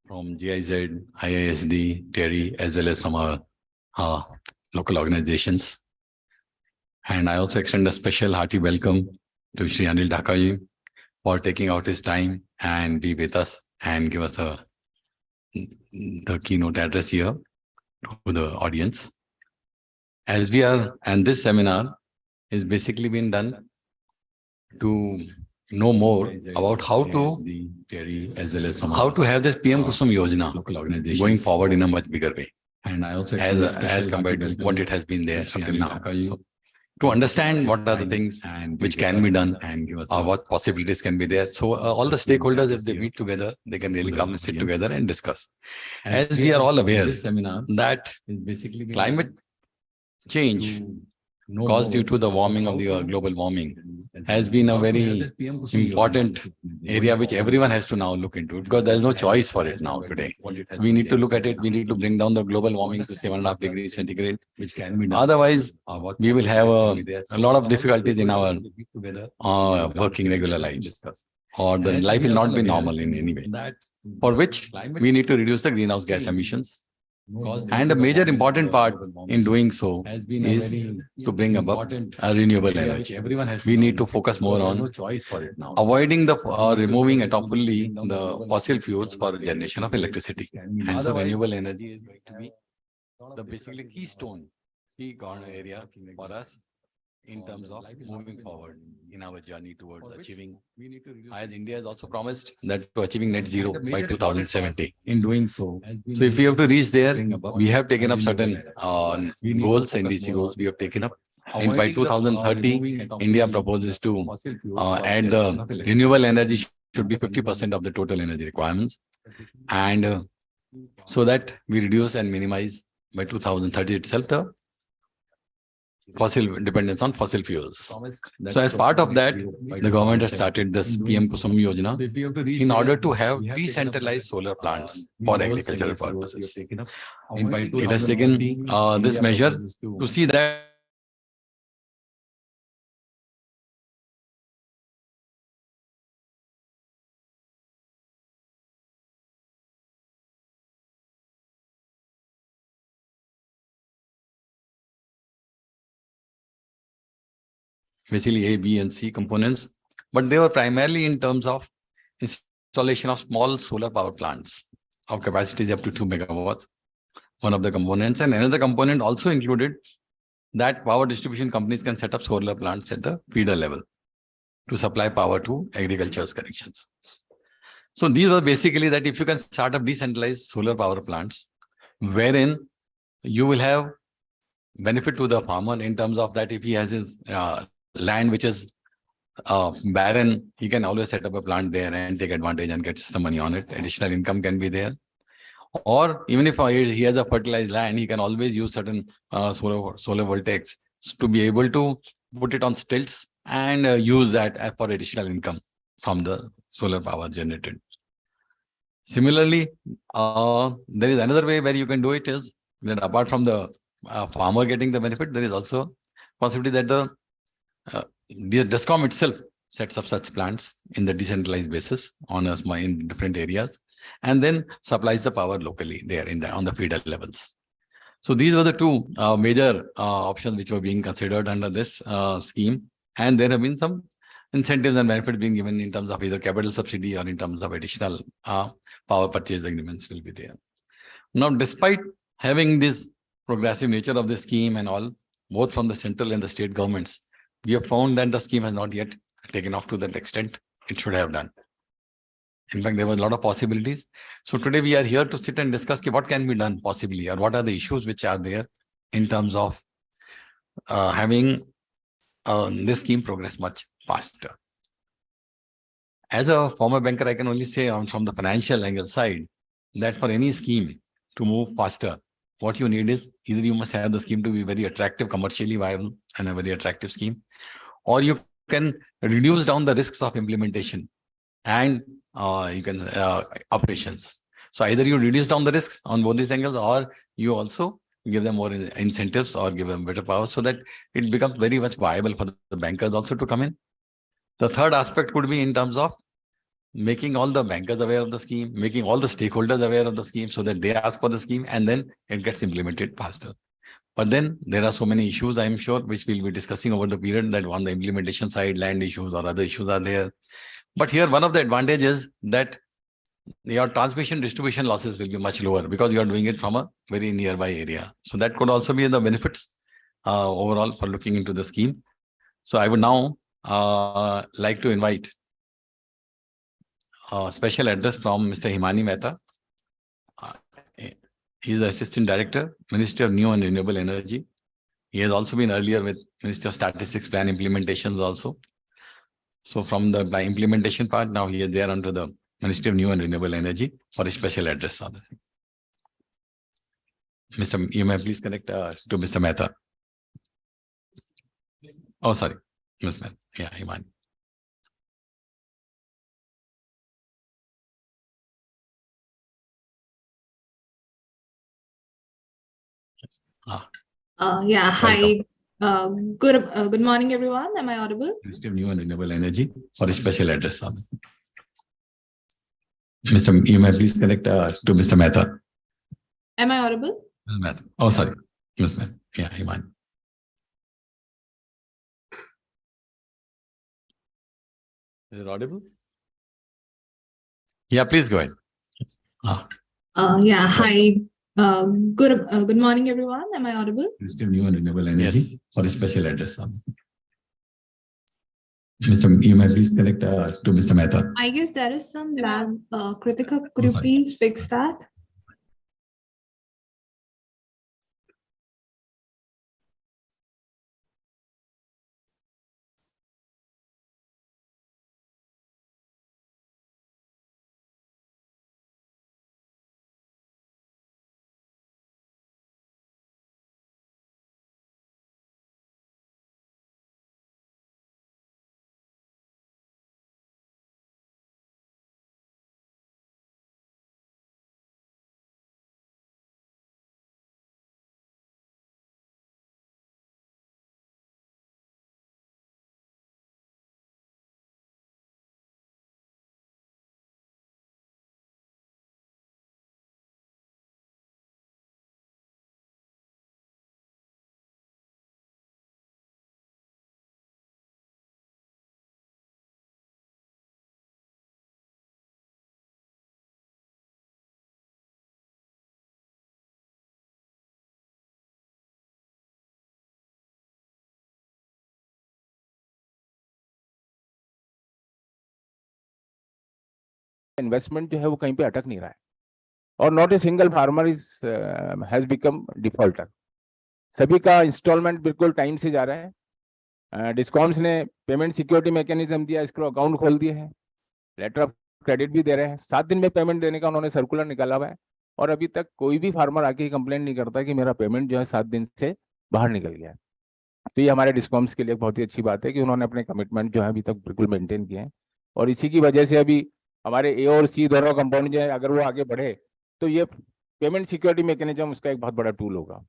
from GIZ, IISD, Terry, as well as from our local organizations. And I also extend a special hearty welcome to Shri Anil Dhakaji for taking out his time and be with us and give us the keynote address here to the audience. As we are, and this seminar is basically been done to know more about how to have this PM-KUSUM Yojana going forward in a much bigger way. And I also as compared to what it has been there until now. So, to understand what are the things which can be done and what possibilities can be there. So all the stakeholders, if they meet together, they can really come and sit together and discuss. As we are all aware that climate change caused due to the warming of the global warming has been a very important area which everyone has to now look into, because there is no choice for it now today. So we need to look at it. We need to bring down the global warming to 7.5 degrees centigrade, which can be done. Otherwise, we will have a lot of difficulties in our working regular lives, or the life will not be normal in any way, for which we need to reduce the greenhouse gas emissions. And a major important part in doing so is to bring about renewable energy. We need to focus more on avoiding the removing it fully the fossil fuels for generation of electricity. And so renewable energy is going to be the basically keystone, key corner area for us in terms of moving forward in our journey towards achieving, as India has also promised that to achieving net zero by 2070. In doing so, if we have to reach there, we have taken up certain goals, NDC goals we have taken up. And by 2030, India proposes to add the renewable energy should be 50% of the total energy requirements. And so that we reduce and minimize by 2030 itself the fossil dependence on fossil fuels. So as part of that, the government has started this PM-KUSUM Yojana in order to have decentralized solar plants for agricultural purposes. It has taken this measure to see that basically A, B, and C components, but they were primarily in terms of installation of small solar power plants of capacities up to 2 megawatts, one of the components. And another component also included that power distribution companies can set up solar plants at the feeder level to supply power to agriculture's connections. So these were basically that if you can start up decentralized solar power plants, wherein you will have benefit to the farmer in terms of that if he has his land which is barren, he can always set up a plant there and take advantage and get some money on it. Additional income can be there. Or even if he has a fertilized land, he can always use certain solar voltaics to be able to put it on stilts and use that for additional income from the solar power generated. Similarly, there is another way where you can do it is that apart from the farmer getting the benefit, there is also possibility that the DISCOM itself sets up such plants in the decentralized basis on in different areas, and then supplies the power locally there on the feeder levels. So these were the two major options which were being considered under this scheme, and there have been some incentives and benefits being given in terms of either capital subsidy or in terms of additional power purchase agreements will be there. Now, despite having this progressive nature of the scheme and all, both from the central and the state governments, we have found that the scheme has not yet taken off to that extent it should have done. In fact, there were a lot of possibilities. So today we are here to sit and discuss what can be done possibly, or what are the issues which are there in terms of having this scheme progress much faster. As a former banker, I can only say from the financial angle side that for any scheme to move faster, what you need is either you must have the scheme to be very attractive, commercially viable, and a very attractive scheme, or you can reduce down the risks of implementation and you can operations. So either you reduce down the risks on both these angles, or you also give them more incentives or give them better power so that it becomes very much viable for the bankers also to come in. The third aspect could be in terms of making all the bankers aware of the scheme, making all the stakeholders aware of the scheme so that they ask for the scheme and then it gets implemented faster. But then there are so many issues, I'm sure, which we'll be discussing over the period, that on the implementation side, land issues or other issues are there. But here, one of the advantages that your transmission distribution losses will be much lower because you are doing it from a very nearby area. So that could also be the benefits overall for looking into the scheme. So I would now like to invite a special address from Mr. Himani Mehta. He is the Assistant Director, Ministry of New and Renewable Energy. He has also been earlier with Ministry of Statistics Plan Implementations also. So from the implementation part, now he is there under the Ministry of New and Renewable Energy for a special address on the thing. Mr. You may please connect to Mr. Mehta. Oh, sorry, Ms. Mehta. Yeah, Himani. Yeah, hi. Good morning, everyone. Am I audible? Ministry of New and Renewable Energy for a special address on the Mr. You may please connect to Mr. Mehta. Am I audible? Ms. Mehta. Oh, sorry, Ms. Mehta. Yeah, Himani. Is it audible? Yeah, please go ahead. Yeah, hi. Good morning, everyone. Am I audible? Ministry of New and Renewable Energy for a special address on Mr. You may please connect to Mr. Mehta. I guess there is some lag. Kritika, could you please fix that? Investment जो है वो कहीं पे अटक नहीं रहा है और not a single farmer is has become defaulter. सभी का इंस्टॉलमेंट बिल्कुल टाइम से जा रहा है। डिस्कॉम्स ने पेमेंट सिक्योरिटी मैकेनिज्म दिया, इसको अकाउंट खोल दिए हैं, लेटर ऑफ क्रेडिट भी दे रहे हैं, 7 दिन में पेमेंट देने का उन्होंने सर्कुलर निकाला हुआ है और अभी तक कोई भी फार्मर आके कंप्लेंट नहीं करता कि मेरा पेमेंट जो है 7 दिन से बाहर निकल गया है। तो ये हमारे डिस्कॉम्स के लिए बहुत ही अच्छी बात है कि उन्होंने अपने कमिटमेंट जो है अभी तक बिल्कुल मेंटेन किए हैं और इसी की वजह से अभी हमारे ए और सी दोनों कंपाउंड जो है अगर वो आगे बढ़े तो ये पेमेंट सिक्योरिटी मैकेनिज्म उसका एक बहुत बड़ा टूल होगा।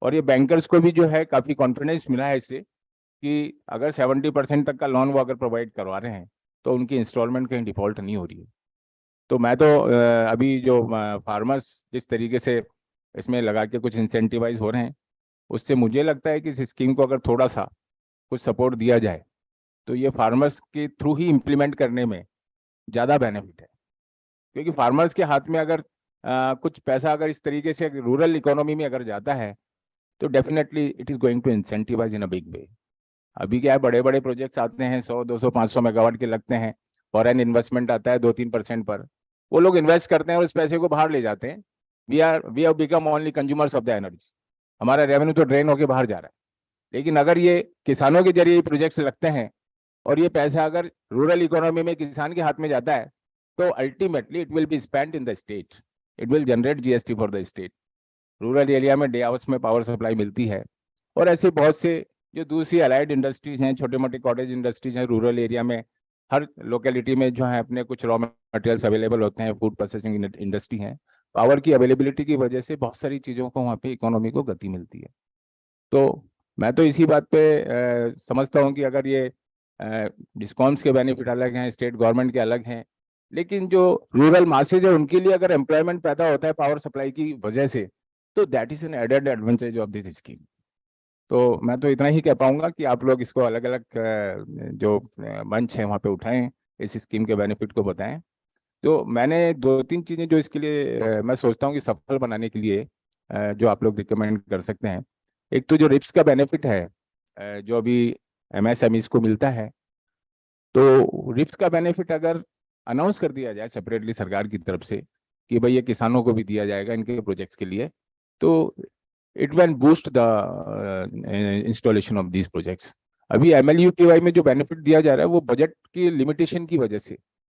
और ये बैंकर्स को भी जो है काफ़ी कॉन्फिडेंस मिला है इससे कि अगर 70% तक का लोन वो अगर प्रोवाइड करवा रहे हैं तो उनकी इंस्टॉलमेंट कहीं डिफॉल्ट नहीं हो रही है। तो मैं तो अभी जो फार्मर्स जिस तरीके से इसमें लगा के कुछ इंसेंटिवाइज हो रहे हैं उससे मुझे लगता है कि इस स्कीम को अगर थोड़ा सा कुछ सपोर्ट दिया जाए तो ये फार्मर्स के थ्रू ही इम्प्लीमेंट करने में ज़्यादा बेनिफिट है, क्योंकि फार्मर्स के हाथ में अगर कुछ पैसा अगर इस तरीके से रूरल इकोनॉमी में अगर जाता है तो definitely it is going to incentivise in a big way. अभी क्या है, बड़े बड़े प्रोजेक्ट्स आते हैं 100, 200, 500 मेगावाट के लगते हैं, फॉरेन इन्वेस्टमेंट आता है 2-3% पर, वो लोग इन्वेस्ट करते हैं और उस पैसे को बाहर ले जाते हैं। We have become only consumers of the energy, हमारा रेवेन्यू तो ड्रेन होकर बाहर जा रहा है। लेकिन अगर ये किसानों के जरिए प्रोजेक्ट्स लगते हैं और ये पैसा अगर रूरल इकोनॉमी में किसान के हाथ में जाता है तो ultimately it will be spent in the state, it will generate GST for the state. Rural area में डे आवर्स में पावर सप्लाई मिलती है और ऐसे बहुत से जो दूसरी अलाइड इंडस्ट्रीज हैं, छोटे मोटे कॉटेज इंडस्ट्रीज हैं रूरल एरिया में, हर लोकेलिटी में जो है अपने कुछ रॉ मटेरियल्स अवेलेबल होते हैं, फूड प्रोसेसिंग इंडस्ट्री है, पावर की अवेलेबिलिटी की वजह से बहुत सारी चीज़ों को वहाँ पे इकोनॉमी को गति मिलती है। तो मैं तो इसी बात पे समझता हूँ कि अगर ये डिस्कॉम्स के बेनिफिट अलग हैं, स्टेट गवर्नमेंट के अलग हैं, लेकिन जो रूरल मासेज है उनके लिए अगर एम्प्लॉयमेंट पैदा होता है पावर सप्लाई की वजह से, तो that is an added advantage of this scheme. तो मैं तो इतना ही कह पाऊंगा कि आप लोग इसको अलग अलग जो मंच है वहाँ पे उठाएं, इस स्कीम के बेनिफिट को बताएं। तो मैंने 2-3 चीजें जो इसके लिए मैं सोचता हूँ कि सफल बनाने के लिए जो आप लोग रिकमेंड कर सकते हैं। एक तो जो रिप्स का बेनिफिट है जो अभी एमएसएमईज को मिलता है, तो रिप्स का बेनिफिट अगर अनाउंस कर दिया जाए सेपरेटली सरकार की तरफ से कि भाई ये किसानों को भी दिया जाएगा इनके प्रोजेक्ट्स के लिए, तो it van boost the installation of these projects. अभी एमएलयूपीवाई में जो बेनिफिट दिया जा रहा है वो बजट की लिमिटेशन की वजह से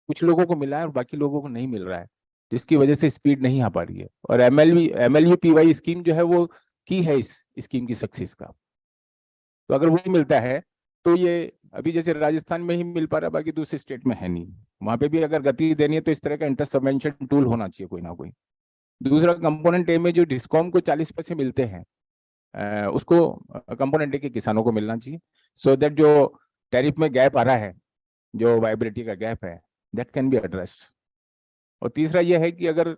कुछ लोगों को मिला है और बाकी लोगों को नहीं मिल रहा है, जिसकी वजह से स्पीड नहीं आ पा रही है। और एमएलयूपीवाई स्कीम जो है वो की है इस स्कीम की सक्सेस का। तो अगर वही मिलता है तो ये अभी जैसे राजस्थान में ही मिल पा रहा है, बाकी दूसरे स्टेट में है नहीं, वहां पे भी अगर गति देनी है तो इस तरह का इंटर सबवेंशन टूल होना चाहिए कोई ना कोई। दूसरा कंपोनेंट ए में जो डिस्कॉम को 40 पैसे मिलते हैं उसको कंपोनेंट ए के किसानों को मिलना चाहिए, सो दैट जो टैरिफ में गैप आ रहा है, जो वाइबिलिटी का गैप है, दैट कैन बी एड्रेस्ड। और तीसरा ये है कि अगर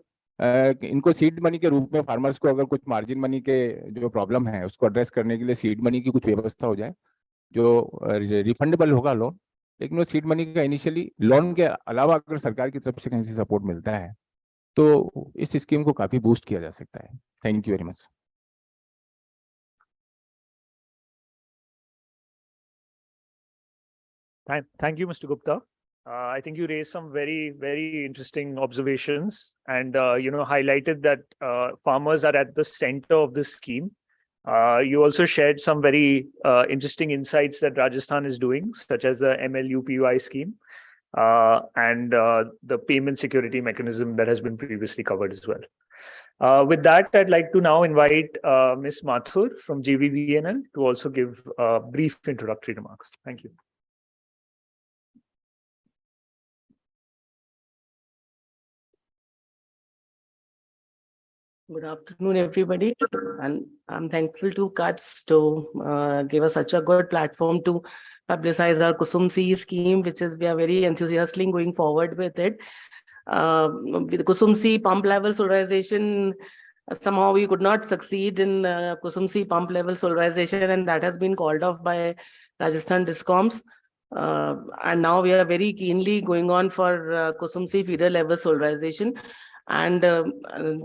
इनको सीड मनी के रूप में फार्मर्स को अगर कुछ मार्जिन मनी के जो प्रॉब्लम है उसको एड्रेस करने के लिए सीड मनी की कुछ व्यवस्था हो जाए जो रिफंडेबल होगा लोन, लेकिन वो सीड मनी का इनिशियली लोन के अलावा अगर सरकार की तरफ से कहीं से सपोर्ट मिलता है तो इस स्कीम को काफी बूस्ट किया जा सकता है। Thank you very much. Thank you, Mr. Gupta. I think you raised some very, very interesting observations and, highlighted that farmers are at the center of this scheme. You also shared some very interesting insights that Rajasthan is doing, such as the MLUPY scheme and the payment security mechanism that has been previously covered as well. With that, I'd like to now invite Ms. Mathur from JVBNL to also give brief introductory remarks. Thank you. Good afternoon, everybody, and I'm thankful to KUTS to give us such a good platform to publicize our KUSUM C scheme, which is we are very enthusiastically going forward with it. With the KUSUM C pump level solarization, somehow we could not succeed in KUSUM C pump level solarization, and that has been called off by Rajasthan Discoms. And now we are very keenly going on for KUSUM C feeder level solarization. And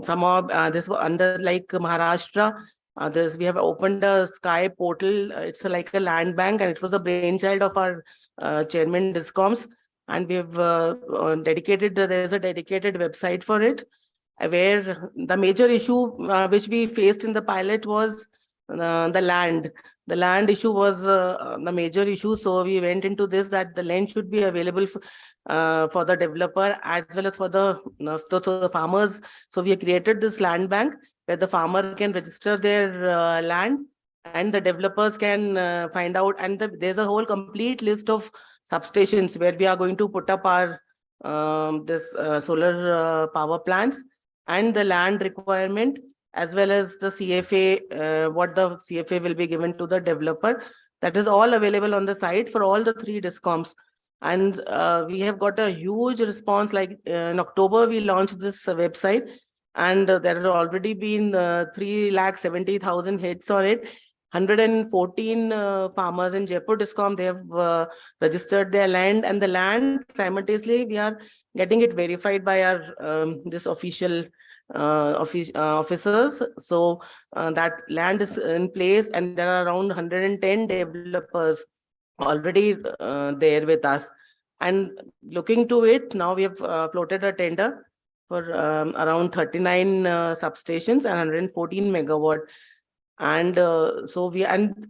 somehow this was under like Maharashtra, we have opened a Sky portal. It's like a land bank, and it was a brainchild of our chairman Discoms. And we have dedicated, there's a dedicated website for it, where the major issue which we faced in the pilot was the land. The land issue was the major issue. So we went into this, that the land should be available for the developer as well as for the farmers. So we have created this land bank where the farmer can register their land and the developers can find out. And there's a whole complete list of substations where we are going to put up our solar power plants, and the land requirement, as well as the CFA, what the CFA will be given to the developer. That is all available on the site for all the 3 Discoms. And we have got a huge response. Like in October, we launched this website, and there have already been 370,000 hits on it. 114 farmers in Jaipur Discom, they have registered their land, and the land simultaneously we are getting it verified by our this official officers. So that land is in place, and there are around 110 developers already there with us. And looking to it, now we have floated a tender for around 39 substations and 114 megawatt. And so we, and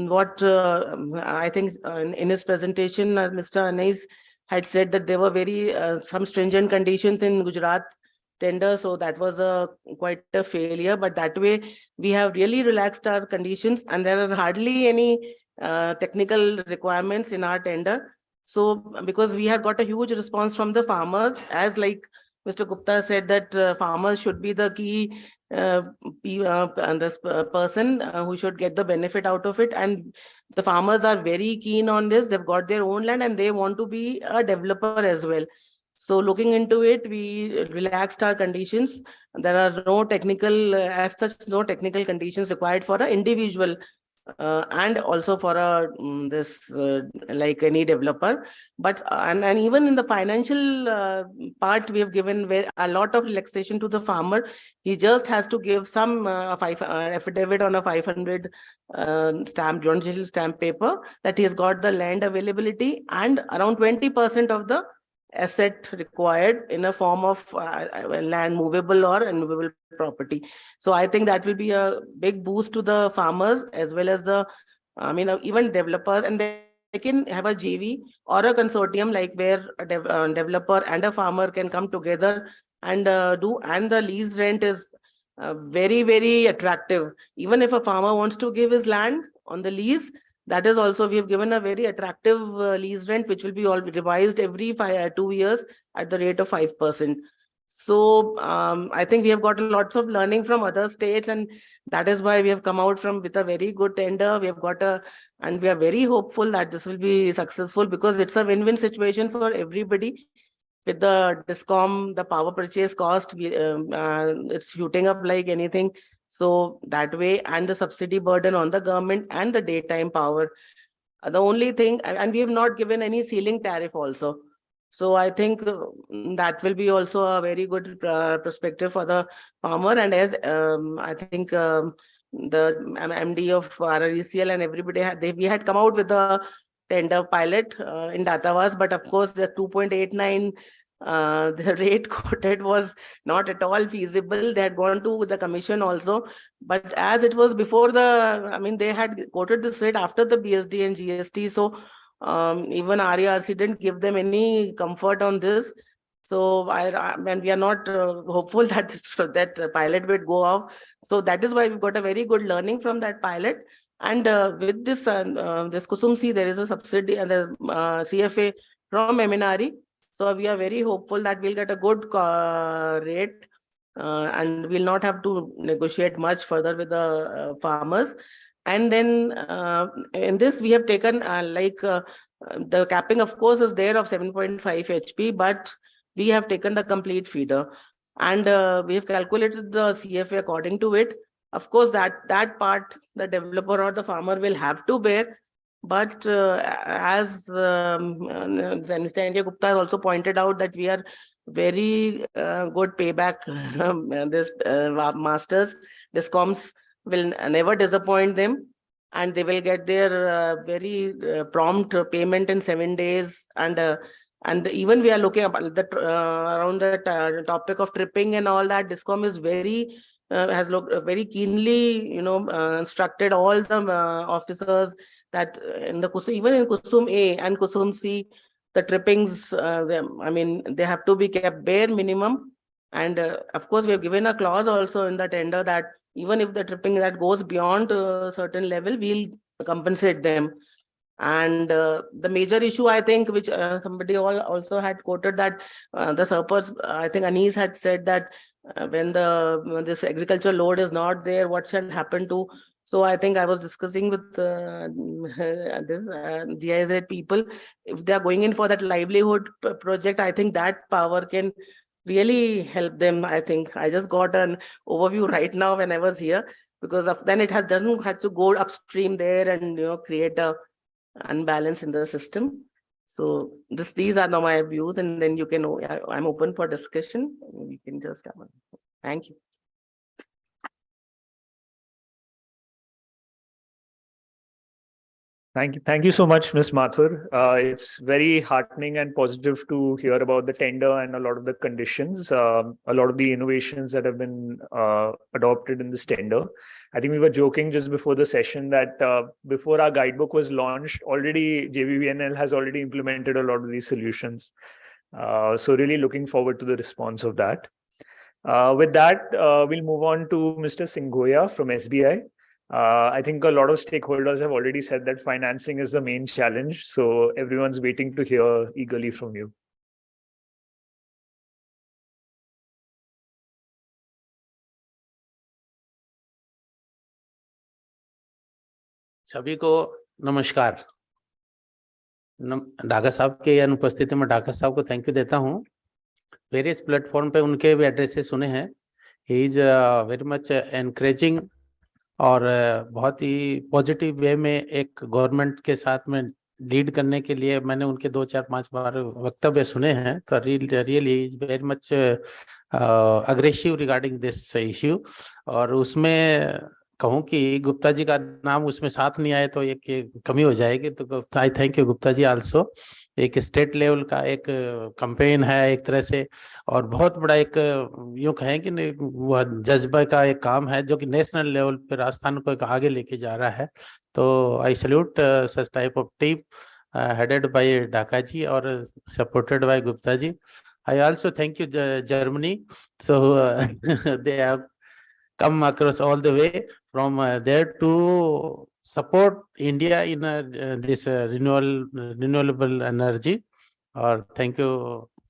what I think in his presentation, Mr. Anais had said that there were very some stringent conditions in Gujarat tender, so that was quite a failure. But that way we have really relaxed our conditions, and there are hardly any technical requirements in our tender. So because we have got a huge response from the farmers, as like Mr. Gupta said, that farmers should be the key this person who should get the benefit out of it. And the farmers are very keen on this. They've got their own land and they want to be a developer as well. So looking into it, we relaxed our conditions. There are no technical, as such, no technical conditions required for an individual and also for a like any developer. But and even in the financial part, we have given a lot of relaxation to the farmer. He just has to give some affidavit on a 500 stamp, judicial stamp paper that he has got the land availability and around 20% of the asset required in a form of land, movable or immovable property. So I think that will be a big boost to the farmers as well as the, even developers, and they can have a JV or a consortium, like where a developer and a farmer can come together and and the lease rent is very, very attractive. Even if a farmer wants to give his land on the lease, that is also, we have given a very attractive lease rent, which will be all revised every 2 years at the rate of 5%. So I think we have got lots of learning from other states, and that is why we have come out with a very good tender. We have got and we are very hopeful that this will be successful, because it's a win-win situation for everybody. With the DISCOM, the power purchase cost, it's shooting up like anything. So that way, and the subsidy burden on the government and the daytime power. The only thing, and we have not given any ceiling tariff also. So I think that will be also a very good perspective for the farmer. And as I think the MD of RRECL and everybody we had come out with a tender pilot in Datavas, but of course the 2.89 the rate quoted was not at all feasible. They had gone to the commission also, but as it was before they had quoted this rate after the BSD and GST. So even RERC didn't give them any comfort on this. So and we are not hopeful that that pilot would go off. So that is why we've got a very good learning from that pilot. And with this this KUSUM C, there is a subsidy and the CFA from MNRE. So we are very hopeful that we'll get a good rate and we'll not have to negotiate much further with the farmers. And then in this, we have taken the capping, of course, is there of 7.5 HP, but we have taken the complete feeder. And we have calculated the CFA according to it. Of course, that part, the developer or the farmer will have to bear. But as Mr. India Gupta has also pointed out, that we are very good payback. This masters, DISCOMs will never disappoint them, and they will get their very prompt payment in 7 days. And even we are looking around the topic of tripping and all that. DISCOM is very has looked very keenly, instructed all the officers that in the KUSUM, even in KUSUM A and KUSUM C, the trippings, they have to be kept bare minimum. And of course, we have given a clause also in the tender that even if the tripping that goes beyond a certain level, we'll compensate them. And the major issue, I think, which somebody also had quoted, that the surplus, I think Anis had said that when this agriculture load is not there, what shall happen to? So I think I was discussing with this GIZ people, if they are going in for that livelihood project, I think that power can really help them. I think I just got an overview right now when I was here, because then it doesn't have to go upstream there and create a unbalance in the system. So these are now my views, and then you can, I'm open for discussion. We can just have one. Thank you. Thank you so much, Ms. Mathur. It's very heartening and positive to hear about the tender and a lot of the conditions, a lot of the innovations that have been adopted in this tender. I think we were joking just before the session that before our guidebook was launched, already JVVNL has already implemented a lot of these solutions. So really looking forward to the response of that. With that, we'll move on to Mr. Singhoya from SBI. I think a lot of stakeholders have already said that financing is the main challenge. So everyone's waiting to hear eagerly from you. सभी को नमस्कार। ढाका साहब के अनुपस्थिति में ढाका साहब को thank you देता हूं। वेरियस प्लेटफॉर्म पे उनके भी एड्रेसेस सुने हैं. He is very much encouraging और बहुत ही पॉजिटिव वे में एक गवर्नमेंट के साथ में लीड करने के लिए मैंने उनके 2-4-5 बार वक्तव्य सुने हैं. तो really is very much aggressive regarding this issue. और उसमें कहूँ कि गुप्ता जी का नाम उसमें साथ नहीं आए तो एक कमी हो जाएगी. तो I thank you Gupta ji also. एक स्टेट लेवल का एक कैंपेन है एक तरह से, और बहुत बड़ा एक यूं कहें कि वह जज्बा का एक काम है जो कि नेशनल लेवल पे राजस्थान को एक आगे लेके जा रहा है. तो I salute such type of team headed by Dhaka ji or supported by Gupta ji. I also thank you Germany. So they have come across all the way from there to support India in this renewable energy. और thank you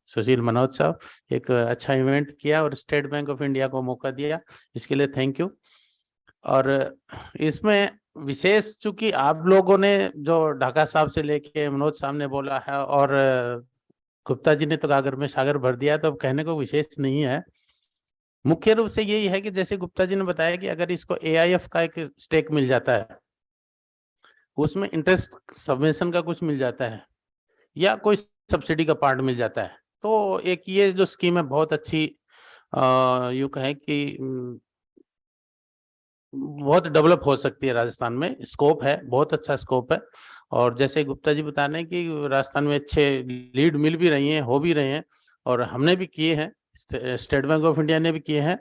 सुशील मनोज साहब, एक अच्छा event किया और state bank of India को मौका दिया, इसके लिए थैंक यू. और इसमें विशेष चूंकि आप लोगों ने जो ढाका साहब से लेके मनोज साहब ने बोला है और गुप्ता जी ने तो गागर में सागर भर दिया, तो अब कहने को विशेष नहीं है. मुख्य रूप से यही है कि जैसे गुप्ता जी ने बताया कि अगर इसको AIF का एक स्टेक मिल जाता है, उसमें इंटरेस्ट सबवेंशन का कुछ मिल जाता है या कोई सब्सिडी का पार्ट मिल जाता है, तो एक ये जो स्कीम है बहुत अच्छी यूं कहें कि बहुत डेवलप हो सकती है. राजस्थान में स्कोप है, बहुत अच्छा स्कोप है. और जैसे गुप्ता जी बता रहे हैं कि राजस्थान में अच्छे लीड मिल भी रही हैं, हो भी रहे हैं, और हमने भी किए हैं, स्टेट बैंक ऑफ इंडिया ने भी किए हैं,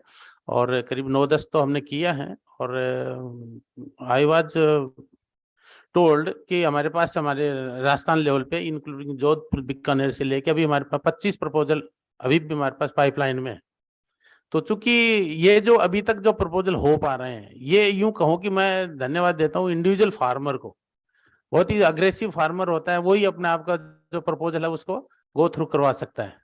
और करीब 9-10 तो हमने किया है. और आई वाज टोल्ड कि हमारे पास हमारे राजस्थान लेवल पे इंक्लूडिंग जोधपुर बीकानेर से लेके अभी हमारे पास 25 प्रपोजल अभी भी हमारे पास पाइपलाइन में है. तो चूंकि ये जो अभी तक जो प्रपोजल हो पा रहे हैं, ये यूं कहूं कि मैं धन्यवाद देता हूं इंडिविजुअल फार्मर को. बहुत ही अग्रेसिव फार्मर होता है, वही अपने आप का जो प्रपोजल है उसको गो थ्रू करवा सकता है.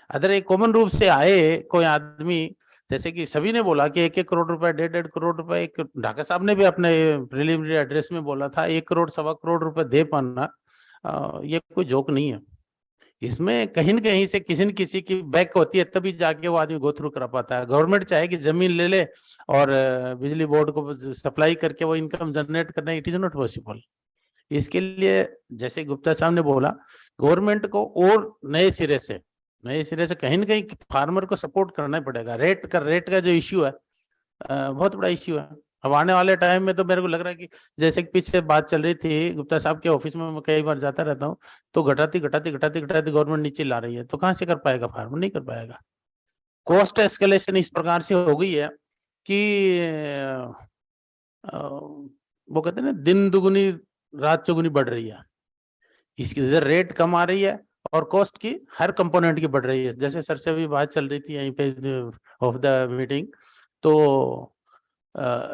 अगर एक कॉमन रूप से आए कोई आदमी, जैसे कि सभी ने बोला कि 1-1 करोड़ रुपए 1.5 करोड़ रुपए, एक ढाका साहब ने भी अपने प्रिलिमिनरी एड्रेस में बोला था 1 करोड़ 1.25 करोड़ रुपए दे पाना, ये कोई जोक नहीं है. इसमें कहीं न कहीं से किसी न किसी की बैक होती है, तभी जाके वो आदमी गो थ्रू कर पाता है. गवर्नमेंट चाहे कि जमीन ले ले और बिजली बोर्ड को सप्लाई करके वो इनकम जनरेट करना, इट इज नॉट पॉसिबल. इसके लिए जैसे गुप्ता साहब ने बोला, गवर्नमेंट को और नए सिरे से कहीं न कहीं फार्मर को सपोर्ट करना पड़ेगा. रेट का जो इश्यू है बहुत बड़ा इश्यू है. अब आने वाले टाइम में तो मेरे को लग रहा है कि जैसे कि पीछे बात चल रही थी गुप्ता साहब के ऑफिस में, मैं कई बार जाता रहता हूँ, तो घटाती गवर्नमेंट नीचे ला रही है, तो कहाँ से कर पाएगा फार्मर? नहीं कर पाएगा. कॉस्ट एस्केलेशन इस प्रकार से हो गई है कि वो कहते हैं ना, दिन दुगुनी रात चौगुनी बढ़ रही है. इसकी वजह रेट कम आ रही है और कॉस्ट की हर कंपोनेंट की बढ़ रही है. जैसे सर से भी बात चल रही थी यहीं पे ऑफ द मीटिंग, तो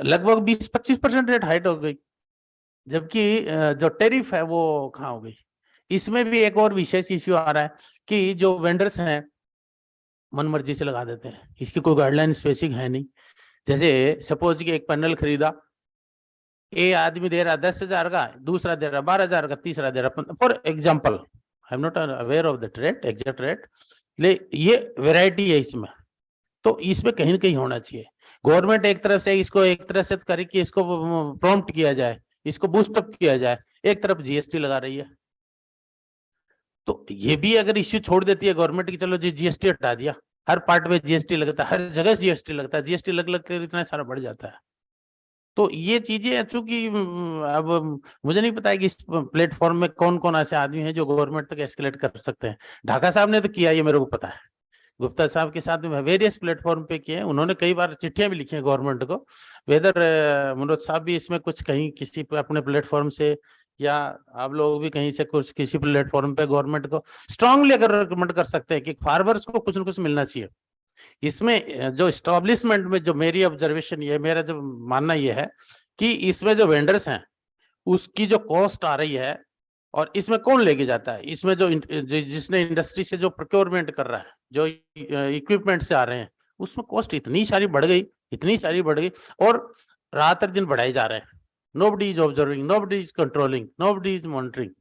लगभग 20-25% रेट हाइट हो गई, जबकि जो टैरिफ है वो कहाँ हो गई. इसमें भी एक और विशेष इश्यू आ रहा है कि जो वेंडर्स हैं मन मर्जी से लगा देते हैं, इसकी कोई गाइडलाइन स्पेसिफिक है नहीं. जैसे सपोज कि एक पैनल खरीदा, ए आदमी दे रहा 10,000 का, दूसरा दे रहा 12,000 का, तीसरा दे रहा, for example, I am not aware of the rate, exact rate, ये वेराइटी है इसमें. तो इसमें कहीं ना कहीं होना चाहिए. गवर्नमेंट एक तरफ से इसको एक तरह से करे कि इसको प्रॉम्प्ट किया जाए, इसको बूस्टअप किया जाए, एक तरफ जीएसटी लगा रही है. तो ये भी अगर इश्यू छोड़ देती है गवर्नमेंट की, चलो जी जीएसटी हटा दिया, हर पार्ट में जीएसटी लगता है, हर जगह जीएसटी लगता है, जीएसटी लग कर इतना सारा बढ़ जाता है. तो ये चीजें चूंकि अब मुझे नहीं पता है कि इस प्लेटफॉर्म में कौन कौन ऐसे आदमी हैं जो गवर्नमेंट तक एस्केलेट कर सकते हैं. ढाका साहब ने तो किया, ये मेरे को पता है. गुप्ता साहब के साथ वेरियस प्लेटफॉर्म पे किए, उन्होंने कई बार चिट्ठियां भी लिखी हैं गवर्नमेंट को. वेदर मनोज साहब भी इसमें कुछ कहीं किसी अपने प्लेटफॉर्म से, या आप लोग भी कहीं से कुछ किसी प्लेटफॉर्म पे गवर्नमेंट को स्ट्रांगली अगर रिकमेंड कर सकते हैं कि फार्मर्स को कुछ न कुछ मिलना चाहिए. इसमें जो एस्टैब्लिशमेंट में जो मेरी ऑब्जर्वेशन, ये मेरा जो मानना ये है कि इसमें जो वेंडर्स हैं उसकी जो कॉस्ट आ रही है, और इसमें कौन लेके जाता है, इसमें जो जिसने इंडस्ट्री से जो प्रोक्योरमेंट कर रहा है, जो इक्विपमेंट से आ रहे हैं, उसमें कॉस्ट इतनी सारी बढ़ गई, और रात और दिन बढ़ाए जा रहे हैं. Nobody is observing, nobody is controlling, nobody is monitoring.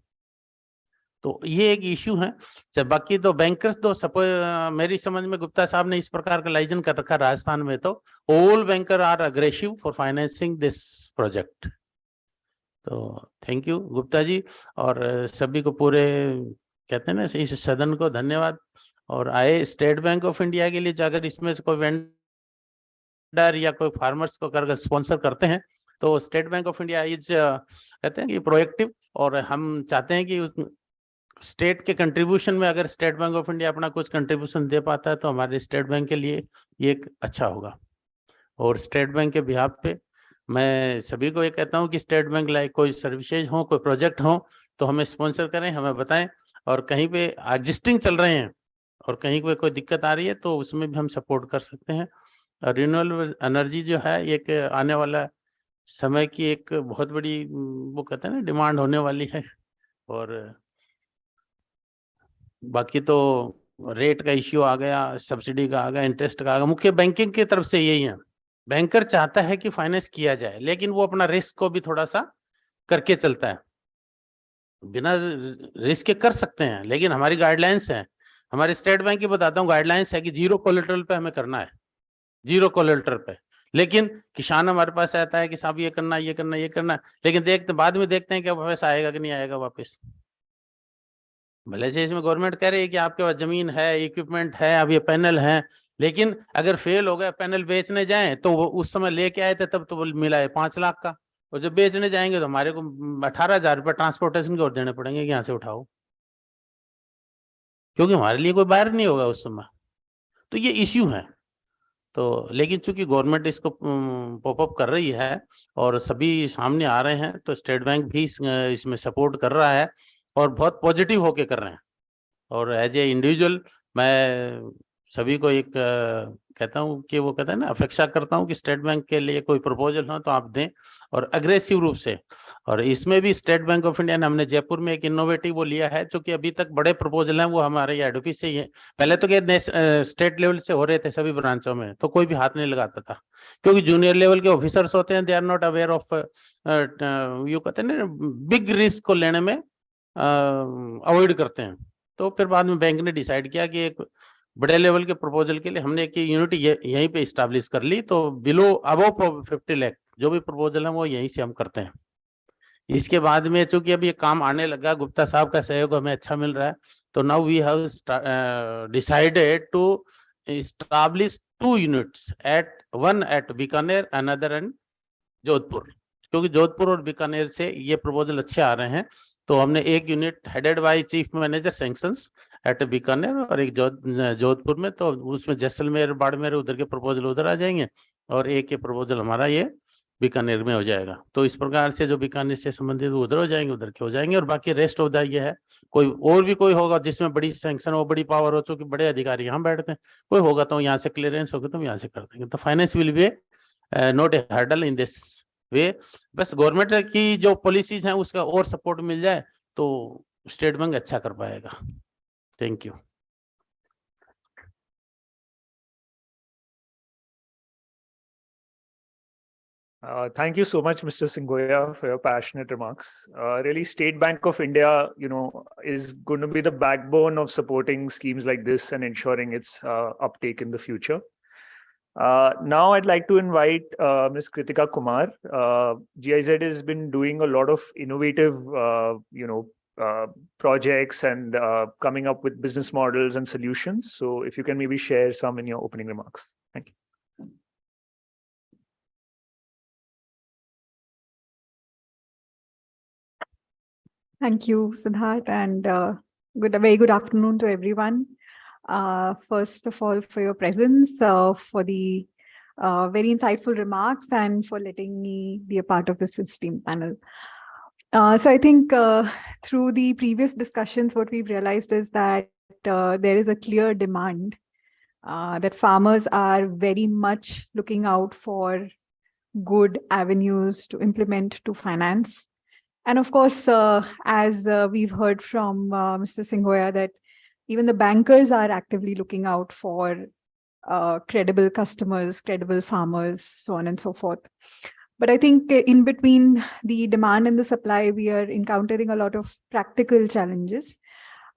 तो ये एक इश्यू है। जब बाकी तो बैंकर्स तो मेरी समझ में गुप्ता साहब ने इस प्रकार का लाइजन कर रखा राजस्थान में, तो all banker are aggressive for financing this project. तो थैंक यू गुप्ता जी, और सभी को पूरे कहते हैं ना इस सदन को धन्यवाद। और आए स्टेट बैंक ऑफ इंडिया के लिए अगर इसमें से कोई वेंडर या कोई फार्मर्स को अगर स्पॉन्सर करते हैं तो state bank of India is कहते हैं कि प्रोएक्टिव, और हम चाहते हैं कि स्टेट के कंट्रीब्यूशन में अगर स्टेट बैंक ऑफ इंडिया अपना कुछ कंट्रीब्यूशन दे पाता है तो हमारे स्टेट बैंक के लिए ये एक अच्छा होगा। और स्टेट बैंक के बिहाफ पे मैं सभी को ये कहता हूँ कि स्टेट बैंक लाइक कोई सर्विसेज हो, कोई प्रोजेक्ट हो तो हमें स्पॉन्सर करें, हमें बताएं। और कहीं पे एग्जिस्टिंग चल रहे हैं और कहीं पे कोई दिक्कत आ रही है तो उसमें भी हम सपोर्ट कर सकते हैं। और रिन्यूएबल एनर्जी जो है एक आने वाला समय की एक बहुत बड़ी वो कहते हैं ना डिमांड होने वाली है। और बाकी तो रेट का इश्यू आ गया, सब्सिडी का आ गया, इंटरेस्ट का आ गया, मुख्य बैंकिंग की तरफ से यही है। बैंकर चाहता है कि फाइनेंस किया जाए लेकिन वो अपना रिस्क को भी थोड़ा सा करके चलता है। बिना रिस्क के कर सकते हैं लेकिन हमारी गाइडलाइंस है, हमारे स्टेट बैंक की बताता हूँ गाइडलाइंस है कि 0 कोलेटरल पे हमें करना है, 0 कोलेटरल पे। लेकिन किसान हमारे पास आता है कि साहब ये करना ये करना ये करना, लेकिन बाद में देखते हैं कि पैसा आएगा कि नहीं आएगा वापस। भले से इसमें गवर्नमेंट कह रही है कि आपके पास जमीन है, इक्विपमेंट है, अब ये पैनल है, लेकिन अगर फेल हो गया पैनल बेचने जाएं तो वो उस समय लेके आए थे तब तो वो मिला है 5 लाख का, और जब बेचने जाएंगे तो हमारे को 18,000 रुपये ट्रांसपोर्टेशन के और देने पड़ेंगे कि यहाँ से उठाओ, क्योंकि हमारे लिए कोई बायर नहीं होगा उस समय। तो ये इश्यू है। तो लेकिन चूंकि गवर्नमेंट इसको पॉपअप कर रही है और सभी सामने आ रहे हैं तो स्टेट बैंक भी इसमें सपोर्ट कर रहा है और बहुत पॉजिटिव होके कर रहे हैं। और एज ए इंडिविजुअल मैं सभी को एक कहता हूँ कि वो कहता है ना अपेक्षा करता हूँ कि स्टेट बैंक के लिए कोई प्रपोजल हो तो आप दें और अग्रेसिव रूप से। और इसमें भी स्टेट बैंक ऑफ इंडिया ने हमने जयपुर में एक इनोवेटिव वो लिया है, क्योंकि अभी तक बड़े प्रपोजल हैं वो हमारे हेड ऑफिस से ही है। पहले तो स्टेट लेवल से हो रहे थे सभी ब्रांचों में तो कोई भी हाथ नहीं लगाता था, क्योंकि जूनियर लेवल के ऑफिसर्स होते हैं, they are not aware of you कहते हैं ना बिग रिस्क को लेने में अवॉइड करते हैं। तो फिर बाद में बैंक ने डिसाइड किया कि एक बड़े लेवल के प्रपोजल के लिए हमने एक यूनिट यहीं पे इस्टेब्लिश कर ली, तो बिलो अबव 50 लाख जो भी प्रपोजल है वो यहीं से हम करते हैं। इसके बाद में चूंकि अब ये काम आने लगा, गुप्ता साहब का सहयोग हमें अच्छा मिल रहा है, तो now we have decided to establish 2 units one at Bikaner another and Jodhpur, क्योंकि जोधपुर और बीकानेर से ये प्रपोजल अच्छे आ रहे हैं। तो हमने एक unit headed by chief manager sanctions at Bikaner और एक जोधपुर में, तो उसमें जैसलमेर बाड़मेर उधर के प्रपोजल उधर आ जाएंगे और एक के प्रपोजल हमारा ये बीकानेर में हो जाएगा। तो इस प्रकार से जो बीकानेर से संबंधित उधर हो जाएंगे, उधर के हो जाएंगे, और बाकी रेस्ट ऑफ द ये है कोई और भी कोई होगा जिसमें बड़ी सैंक्शन हो, बड़ी पावर हो, चूंकि बड़े अधिकारी यहाँ बैठते हैं, कोई होगा तो यहाँ से क्लियरेंस होगी तो हम यहाँ से कर देंगे। तो finance will be not a hurdle in this way. बस गवर्नमेंट की जो पॉलिसीज हैं उसका और सपोर्ट मिल जाए तो स्टेट बैंक अच्छा कर पाएगा। Thank you. Thank you so much, Mr. Singoya, for your passionate remarks. Really, State Bank of India, is going to be the backbone of supporting schemes like this and ensuring its uptake in the future. Now, I'd like to invite Ms. Kritika Kumar. GIZ has been doing a lot of innovative, projects and coming up with business models and solutions. So, if you can maybe share some in your opening remarks. Thank you. Thank you, Siddharth, and very good afternoon to everyone. First of all, for your presence, for the very insightful remarks, and for letting me be a part of this esteemed panel. So I think through the previous discussions, what we've realized is that there is a clear demand that farmers are very much looking out for good avenues to implement to finance. And of course, as we've heard from Mr. Singoya, that even the bankers are actively looking out for credible customers, credible farmers, so on and so forth. But I think in between the demand and the supply, we are encountering a lot of practical challenges.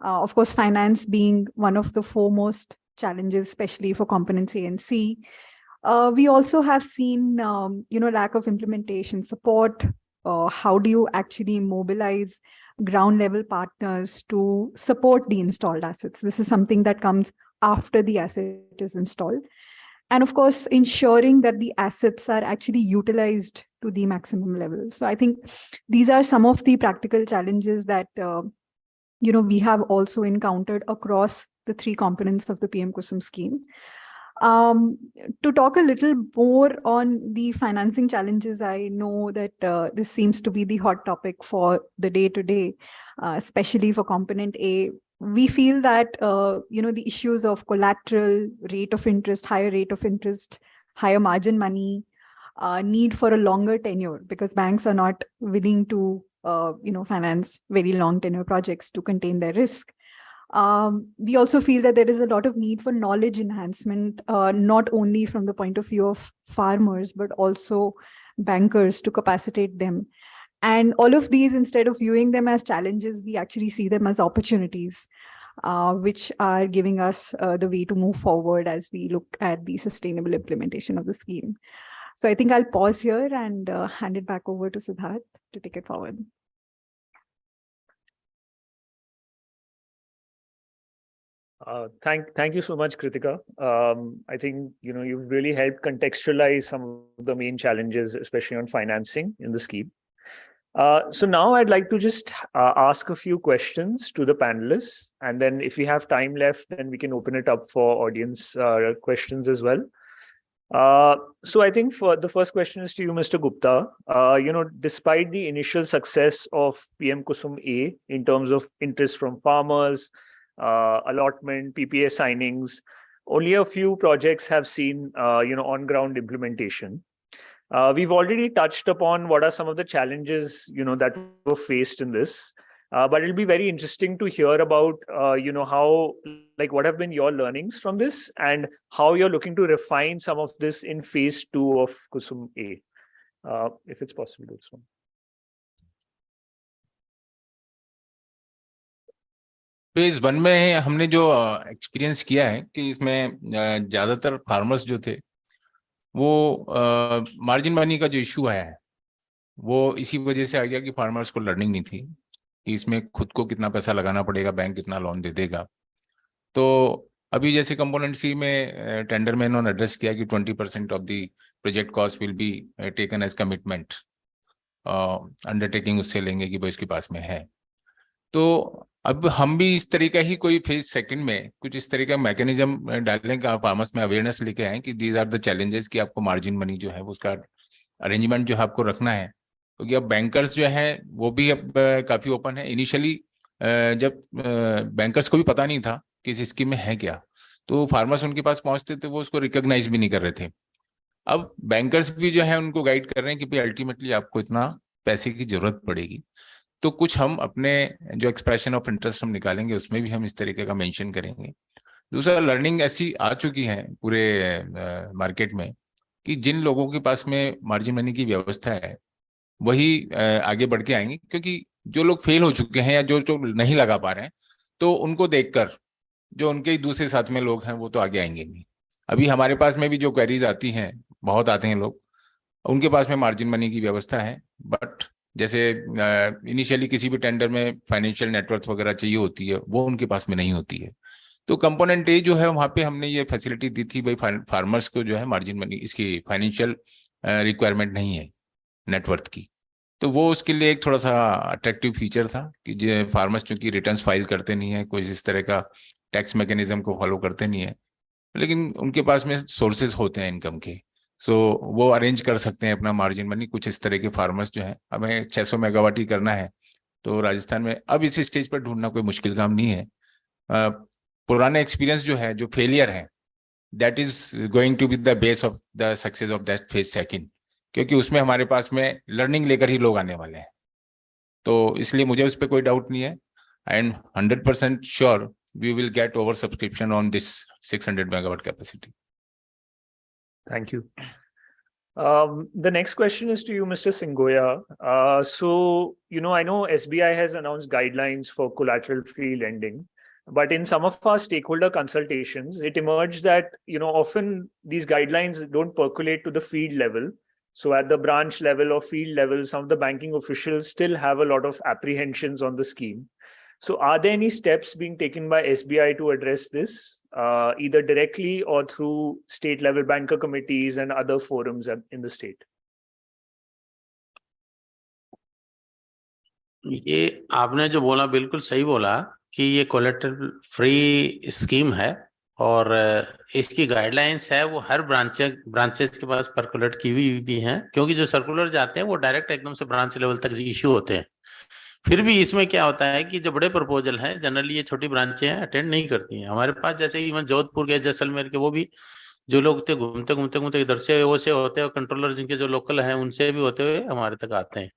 Of course, finance being one of the foremost challenges, especially for components A and C. We also have seen, lack of implementation support. How do you actually mobilize ground level partners to support the installed assets? This is something that comes after the asset is installed. And of course, ensuring that the assets are actually utilized to the maximum level. So I think these are some of the practical challenges that we have also encountered across the three components of the PM-KUSUM scheme. To talk a little more on the financing challenges, I know that this seems to be the hot topic for the day-to-day, especially for component A. We feel that the issues of collateral, rate of interest, higher rate of interest, higher margin money, need for a longer tenure, because banks are not willing to finance very long tenure projects to contain their risk. We also feel that there is a lot of need for knowledge enhancement, not only from the point of view of farmers, but also bankers to capacitate them. And all of these, instead of viewing them as challenges, we actually see them as opportunities, which are giving us the way to move forward as we look at the sustainable implementation of the scheme. So I think I'll pause here and hand it back over to Siddharth to take it forward. Thank you so much, Kritika. I think you've really helped contextualize some of the main challenges, especially on financing in the scheme. So now I'd like to just ask a few questions to the panelists, and then if we have time left, then we can open it up for audience questions as well. So I think for the first question is to you, Mr. Gupta. Despite the initial success of PM-KUSUM A in terms of interest from farmers, allotment, PPA signings, only a few projects have seen on-ground implementation. We've already touched upon what are some of the challenges that were faced in this, but it'll be very interesting to hear about how, what have been your learnings from this and how you're looking to refine some of this in phase 2 of KUSUM A, if it's possible to do so. Phase 1 में हमने जो experience किया है कि इसमें ज्यादातर farmers जो थे वो मार्जिन मनी का जो इशू आया है वो इसी वजह से आ गया कि फार्मर्स को लर्निंग नहीं थी कि इसमें खुद को कितना पैसा लगाना पड़ेगा, बैंक कितना लोन दे देगा। तो अभी जैसे कंपोनेंट सी में टेंडर में इन्होंने एड्रेस किया कि 20% of the project cost will be taken as commitment, undertaking उससे लेंगे कि भाई इसके पास में है। तो अब हम भी इस तरह का ही कोई फेज सेकंड में कुछ इस तरह का मैकेनिज्म डालने का फार्मर्स में अवेयरनेस लेके आए कि दीज आर द चैलेंजेस कि आपको मार्जिन मनी जो है उसका अरेंजमेंट जो है आपको रखना है, क्योंकि अब बैंकर्स जो है वो भी अब काफी ओपन है। इनिशियली जब बैंकर्स को भी पता नहीं था कि इस स्कीम में है क्या, तो फार्मर्स उनके पास पहुंचते थे वो उसको रिकॉग्नाइज भी नहीं कर रहे थे। अब बैंकर्स भी जो है उनको गाइड कर रहे हैं कि भाई अल्टीमेटली आपको इतना पैसे की जरूरत पड़ेगी। तो कुछ हम अपने जो एक्सप्रेशन ऑफ इंटरेस्ट हम निकालेंगे उसमें भी हम इस तरीके का मेंशन करेंगे। दूसरा, लर्निंग ऐसी आ चुकी है पूरे मार्केट में कि जिन लोगों के पास में मार्जिन मनी की व्यवस्था है वही आगे बढ़ के आएंगे, क्योंकि जो लोग फेल हो चुके हैं या जो नहीं लगा पा रहे हैं तो उनको देखकर जो उनके दूसरे साथ में लोग हैं वो तो आगे आएंगे नहीं। अभी हमारे पास में भी जो क्वेरीज आती हैं, बहुत आते हैं लोग, उनके पास में मार्जिन मनी की व्यवस्था है, बट जैसे इनिशियली किसी भी टेंडर में फाइनेंशियल नेटवर्क वगैरह चाहिए होती है वो उनके पास में नहीं होती है। तो कंपोनेंट ए जो है वहां पे हमने ये फैसिलिटी दी थी, भाई फार्मर्स को जो है मार्जिन मनी इसकी फाइनेंशियल रिक्वायरमेंट नहीं है नेटवर्क की। तो वो उसके लिए एक थोड़ा सा अट्रैक्टिव फीचर था कि जो फार्मर्स चूंकि रिटर्न्स फाइल करते नहीं है, कोई इस तरह का टैक्स मैकेनिज्म को फॉलो करते नहीं है, लेकिन उनके पास में सोर्सेज होते हैं इनकम के, सो वो अरेंज कर सकते हैं अपना मार्जिन मनी। कुछ इस तरह के फार्मर्स जो है, हमें 600 मेगावाट ही करना है तो राजस्थान में अब इस स्टेज पर ढूंढना कोई मुश्किल काम नहीं है। पुराना एक्सपीरियंस जो है, जो फेलियर है, that is going to be the base of the success of that phase second, क्योंकि उसमें हमारे पास में लर्निंग लेकर ही लोग आने वाले हैं। तो इसलिए मुझे उस पर कोई डाउट नहीं है। And 100% sure we will get oversubscription on this 600 megawatt capacity. Thank you. The next question is to you, Mr. Singoya. So, I know SBI has announced guidelines for collateral-free lending, but in some of our stakeholder consultations, it emerged that, often these guidelines don't percolate to the field level. So at the branch level or field level, some of the banking officials still have a lot of apprehensions on the scheme. So are there any steps being taken by SBI to address this, either directly or through state level banker committees and other forums in the state? ये आपने जो बोला बिल्कुल सही बोला कि ये collateral free scheme है और इसकी गाइडलाइंस है वो हर ब्रांचेस के पास सर्कुलेट की हुई भी हैं, क्योंकि जो सर्कुलर जाते हैं वो डायरेक्ट एकदम से ब्रांच लेवल तक इश्यू होते हैं। फिर भी इसमें क्या होता है कि जो बड़े प्रपोजल हैं जनरली ये छोटी ब्रांचें हैं अटेंड नहीं करती हैं। हमारे पास जैसे इवन जोधपुर के, जैसलमेर के, वो भी जो लोग थे घूमते इधर से वो से होते हैं, कंट्रोलर जिनके जो लोकल हैं उनसे भी होते हुए हमारे तक आते हैं।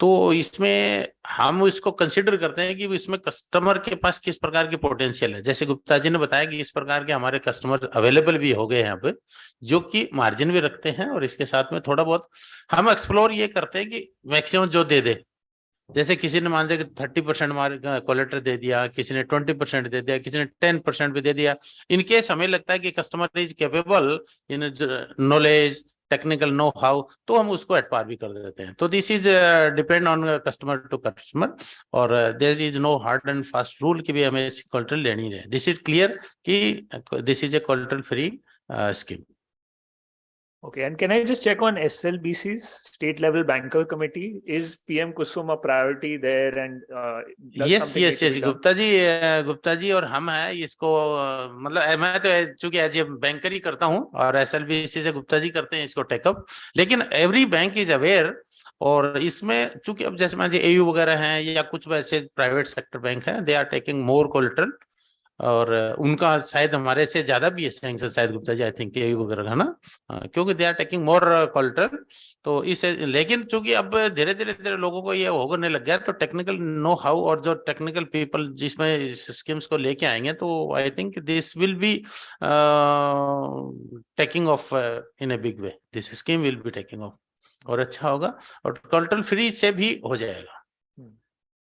तो इसमें हम इसको कंसिडर करते हैं कि इसमें कस्टमर के पास किस प्रकार की पोटेंशियल है। जैसे गुप्ता जी ने बताया कि इस प्रकार के हमारे कस्टमर अवेलेबल भी हो गए हैं अब, जो कि मार्जिन भी रखते हैं और इसके साथ में थोड़ा बहुत हम एक्सप्लोर ये करते हैं कि मैक्सिमम जो दे दे। जैसे किसी ने मान लिया कि 30% कोलेटर दे दिया, किसी ने 20% दे दिया, किसी ने 10% भी दे दिया। इनकेस हमें लगता है कि customer is capable in knowledge, technical know how, तो हम उसको एट पार भी कर देते हैं। तो this is depend on customer to customer और there is no hard and fast rule कि भी हमें कोलेटरल लेनी है। दिस इज क्लियर कि this is a collateral free scheme. Okay, and can I just check on SLBC's state level banker committee? Is PM-KUSUM a priority there? And yes, Gupta ji और हम हैं इसको, मतलब मैं तो चूंकि एज ए बैंकर ही करता हूं और SLBC से गुप्ता जी करते हैं इसको टेकअप, लेकिन एवरी बैंक इज अवेयर। और इसमें चूंकि अब जैसे मान लीजिए AU वगैरह हैं या कुछ वैसे प्राइवेट सेक्टर बैंक हैं, they are taking more collateral और उनका शायद हमारे से ज्यादा भी है सैंक्शन, शायद Gupta ji I think AU वगैरह है ना, क्योंकि they are taking more collateral. तो इसे लेकिन चूंकि अब धीरे धीरे लोगों को ये होने लग गया, तो टेक्निकल नो हाउ और जो टेक्निकल पीपल जिसमें इस स्कीम्स को लेके आएंगे, तो I think this will be taking of in a big way. This scheme will be taking of और अच्छा होगा और कोलेटरल फ्री से भी हो जाएगा।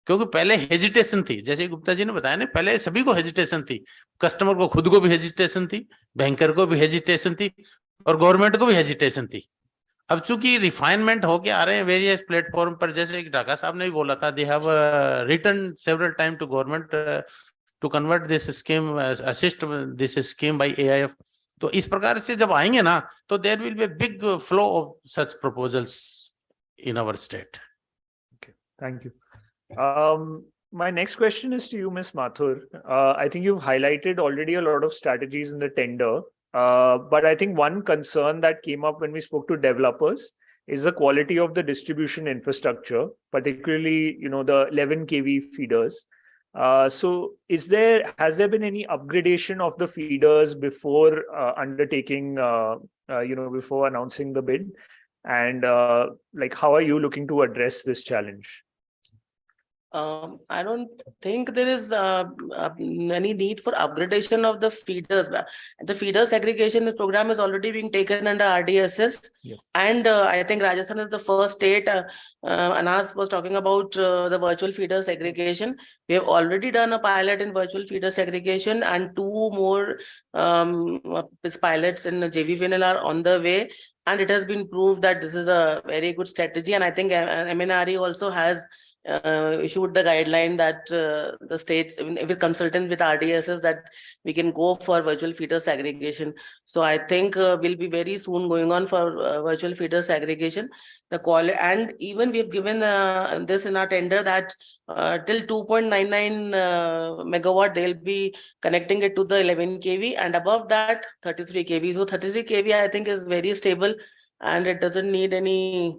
क्योंकि पहले हेजिटेशन थी, जैसे गुप्ता जी ने बताया ना, पहले सभी को हेजिटेशन थी, कस्टमर को खुद को भी हेजिटेशन थी, बैंकर को भी हेजिटेशन थी और गवर्नमेंट को भी हेजिटेशन थी। अब चूंकि रिफाइनमेंट होके आ रहे हैं वेरियस प्लेटफॉर्म पर, जैसे ढाका साहब ने भी बोला था, they have written several time to government to convert this scheme, assist this scheme by AIF। तो इस प्रकार से जब आएंगे ना, तो there will be big flow of such proposals in our state. Thank you. My next question is to you, Ms. Mathur. I think you've highlighted already a lot of strategies in the tender, but I think one concern that came up when we spoke to developers is the quality of the distribution infrastructure, particularly, the 11 kV feeders. So has there been any upgradation of the feeders before undertaking, before announcing the bid? And how are you looking to address this challenge? I don't think there is any need for upgradation of the feeders. The feeder segregation program is already being taken under RDSS. Yeah. And I think Rajasthan is the first state. Anas was talking about the virtual feeder segregation. We have already done a pilot in virtual feeder segregation, and 2 more pilots in JVVNL are on the way. And it has been proved that this is a very good strategy. And I think MNRE also has issued the guideline that the states, if we consultant with RDSS, that we can go for virtual feeder segregation. So I think we'll be very soon going on for virtual feeder segregation. And even we have given this in our tender that till 2.99 megawatt, they'll be connecting it to the 11 kV, and above that 33 kV. So 33 kV I think is very stable, and it doesn't need any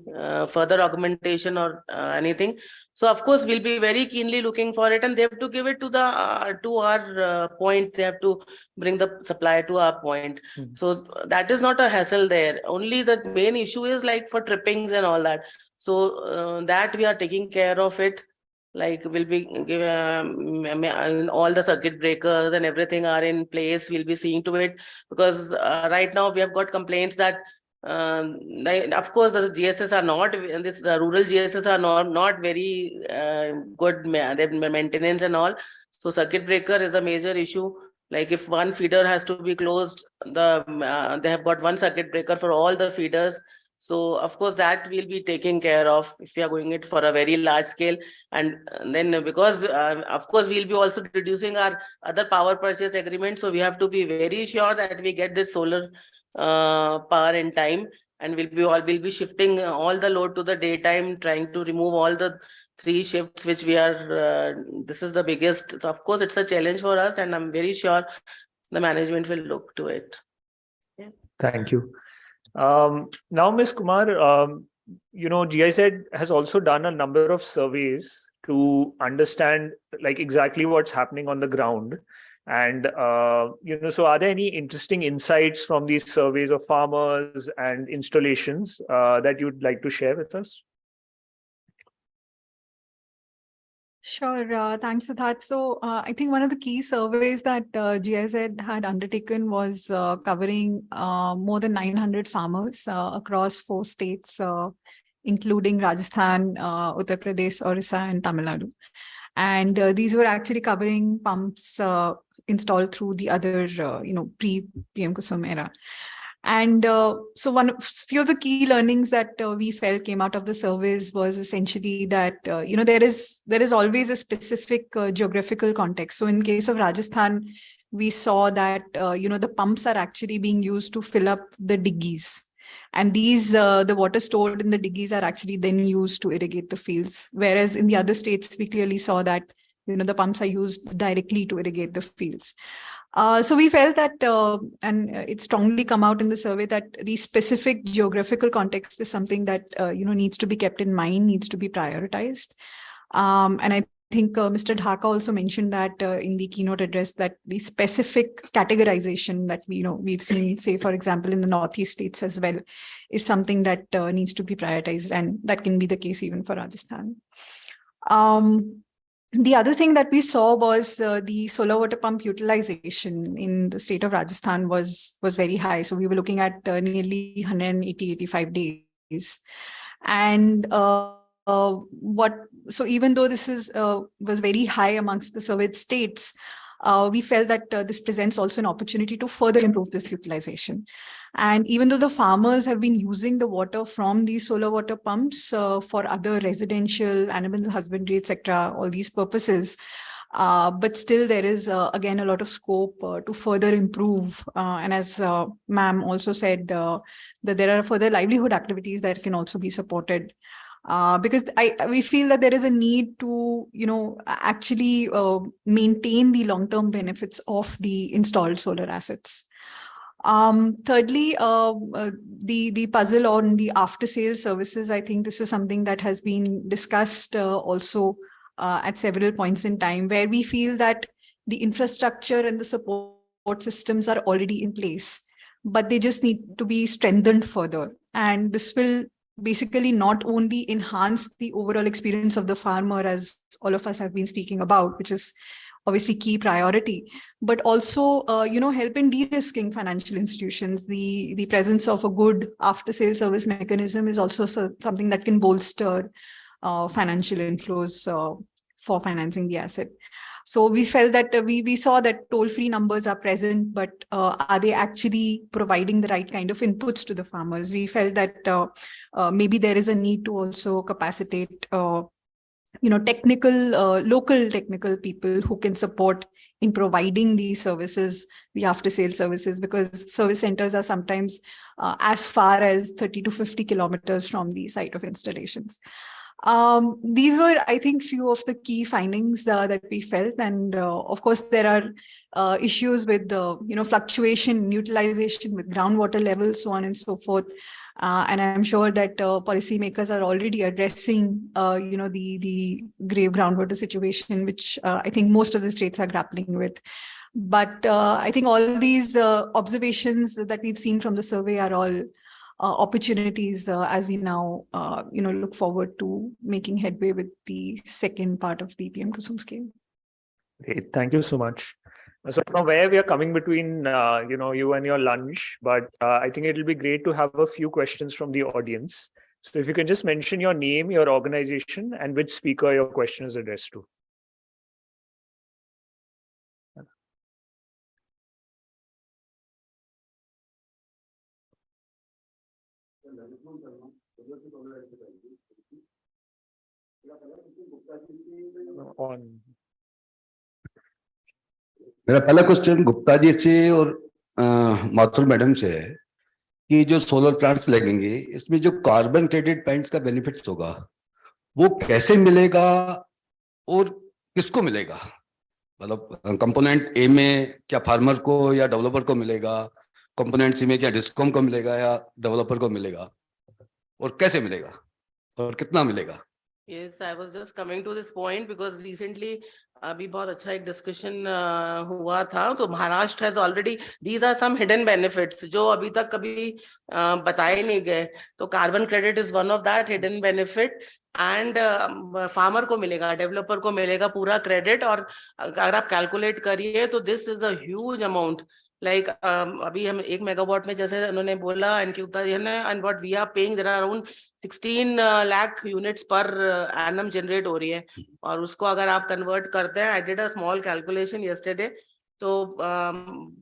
further augmentation or anything. So of course we'll be very keenly looking for it, and they have to give it to the to our point. They have to bring the supply to our point. So that is not a hassle there. Only the main issue is like for trippings and all that. So that we are taking care of it. Like we'll be giving all the circuit breakers and everything are in place. We'll be seeing to it, because right now we have got complaints that Of course, the GSS are not, this rural GSS are not very good maintenance and all. So circuit breaker is a major issue. Like if one feeder has to be closed, they have got one circuit breaker for all the feeders. So of course that will be taken care of if we are going it for a very large scale. And then because of course we'll be also reducing our other power purchase agreement. So we have to be very sure that we get this solar power in time, and we'll be shifting all the load to the daytime, trying to remove all the 3 shifts which we are this is the biggest. So of course it's a challenge for us, and I'm very sure the management will look to it. Yeah. Thank you. Now, Ms. Kumar, GIZ has also done a number of surveys to understand like exactly what's happening on the ground. And, so are there any interesting insights from these surveys of farmers and installations that you'd like to share with us? Sure. Thanks, Siddharth. So I think one of the key surveys that GIZ had undertaken was covering more than 900 farmers across 4 states, including Rajasthan, Uttar Pradesh, Orissa, and Tamil Nadu. And these were actually covering pumps installed through the other, pre-PM-KUSUM era. And so few of the key learnings that we felt came out of the surveys was essentially that, there is always a specific geographical context. So in case of Rajasthan, we saw that, the pumps are actually being used to fill up the diggies. And these, the water stored in the diggies are actually then used to irrigate the fields. Whereas in the other states, we clearly saw that, the pumps are used directly to irrigate the fields. So we felt that, and it strongly come out in the survey, that the specific geographical context is something that, needs to be kept in mind, needs to be prioritized. And I think Mr. Dhaka also mentioned that in the keynote address, that the specific categorization that we've seen, say, for example, in the Northeast states as well, is something that needs to be prioritized, and that can be the case even for Rajasthan. The other thing that we saw was the solar water pump utilization in the state of Rajasthan was very high. So we were looking at nearly 180-85 days. And so even though this was very high amongst the surveyed states, we felt that this presents also an opportunity to further improve this utilization. And even though the farmers have been using the water from these solar water pumps for other residential, animal husbandry, etc., all these purposes, but still there is, again, a lot of scope to further improve. And as ma'am also said, that there are further livelihood activities that can also be supported. Because we feel that there is a need to, actually maintain the long-term benefits of the installed solar assets. Thirdly, the puzzle on the after-sales services, I think this is something that has been discussed also at several points in time, where we feel that the infrastructure and the support systems are already in place, but they just need to be strengthened further. And this will basically not only enhance the overall experience of the farmer, as all of us have been speaking about, which is obviously key priority, but also, help in de-risking financial institutions. The presence of a good after-sale service mechanism is also something that can bolster financial inflows for financing the asset. So we felt that we saw that toll-free numbers are present, but are they actually providing the right kind of inputs to the farmers? We felt that maybe there is a need to also capacitate local technical people who can support in providing these services, the after-sale services, because service centers are sometimes as far as 30 to 50 kilometers from the site of installations. These were, I think, few of the key findings that we felt. And of course, there are issues with fluctuation, utilization with groundwater levels, so on and so forth. And I'm sure that policymakers are already addressing, the grave groundwater situation, which I think most of the states are grappling with. But I think all these observations that we've seen from the survey are all opportunities as we now, look forward to making headway with the second part of the PM-KUSUM scheme. Great, thank you so much. So from where we are coming between, you and your lunch, but I think it'll be great to have a few questions from the audience. So if you can just mention your name, your organization, and which speaker your question is addressed to. On. मेरा पहला question Gupta ji से और Mathur madam से है कि जो solar plants लगेंगे इसमें जो कार्बन क्रेडिट पॉइंट्स का बेनिफिट्स होगा वो कैसे मिलेगा और किसको मिलेगा? मतलब कंपोनेंट ए में क्या फार्मर को या डेवलपर को मिलेगा, कंपोनेंट सी में क्या डिस्कॉम को मिलेगा या डेवलपर को मिलेगा, और कैसे मिलेगा और कितना मिलेगा? Yes, I was just coming to this point because recently अभी बहुत अच्छा एक डिस्कशन हुआ था. तो Maharashtra has already, these are some hidden benefits जो अभी तक कभी बताए नहीं गए. तो carbon credit is one of that hidden benefit and farmer को मिलेगा, डेवलपर को मिलेगा पूरा क्रेडिट. और अगर आप कैलकुलेट करिए तो this is a huge amount. Like अभी हम 1 मेगावाट में जैसे उन्होंने बोला and what we are paying, there are around 16 lakh units पर एनम जनरेट हो रही है. और उसको अगर आप कन्वर्ट करते हैं, I did a small calculation yesterday, तो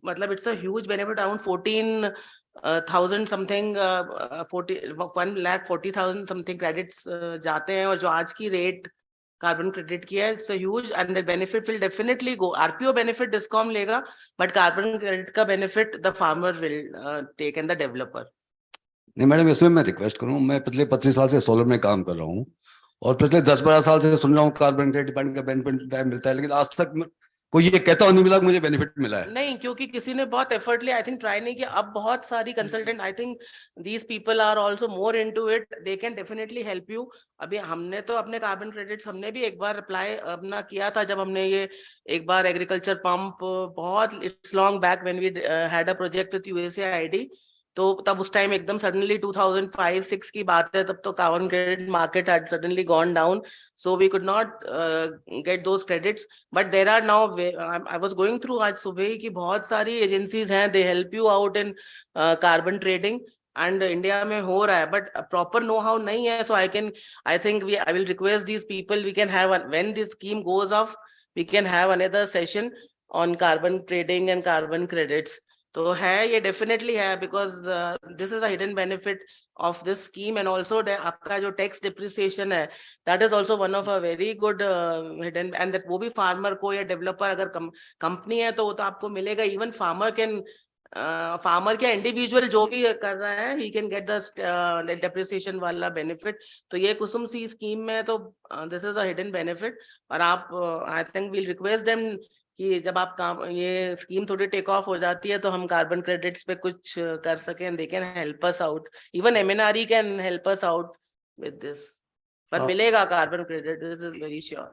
मतलब it's a huge benefit. Around 14,000 something 1,40,000 something credits जाते हैं. और जो आज की रेट कार्बन क्रेडिट की है, it's a huge and the benefit will definitely go. RPO benefit DISCOM लेगा बट कार्बन क्रेडिट का benefit the farmer will take and the developer. नहीं मैडम, इसमें मैं रिक्वेस्ट करूँ, मैं पिछले 25 साल से सोलर में काम कर रहा हूँ और पिछले 10-12 साल से सुन रहा हूँ कार्बन क्रेडिट का बेनिफिट मिलता है, लेकिन आज तक कोई ये कहता नहीं मिला मुझे बेनिफिट मिला है. नहीं, क्योंकि किसी ने बहुत एफर्टली आई थिंक ट्राई नहीं किया. अब बहुत सारी consultant, I think these people are also more into it, they can definitely help you. अभी हमने तो अपने कार्बन क्रेडिट्स हमने भी एक बार अप्लाई अपना किया था जब हमने ये एक बार एग्रीकल्चर पंप, बहुत it's long back when we had a project with USAID. तो तब उस टाइम एकदम सडनली 2005-6 की बात है, तब तो carbon credit market had suddenly gone down, so we could not get those credits. But there are now, I was going through आज सुबह की बहुत सारी एजेंसीज हैं, they help you out in carbon trading and India में हो रहा है, but proper know how नहीं है. So I think I will request these people, we can have, when this scheme goes off, we can have another session on carbon trading and carbon credits. तो है, ये definitely है, because this is a hidden benefit of this scheme. And also आपका जो tax depreciation है, that is also one of a very good hidden, and that वो भी farmer को या डेवलपर, अगर कंपनी है तो वो तो आपको मिलेगा. इवन फार्मर क्या इंडिविजुअल जो भी कर रहा है, he can get the depreciation वाला बेनिफिट. तो ये कुसुम सी स्कीम में तो this is a hidden benefit. और आप I think we'll request them कि जब आप काम, ये स्कीम थोड़ी टेक ऑफ हो जाती है तो हम कार्बन क्रेडिट्स पे कुछ कर सकें. They can help us out, even MNRE can help us out with this. पर मिलेगा carbon credit, this is very sure.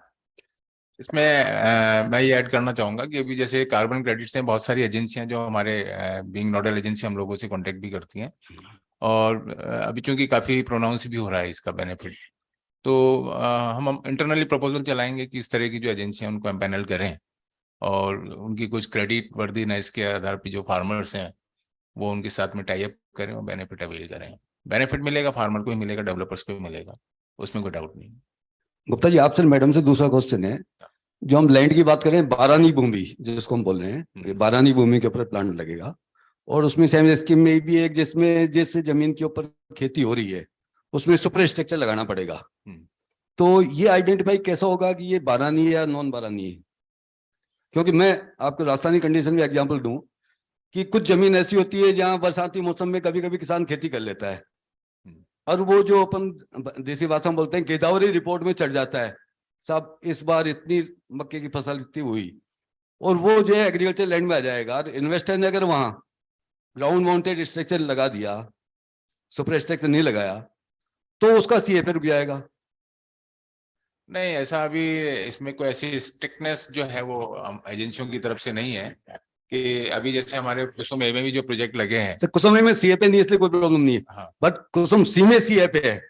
इसमें मैं ये ऐड करना चाहूंगा कि अभी जैसे कार्बन क्रेडिट्स हैं, बहुत सारी एजेंसियां जो हमारे बीइंग नोडल एजेंसी हम लोगों से कांटेक्ट भी करती हैं. और अभी चूंकि काफी प्रोनाउंस भी हो रहा है इसका बेनिफिट, तो हम इंटरनली प्रपोजल चलाएंगे कि इस तरह की जो एजेंसियां उनको हम पैनल करें और उनकी कुछ क्रेडिट वर्दीनेस के आधार पर जो फार्मर्स हैं वो उनके साथ में टाई अप करें और बेनिफिट अवेल करें. बेनिफिट मिलेगा, फार्मर को ही मिलेगा, डेवलपर्स को भी मिलेगा, उसमें कोई डाउट नहीं. गुप्ता जी, आपसे मैडम से दूसरा क्वेश्चन है, जो हम लैंड की बात करें, बारानी भूमि जिसको हम बोल रहे हैं, बारानी भूमि के ऊपर प्लांट लगेगा और उसमें सेम स्कीम में भी एक जिसमें जिस जमीन के ऊपर खेती हो रही है उसमें सुपर स्ट्रक्चर लगाना पड़ेगा. तो ये आइडेंटिफाई कैसा होगा कि ये बारानी है या नॉन बारानी है? क्योंकि मैं आपको राजस्थानी कंडीशन में एग्जांपल दूं कि कुछ जमीन ऐसी होती है जहां बरसाती मौसम में कभी कभी किसान खेती कर लेता है और वो जो अपन देसी भाषा में बोलते हैं गिरदावरी रिपोर्ट में चढ़ जाता है, साहब इस बार इतनी मक्के की फसल इतनी हुई, और वो जो है एग्रीकल्चर लैंड में आ जाएगा. इन्वेस्टर ने अगर वहां ग्राउंड माउंटेड स्ट्रक्चर लगा दिया, सुपर स्ट्रक्चर नहीं लगाया, तो उसका सीए पे रुक जाएगा. नहीं, ऐसा अभी इसमें कोई ऐसी स्ट्रिक्टनेस जो है वो एजेंसियों की तरफ से नहीं है कि अभी जैसे हमारे कुसुम ए में भी जो प्रोजेक्ट लगे हैं, कुसुम ए में सीए पे नहीं, इसलिए कोई प्रॉब्लम नहीं है. हाँ. बट कुसुम सी में सीए पे है,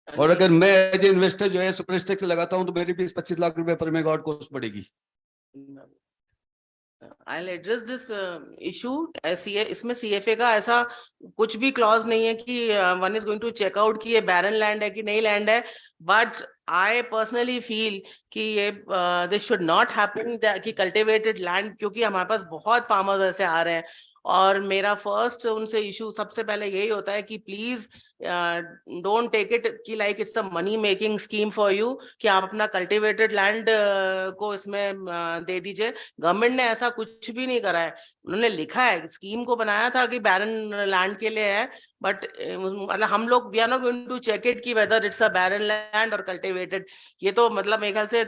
और अगर मैं एज ए इन्वेस्टर जो है सुपर स्ट्रक्चर लगाता हूं तो मेरी 20-25 लाख रुपए पर मेगावाट कॉस्ट पड़ेगी. I'll address this issue. इसमें CFA का ऐसा कुछ भी clause नहीं है कि one is going to check out कि ये barren land है कि नहीं land है. But I personally feel कि ये this should not happen कि cultivated land, क्योंकि हमारे पास बहुत farmers ऐसे आ रहे हैं. और मेरा फर्स्ट उनसे इशू सबसे पहले यही होता है कि प्लीज डोंट टेक इट कि like it's a money making scheme for you कि आप अपना कल्टिवेटेड लैंड को इसमें दे दीजिए. गवर्नमेंट ने ऐसा कुछ भी नहीं करा है. उन्होंने लिखा है, स्कीम को बनाया था कि बैरन लैंड के लिए है, बट मतलब हम लोग we are not going to check it कि whether it's a barren land और कल्टिवेटेड. ये तो मतलब मेरे ख्याल से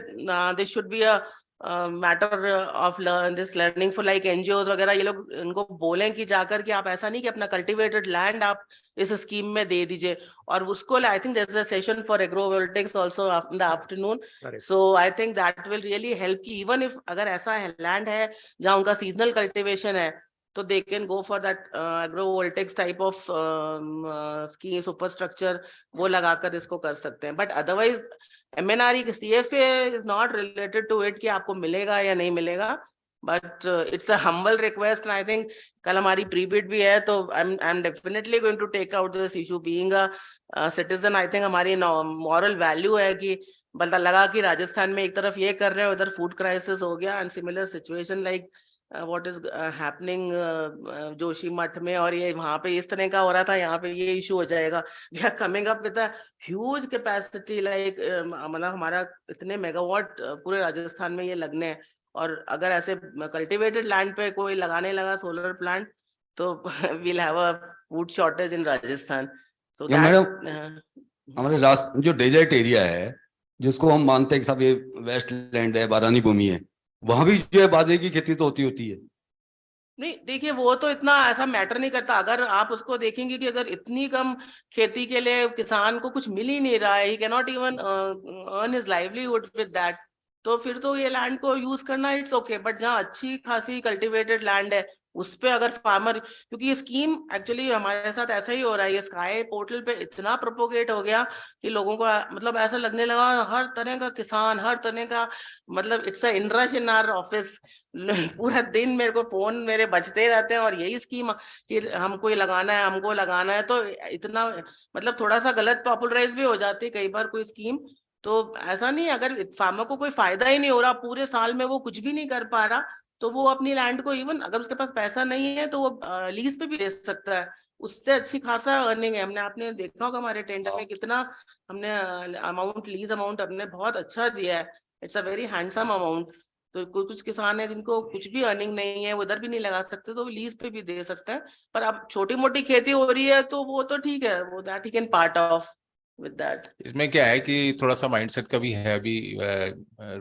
this should be a matter of this learning for like NGOs वगैरह. ये लोग इनको बोलें कि जाकर कि आप ऐसा नहीं कि अपना कल्टिवेटेड लैंड आप इस स्कीम में दे दीजिए. और उसको I think there is a session for agrovoltaics also in the afternoon. So I think that will really help कि इवन इफ अगर ऐसा लैंड है जहाँ उनका सीजनल कल्टिवेशन है, तो they can go for that agrovoltaics type of scheme super structure, वो लगाकर इसको कर सकते हैं. But otherwise MNRE CFA is not related to it कि आपको मिलेगा या नहीं मिलेगा. But it's a humble request, and I think कल हमारी pre-bid भी है, तो I'm definitely going to take out this issue. Being a citizen, I think हमारी moral value है कि पता लगा कि राजस्थान में एक तरफ ये कर रहे हैं, उधर food crisis हो गया, and similar situation like what is happening Joshi मठ में, और ये वहां पे इस तरह का हो रहा था, यहाँ पे ये इशू हो जाएगा. We are coming up with a huge capacity like मतलब हमारा इतने मेगावाट पूरे राजस्थान में ये लगने हैं. और अगर ऐसे कल्टिवेटेड लैंड पे कोई लगाने लगा सोलर प्लांट, तो we'll have a food shortage in Rajasthan. So that madam हमारे जो डेजर्ट एरिया है जिसको हम मानते हैं कि सब ये वेस्ट लैंड है, बारानी भूमि है, वहां भी जो है बाजरे की खेती तो होती है. नहीं, देखिए वो तो इतना ऐसा मैटर नहीं करता. अगर आप उसको देखेंगे कि अगर इतनी कम खेती के लिए किसान को कुछ मिल ही नहीं रहा है, he can not even earn his livelihood with that, तो फिर तो ये लैंड को यूज करना इट्स ओके. बट जहाँ अच्छी खासी कल्टिवेटेड लैंड है उस पे अगर फार्मर, क्योंकि ये स्कीम एक्चुअली हमारे साथ ऐसा ही हो रहा है, ये स्काई पोर्टल पे इतना प्रोपोगेट हो गया कि लोगों को मतलब ऐसा लगने लगा हर तरह का किसान, हर तरह का, मतलब it's a inrush in our office. पूरा दिन मेरे को फोन मेरे बजते रहते हैं और यही स्कीम कि हमको ये लगाना है, हमको लगाना है. तो इतना मतलब थोड़ा सा गलत पॉपुलराइज भी हो जाती है कई बार कोई स्कीम. तो ऐसा नहीं, अगर फार्मर को कोई फायदा ही नहीं हो रहा, पूरे साल में वो कुछ भी नहीं कर पा रहा, तो वो अपनी लैंड को इवन अगर उसके पास पैसा नहीं है तो वो लीज पे भी दे सकता है. उससे अच्छी खासा अर्निंग है. आपने देखा होगा हमारे टेंडर में कितना हमने अमाउंट, लीज अमाउंट हमने बहुत अच्छा दिया है. It's a very handsome amount. तो कुछ किसान है जिनको कुछ भी अर्निंग नहीं है, वो उधर भी नहीं लगा सकते, तो लीज पे भी दे सकता है. पर अब छोटी मोटी खेती हो रही है तो वो तो ठीक है, वो that he can part of with that. इसमें क्या है कि थोड़ा सा माइंडसेट का भी है. अभी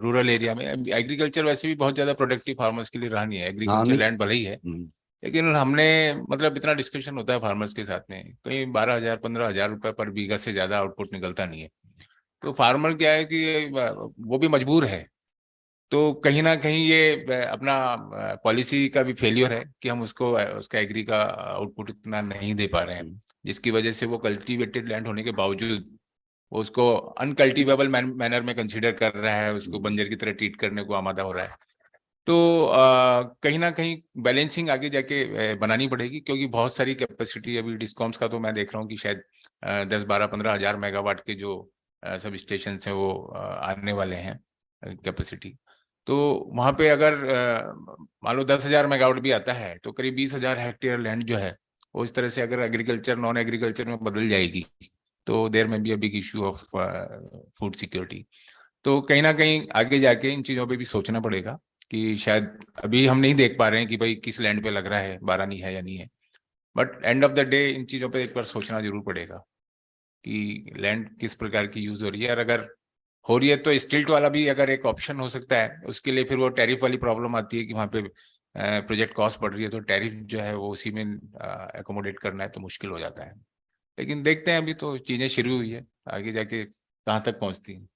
रूरल एरिया में एग्रीकल्चर वैसे भी बहुत ज्यादा प्रोडक्टिव फार्मर्स के लिए रहा नहीं है. एग्रीकल्चर लैंड भले ही है, लेकिन हमने मतलब इतना डिस्कशन होता है फार्मर्स के साथ में, कहीं 12,000 15,000 रुपए पर बीघा से ज्यादा आउटपुट निकलता नहीं है. तो फार्मर क्या है कि वो भी मजबूर है. तो कहीं ना कहीं ये अपना पॉलिसी का भी फेलियर है कि हम उसको उसका एग्री का आउटपुट इतना नहीं दे पा रहे हैं, जिसकी वजह से वो कल्टीवेटेड लैंड होने के बावजूद वो उसको अनकल्टिवेबल मैनर में कंसीडर कर रहा है, उसको बंजर की तरह ट्रीट करने को आमादा हो रहा है. तो कहीं ना कहीं बैलेंसिंग आगे जाके बनानी पड़ेगी, क्योंकि बहुत सारी कैपेसिटी अभी डिस्कॉम्स का तो मैं देख रहा हूँ कि शायद 10-12-15 हजार मेगावाट के जो सब स्टेशन हैं वो आने वाले हैं कैपेसिटी. तो वहां पे अगर मान लो 10,000 मेगावाट भी आता है तो करीब 20,000 हेक्टेयर लैंड जो है वो इस तरह से अगर एग्रीकल्चर नॉन एग्रीकल्चर में बदल जाएगी तो देयर में be a big issue of food security. तो कहीं ना कहीं आगे जाके इन चीजों पे भी सोचना पड़ेगा कि शायद अभी हम नहीं देख पा रहे हैं कि भाई किस लैंड पे लग रहा है, बारानी है या नहीं है, but end of the day in चीजों पे एक बार सोचना जरूर पड़ेगा कि लैंड किस प्रकार की यूज हो रही है. और अगर हो रही है तो स्टिल्ट वाला भी अगर एक ऑप्शन हो सकता है. उसके लिए फिर वो टैरिफ वाली प्रॉब्लम आती है कि वहाँ पे प्रोजेक्ट कॉस्ट बढ़ रही है, तो टैरिफ जो है वो उसी में एकोमोडेट करना है तो मुश्किल हो जाता है. लेकिन देखते हैं, अभी तो चीजें शुरू हुई है, आगे जाके कहाँ तक पहुँचती हैं.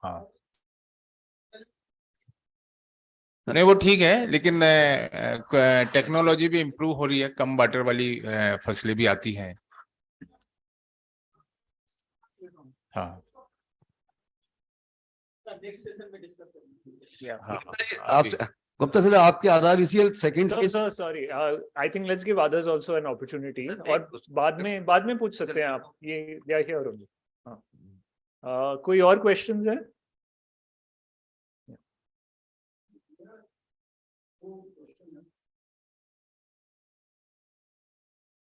हाँ नहीं वो ठीक है, लेकिन टेक्नोलॉजी भी इम्प्रूव हो रही है, कम वाटर वाली फसलें भी आती हैं. हाँ आप गुप्ता सर, आपके आधार इसी second sir sorry, I think let's give others also an opportunity, और बाद में पूछ सकते हैं आप, ये हियर ओनली। हाँ, कोई और क्वेश्चंस है?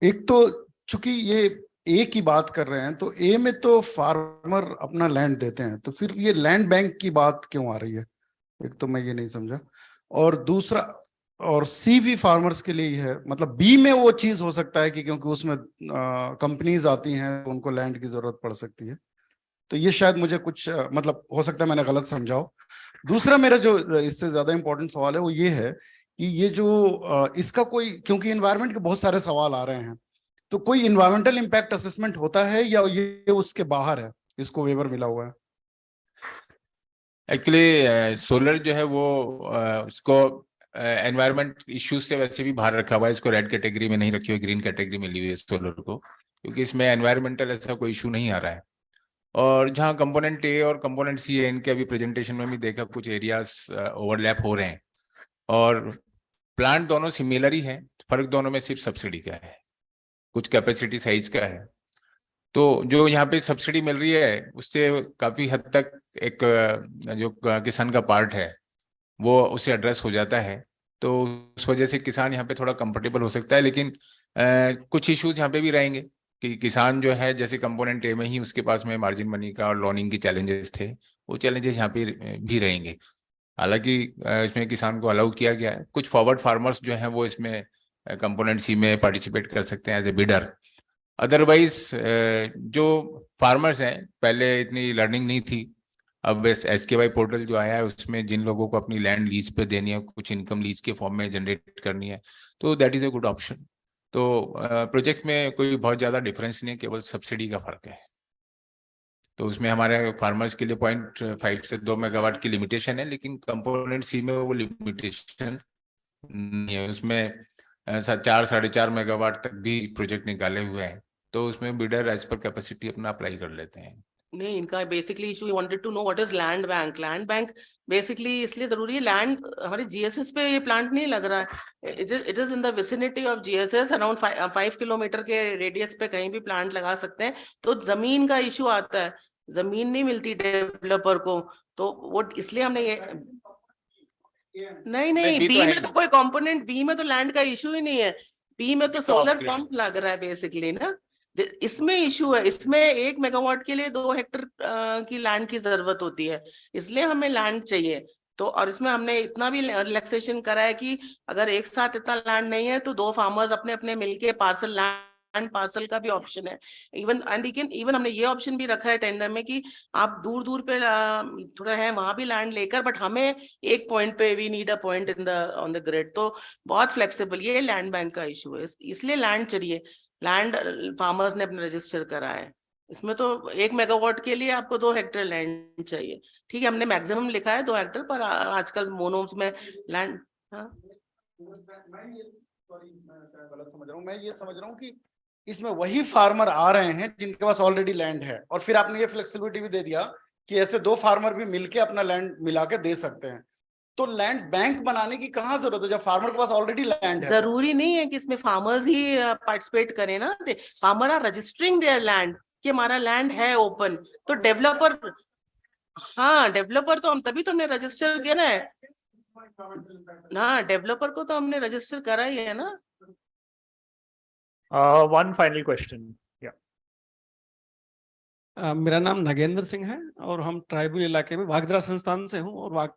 एक तो चूंकि ये ए की बात कर रहे हैं, तो ए में तो फार्मर अपना लैंड देते हैं, तो फिर ये लैंड बैंक की बात क्यों आ रही है? एक तो मैं ये नहीं समझा। और दूसरा, और सी भी फार्मर्स के लिए ही है, मतलब बी में वो चीज हो सकता है कि क्योंकि उसमें कंपनीज आती हैं, उनको लैंड की जरूरत पड़ सकती है, तो ये शायद मुझे कुछ मतलब हो सकता है मैंने गलत समझाओ। दूसरा मेरा जो इससे ज्यादा इंपॉर्टेंट सवाल है वो ये है कि ये जो इसका कोई, क्योंकि एनवायरनमेंट के बहुत सारे सवाल आ रहे हैं, तो कोई इन्वायरमेंटल इम्पैक्ट असेसमेंट होता है या ये उसके बाहर है, इसको वेवर मिला हुआ है? एक्चुअली सोलर जो है वो उसको एनवायरमेंट इश्यूज से वैसे भी बाहर रखा हुआ है, इसको रेड कैटेगरी में नहीं रखी हुई, ग्रीन कैटेगरी में ली हुई है सोलर को, क्योंकि इसमें एनवायरमेंटल ऐसा कोई इशू नहीं आ रहा है। और जहाँ कंपोनेंट ए और कंपोनेंट सी है, इनके अभी प्रेजेंटेशन में भी देखा कुछ एरियाज ओवरलैप हो रहे हैं, और प्लांट दोनों सिमिलर ही है, फर्क दोनों में सिर्फ सब्सिडी का है, कुछ कैपेसिटी साइज का है। तो जो यहाँ पे सब्सिडी मिल रही है उससे काफी हद तक एक जो किसान का पार्ट है वो उससे एड्रेस हो जाता है, तो उस वजह से किसान यहाँ पे थोड़ा कंफर्टेबल हो सकता है। लेकिन कुछ इश्यूज यहाँ पे भी रहेंगे कि किसान जो है, जैसे कंपोनेंट ए में ही उसके पास में मार्जिन मनी का और लोनिंग की चैलेंजेस थे, वो चैलेंजेस यहाँ पे भी रहेंगे। हालांकि इसमें किसान को अलाउ किया गया है, कुछ फॉरवर्ड फार्मर्स जो है वो इसमें कंपोनेंट सी में पार्टिसिपेट कर सकते हैं एज ए बिडर। अदरवाइज जो फार्मर्स हैं, पहले इतनी लर्निंग नहीं थी, अब SKY पोर्टल जो आया है उसमें जिन लोगों को अपनी लैंड लीज पे देनी है, कुछ इनकम लीज के फॉर्म में जनरेट करनी है, तो that is a good option. तो प्रोजेक्ट में कोई बहुत ज्यादा डिफरेंस नहीं, केवल सब्सिडी का फर्क है। तो उसमें हमारे फार्मर्स के लिए 0.5 से 2 मेगावाट की लिमिटेशन है, लेकिन कंपोनेंट सी में वो लिमिटेशन नहीं है, उसमें 4-4.5 मेगावाट तक भी प्रोजेक्ट निकाले हुए हैं, तो उसमें बिडर एज पर कैपेसिटी अपना अप्लाई कर लेते हैं। नहीं, इनका basically issue wanted to know what is land bank. Land bank basically इसलिए जरूरी है, लैंड हमारे GSS पे ये प्लांट नहीं लग रहा है, it is in the vicinity of GSS, around 5 kilometre के रेडियस पे कहीं भी प्लांट लगा सकते हैं। तो जमीन का इशू आता है, जमीन नहीं मिलती डेवलपर को, तो वो इसलिए हमने ये नहीं बी में तो कोई कंपोनेंट, बी में तो लैंड का इशू ही नहीं है, बी में तो सोलर पंप लग रहा है बेसिकली ना। इसमें इशू है, इसमें 1 मेगावाट के लिए 2 हेक्टर की लैंड की जरूरत होती है, इसलिए हमें लैंड चाहिए। तो और इसमें हमने इतना भी रिलैक्सेशन करा है कि अगर एक साथ इतना लैंड नहीं है तो 2 फार्मर्स अपने अपने मिलके पार्सल, लैंड पार्सल का भी ऑप्शन है। इवन हमने ये ऑप्शन भी रखा है टेंडर में कि आप दूर दूर पे थोड़ा है वहां भी लैंड लेकर, बट हमें एक पॉइंट पे we need a point in the on the grid. तो बहुत फ्लेक्सिबल, ये लैंड बैंक का इशू है, इसलिए लैंड चाहिए। लैंड फार्मर्स ने अपने रजिस्टर करा है, इसमें तो 1 मेगावाट के लिए आपको 2 हेक्टर लैंड चाहिए। ठीक है, हमने मैक्सिमम लिखा है 2 हेक्टर, पर आजकल मोनोम्स में लैंड। मैं ये समझ रहा हूँ कि इसमें वही फार्मर आ रहे हैं जिनके पास ऑलरेडी लैंड है, और फिर आपने ये फ्लेक्सिबिलिटी भी दे दिया कि ऐसे 2 फार्मर भी मिलके अपना लैंड मिला के दे सकते हैं। तो लैंड बैंक बनाने की कहाँ जरूरत है जब फार्मर के पास ऑलरेडी लैंड है? जरूरी नहीं है कि इसमें फार्मर्स ही पार्टिसिपेट करें ना, farmer are registering their land कि हमारा लैंड है ओपन, तो डेवलपर, हाँ डेवलपर तो हम तभी तो हमने रजिस्टर किया ना, डेवलपर को तो हमने रजिस्टर करा ही है ना। One final question. मेरा नाम नागेंद्र सिंह है और हम ट्राइबल इलाके में वागदरा संस्थान से हूँ और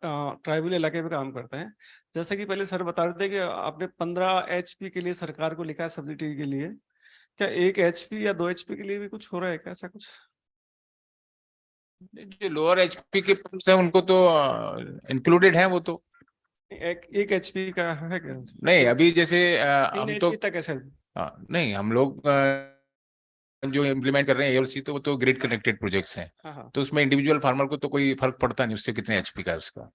ट्राइबल इलाके में काम करते हैं। जैसे कि पहले सर बता रहे थे कि आपने 15 HP के लिए सरकार को लिखा है सब्सिडी के लिए, क्या 1 HP या 2 HP के लिए भी कुछ हो रहा है क्या, ऐसा कुछ? जो लोअर HP के पंप्स हैं उनको तो इंक्लूडेड है, वो तो 1 HP का है क्या? नहीं, अभी जैसे हम तो तक ऐसे नहीं, हम लोग जो इम्प्लीमेंट कर रहे हैं AOC, तो वो तो ग्रिड कनेक्टेड प्रोजेक्ट्स हैं, तो उसमें इंडिविजुअल फार्मर को तो कोई फर्क पड़ता नहीं उससे कितने HP का है उसका।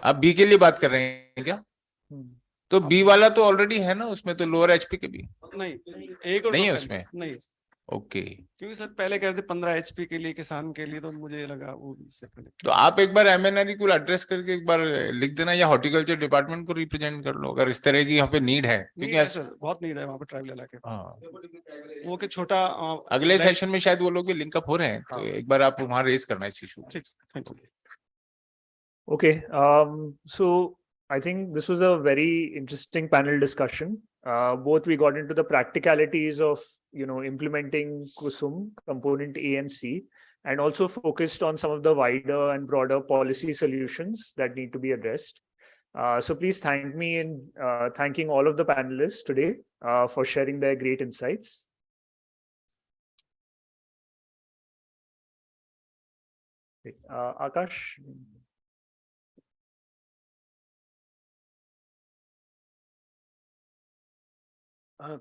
आप बी के लिए बात कर रहे हैं क्या? तो बी वाला तो ऑलरेडी है ना, उसमें तो लोअर HP के भी नहीं, एक और नहीं है उसमें। नहीं, ओके, क्योंकि सर पहले कह रहे थे 15 HP के लिए किसान के लिए, तो मुझे लगा वो भी इससे connect तो आप एक बार MNRE को एड्रेस करके एक बार लिख देना, या हॉर्टिकल्चर डिपार्टमेंट को रिप्रेजेंट कर लो अगर इस तरह की यहाँ पे नीड है, नीड क्योंकि है सर, बहुत नीड है वहाँ पे ट्राइबल इलाके में। हाँ, वो कि छोटा अगले land- सेशन में शायद वो लोग भी लिंकअप हो रहे हैं, तो हाँ। एक बार आप वहाँ रेज करना इस इशू। ठीक, thank you. Okay, so I think this was a very interesting panel discussion. Both we got into the practicalities of implementing KUSUM component A and C, and also focused on some of the wider and broader policy solutions that need to be addressed. So please thank me in thanking all of the panelists today for sharing their great insights. Akash.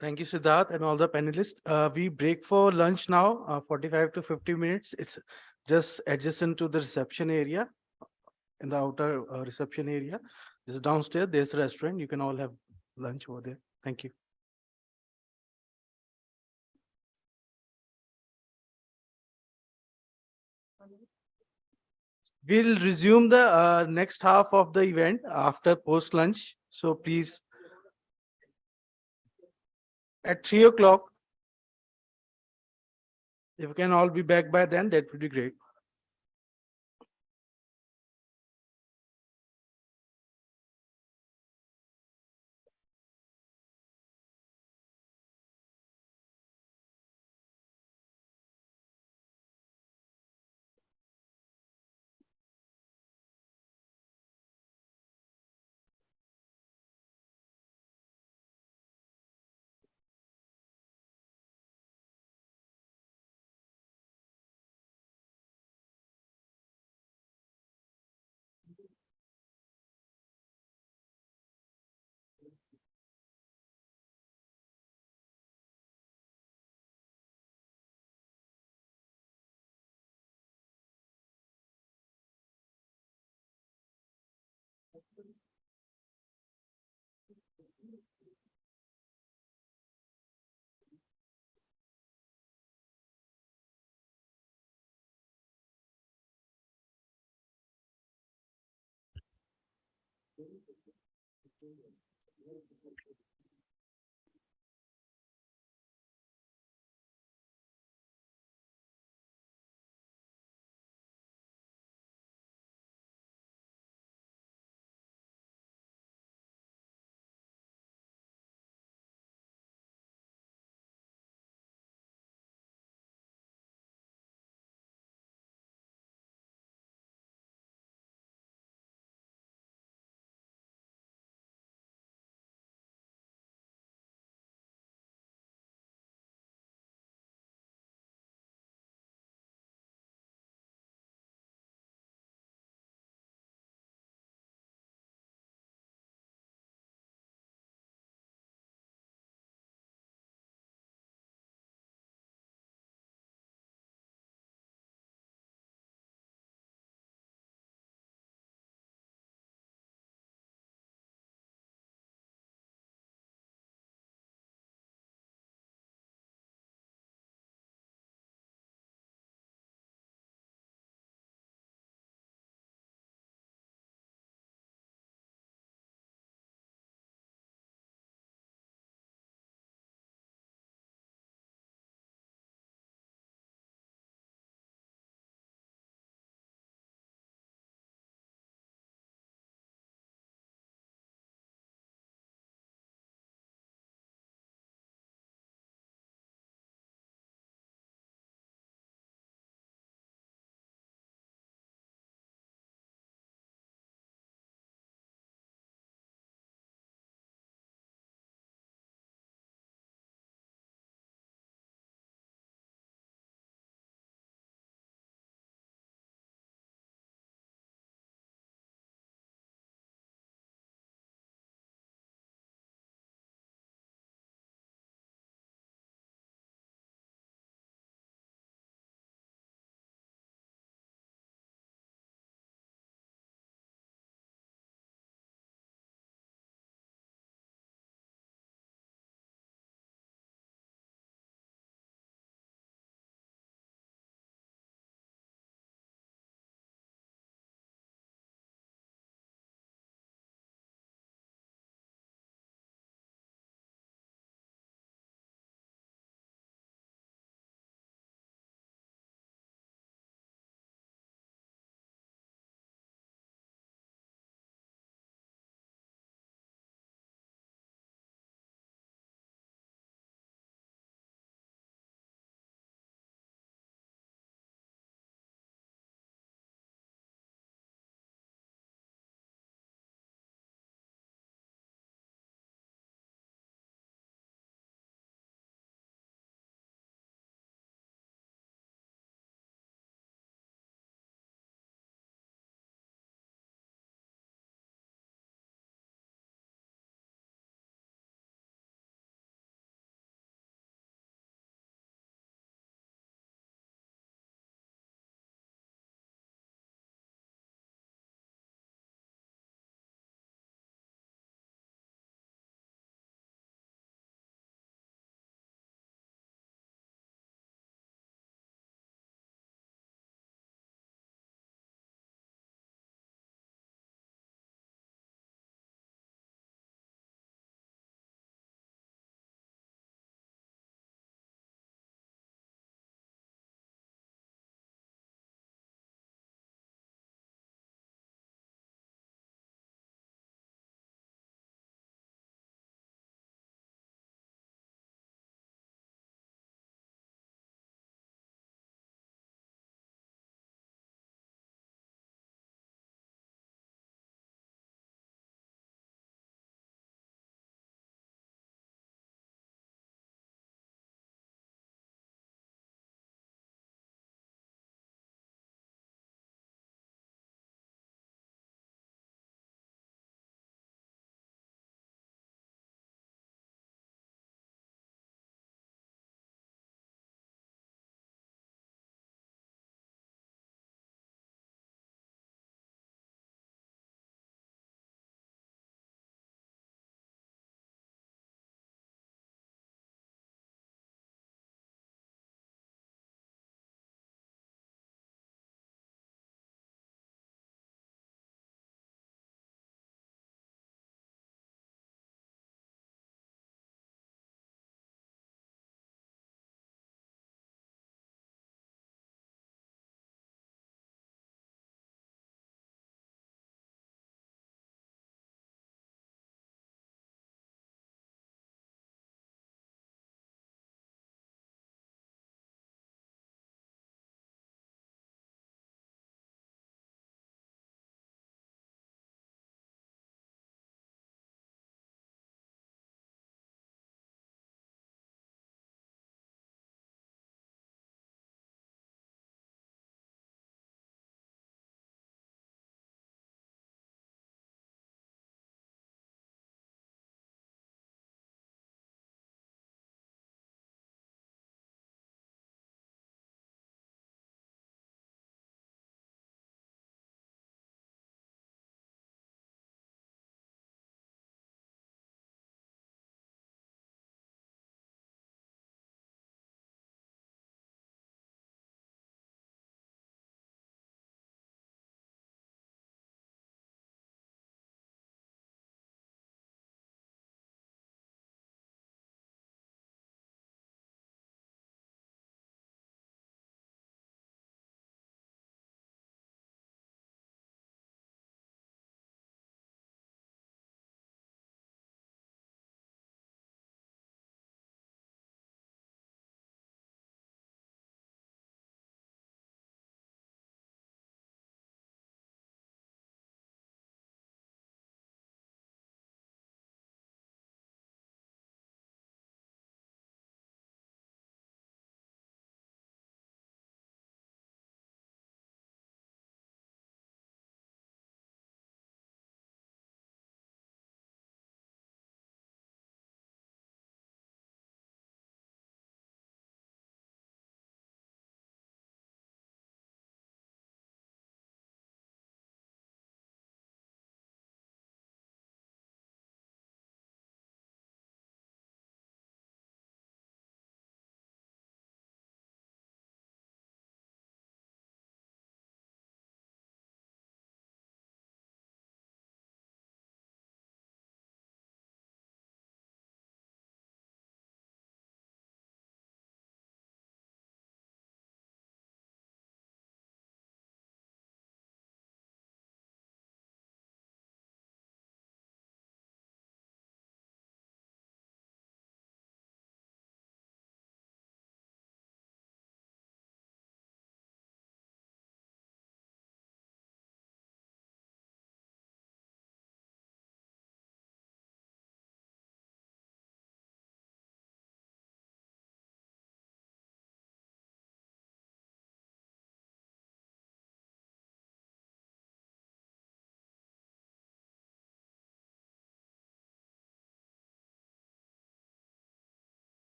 Thank you, Siddharth, and all the panelists. We break for lunch now, 45 to 50 minutes. It's just adjacent to the reception area, in the outer reception area. This is downstairs. There's a restaurant. You can all have lunch over there. Thank you. We'll resume the next half of the event after post lunch. So please, at 3 o'clock, if you can all be back by then, that would be great.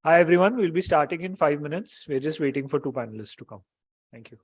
Hi, everyone. We'll be starting in 5 minutes. We're just waiting for 2 panelists to come. Thank you.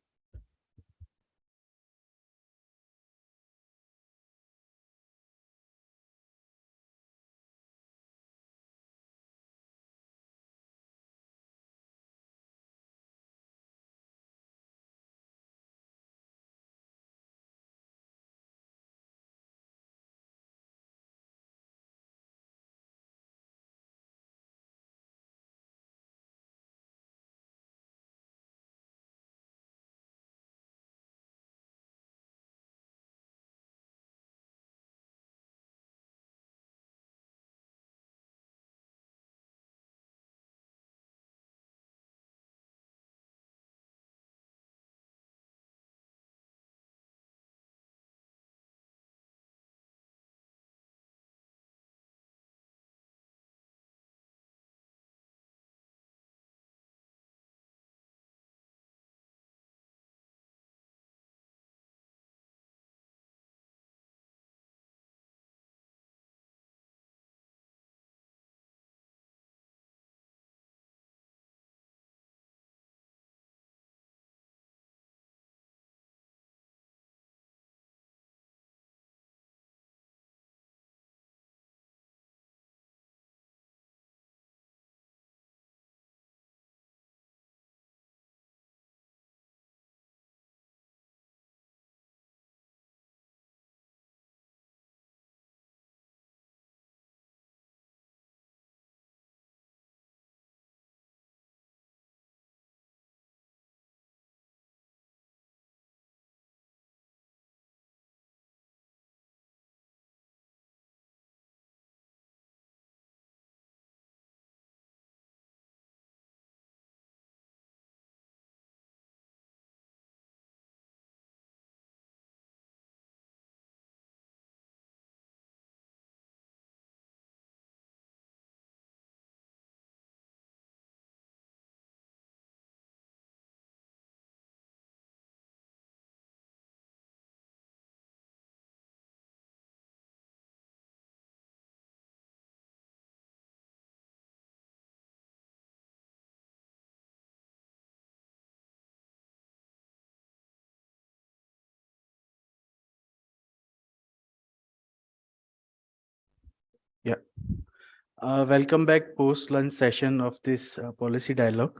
Welcome back post-lunch session of this policy dialogue.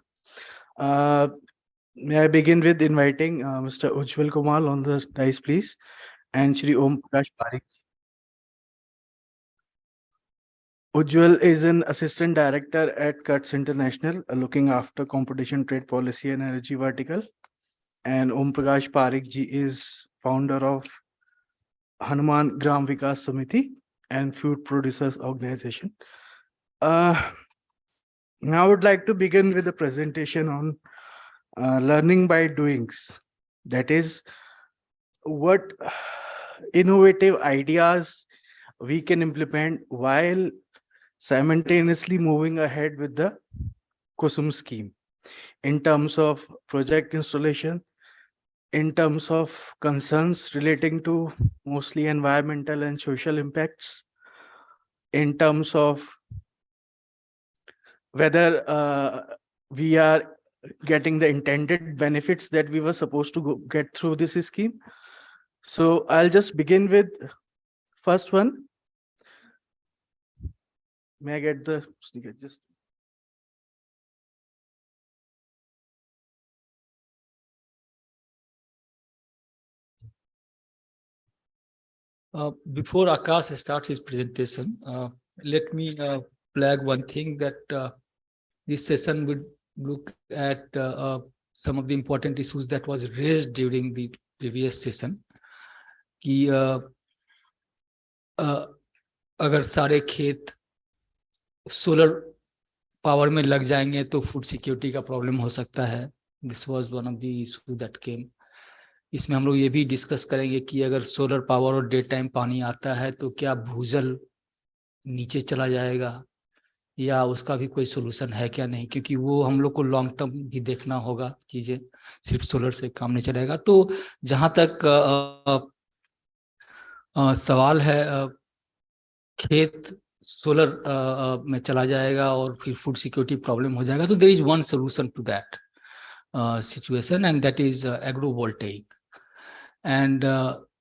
May I begin with inviting Mr. Ujjwal Kumar on the dais, please, and Shri Om Prakash Parikh. Ujjwal is an assistant director at CUTS International, looking after competition, trade policy, and energy vertical. And Om Prakash Parikh ji is founder of Hanuman Gram Vikas Samiti and Food Producers Organization. Now I would like to begin with a presentation on learning by doings. That is, what innovative ideas we can implement while simultaneously moving ahead with the KUSUM scheme in terms of project installation, in terms of concerns relating to mostly environmental and social impacts, in terms of whether we are getting the intended benefits that we were supposed to get through this scheme. So I'll just begin with first one. May I get the sneaker? Just before Akash starts his presentation, let me flag one thing that this session would look at some of the important issues that was raised during the previous session. कि अगर सारे खेत solar power में लग जाएंगे तो food security का problem हो सकता है. This was one of the issue that came. इसमें हम लोग ये भी डिस्कस करेंगे कि अगर सोलर पावर और डे टाइम पानी आता है तो क्या भूजल नीचे चला जाएगा या उसका भी कोई सोल्यूशन है क्या नहीं, क्योंकि वो हम लोग को लॉन्ग टर्म भी देखना होगा. चीजें सिर्फ सोलर से काम नहीं चलेगा. तो जहां तक सवाल है खेत सोलर में चला जाएगा और फिर फूड सिक्योरिटी प्रॉब्लम हो जाएगा. तो there is one solution to that situation, and that is agrovoltaic. And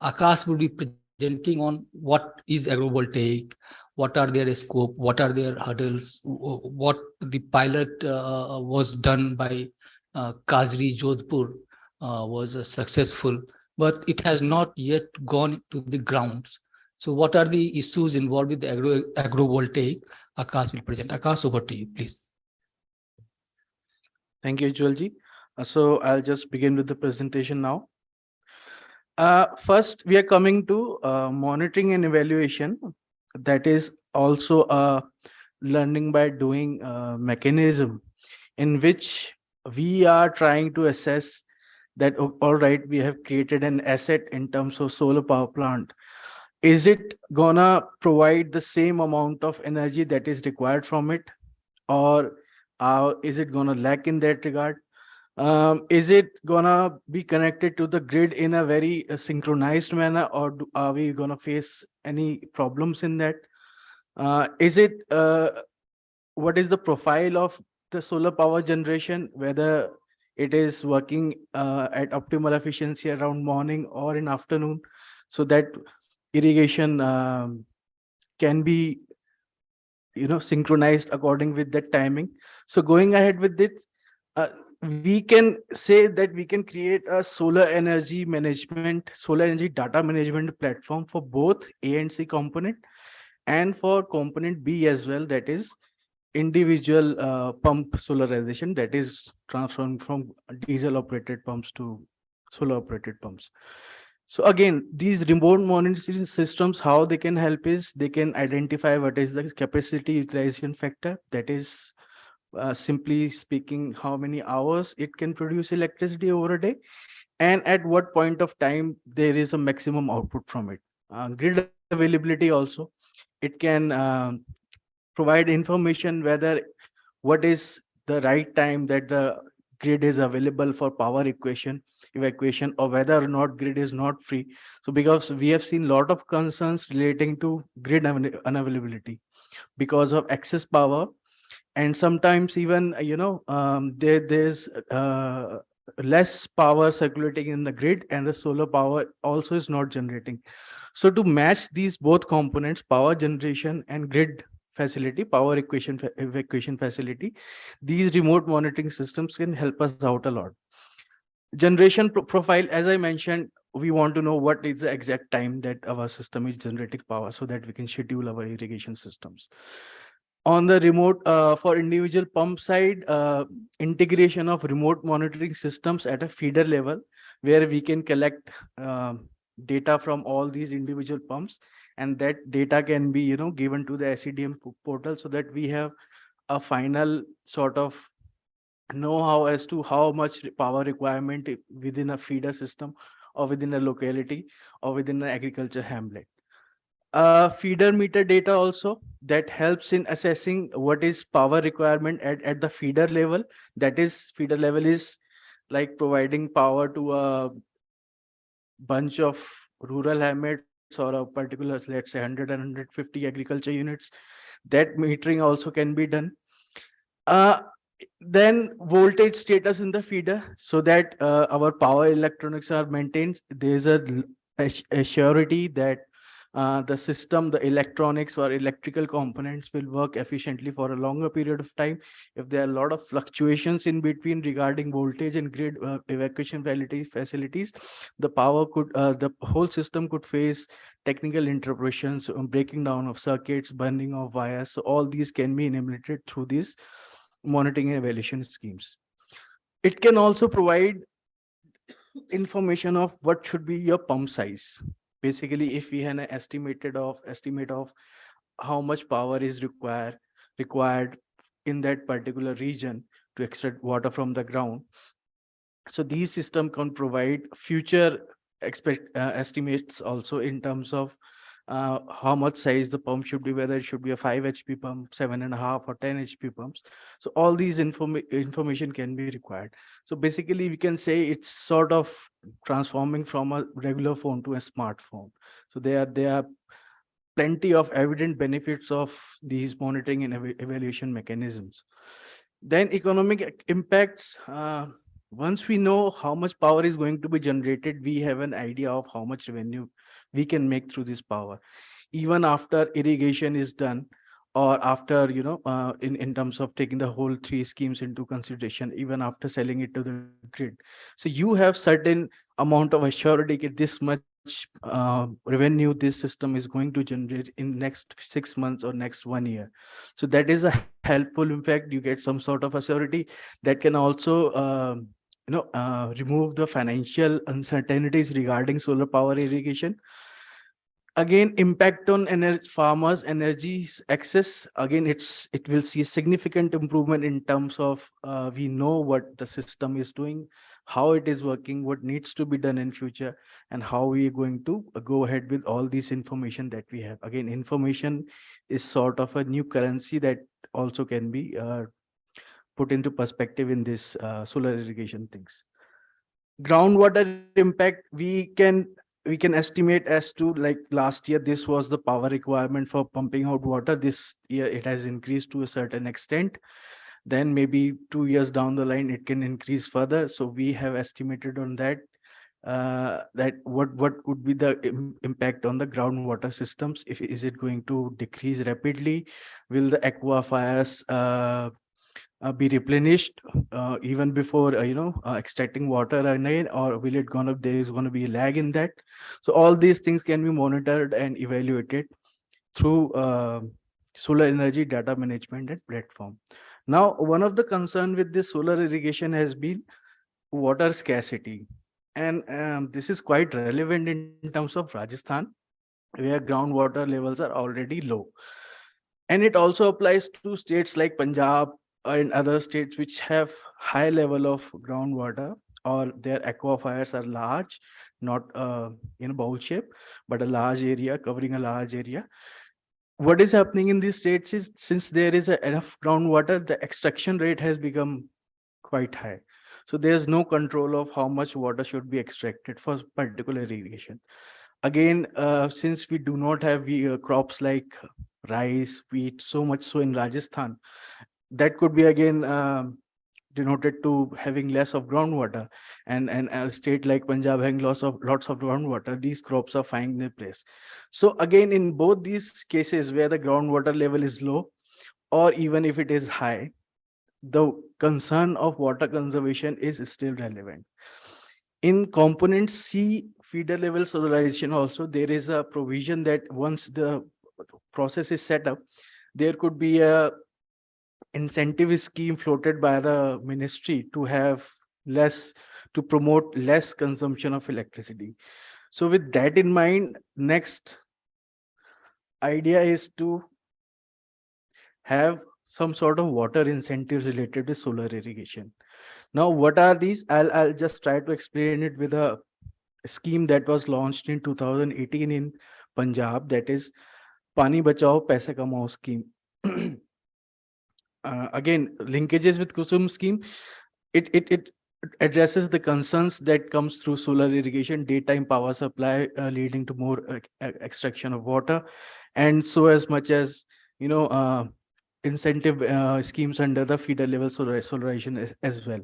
Akash will be presenting on what is agrovoltaic, what are their scope, what are their hurdles, what the pilot was done by Kazri Jodhpur was successful, but it has not yet gone to the grounds. So what are the issues involved with the agrovoltaic? Akash will present. Akash, over to you, please. Thank you, Ujjwalji. So I'll just begin with the presentation now. First, we are coming to monitoring and evaluation. That is also a learning by doing mechanism in which we are trying to assess that, all right, we have created an asset in terms of solar power plant. Is it gonna provide the same amount of energy that is required from it? Or is it gonna lack in that regard? Is it gonna be connected to the grid in a very synchronized manner, or are we gonna face any problems in that? What is the profile of the solar power generation, whether it is working at optimal efficiency around morning or in afternoon, so that irrigation can be synchronized according with that timing. So going ahead with it, we can say that we can create a solar energy data management platform for both A and C component, and for component B as well, that is individual pump solarization, that is transformed from diesel operated pumps to solar operated pumps. So again, these remote monitoring systems, how they can help is they can identify what is the capacity utilization factor, that is simply speaking, how many hours it can produce electricity over a day, and at what point of time there is a maximum output from it. Grid availability also, it can provide information whether what is the right time that the grid is available for power evacuation, or whether or not grid is not free. So because we have seen a lot of concerns relating to grid unavailability because of excess power, and sometimes even there's less power circulating in the grid, and the solar power also is not generating. So to match these both components, power generation and grid facility, power evacuation facility, these remote monitoring systems can help us out a lot. Generation profile, as I mentioned, we want to know what is the exact time that our system is generating power, so that we can schedule our irrigation systems. On the remote, for individual pump side, integration of remote monitoring systems at a feeder level, where we can collect data from all these individual pumps, and that data can be given to the SCDM portal, so that we have a final sort of know-how as to how much power requirement within a feeder system, or within a locality, or within an agriculture hamlet. Feeder meter data also, that helps in assessing what is power requirement at the feeder level. That is, feeder level is like providing power to a bunch of rural hamlets, or a particular, let's say 100 and 150 agriculture units. That metering also can be done. Then voltage status in the feeder, so that our power electronics are maintained. There's a surety that the system, the electronics or electrical components will work efficiently for a longer period of time. If there are a lot of fluctuations in between regarding voltage and grid evacuation facilities, the whole system could face technical interruptions, breaking down of circuits, burning of wires. So all these can be eliminated through these monitoring and evaluation schemes. It can also provide information of what should be your pump size. Basically, if we have an estimate of how much power is required in that particular region to extract water from the ground. So these systems can provide future estimates also, in terms of how much size the pump should be, whether it should be a 5 HP pump, 7.5 or 10 HP pumps. So all these information can be required. So basically we can say it's sort of transforming from a regular phone to a smartphone. So they are plenty of evident benefits of these monitoring and evaluation mechanisms. Then economic impacts. Once we know how much power is going to be generated, we have an idea of how much revenue we can make through this power, even after irrigation is done, or after, in terms of taking the whole three schemes into consideration, even after selling it to the grid. So you have certain amount of assurity that this much revenue this system is going to generate in next 6 months or next 1 year. So that is a helpful impact. You get some sort of assurity that can also remove the financial uncertainties regarding solar power irrigation. Again, impact on farmers' energy access. Again, it will see a significant improvement in terms of we know what the system is doing, how it is working, what needs to be done in future, and how we are going to go ahead with all this information that we have. Again, information is sort of a new currency that also can be put into perspective in this solar irrigation things. Groundwater impact, we can estimate as to, like last year, this was the power requirement for pumping out water. This year it has increased to a certain extent. Then maybe 2 years down the line, it can increase further. So we have estimated on that, that what would be the impact on the groundwater systems. Is it going to decrease rapidly? Will the aquifers be replenished even before extracting water again, or will it there is going to be a lag in that? So all these things can be monitored and evaluated through solar energy data management and platform. Now, one of the concern with this solar irrigation has been water scarcity, and this is quite relevant in terms of Rajasthan, where groundwater levels are already low, and it also applies to states like Punjab and other states which have high level of groundwater, or their aquifers are large, not in a bowl shape, but a large area, covering a large area. What is happening in these states is, since there is enough groundwater, the extraction rate has become quite high. So there's no control of how much water should be extracted for particular irrigation. Again, since we do not have crops like rice, wheat, so much so in Rajasthan, that could be again denoted to having less of groundwater, and a state like Punjab having lots of groundwater, these crops are finding their place. So again, in both these cases where the groundwater level is low, or even if it is high, the concern of water conservation is still relevant. In component C, feeder level solarization, also there is a provision that once the process is set up, there could be a incentive scheme floated by the ministry to have to promote less consumption of electricity. So with that in mind, next idea is to have some sort of water incentives related to solar irrigation. Now, what are these? I'll just try to explain it with a scheme that was launched in 2018 in Punjab, that is Pani Bachao Paisa Kamao scheme. Again, linkages with KUSUM scheme, it addresses the concerns that comes through solar irrigation, daytime power supply leading to more extraction of water, and so as much as incentive schemes under the feeder level solarization as well.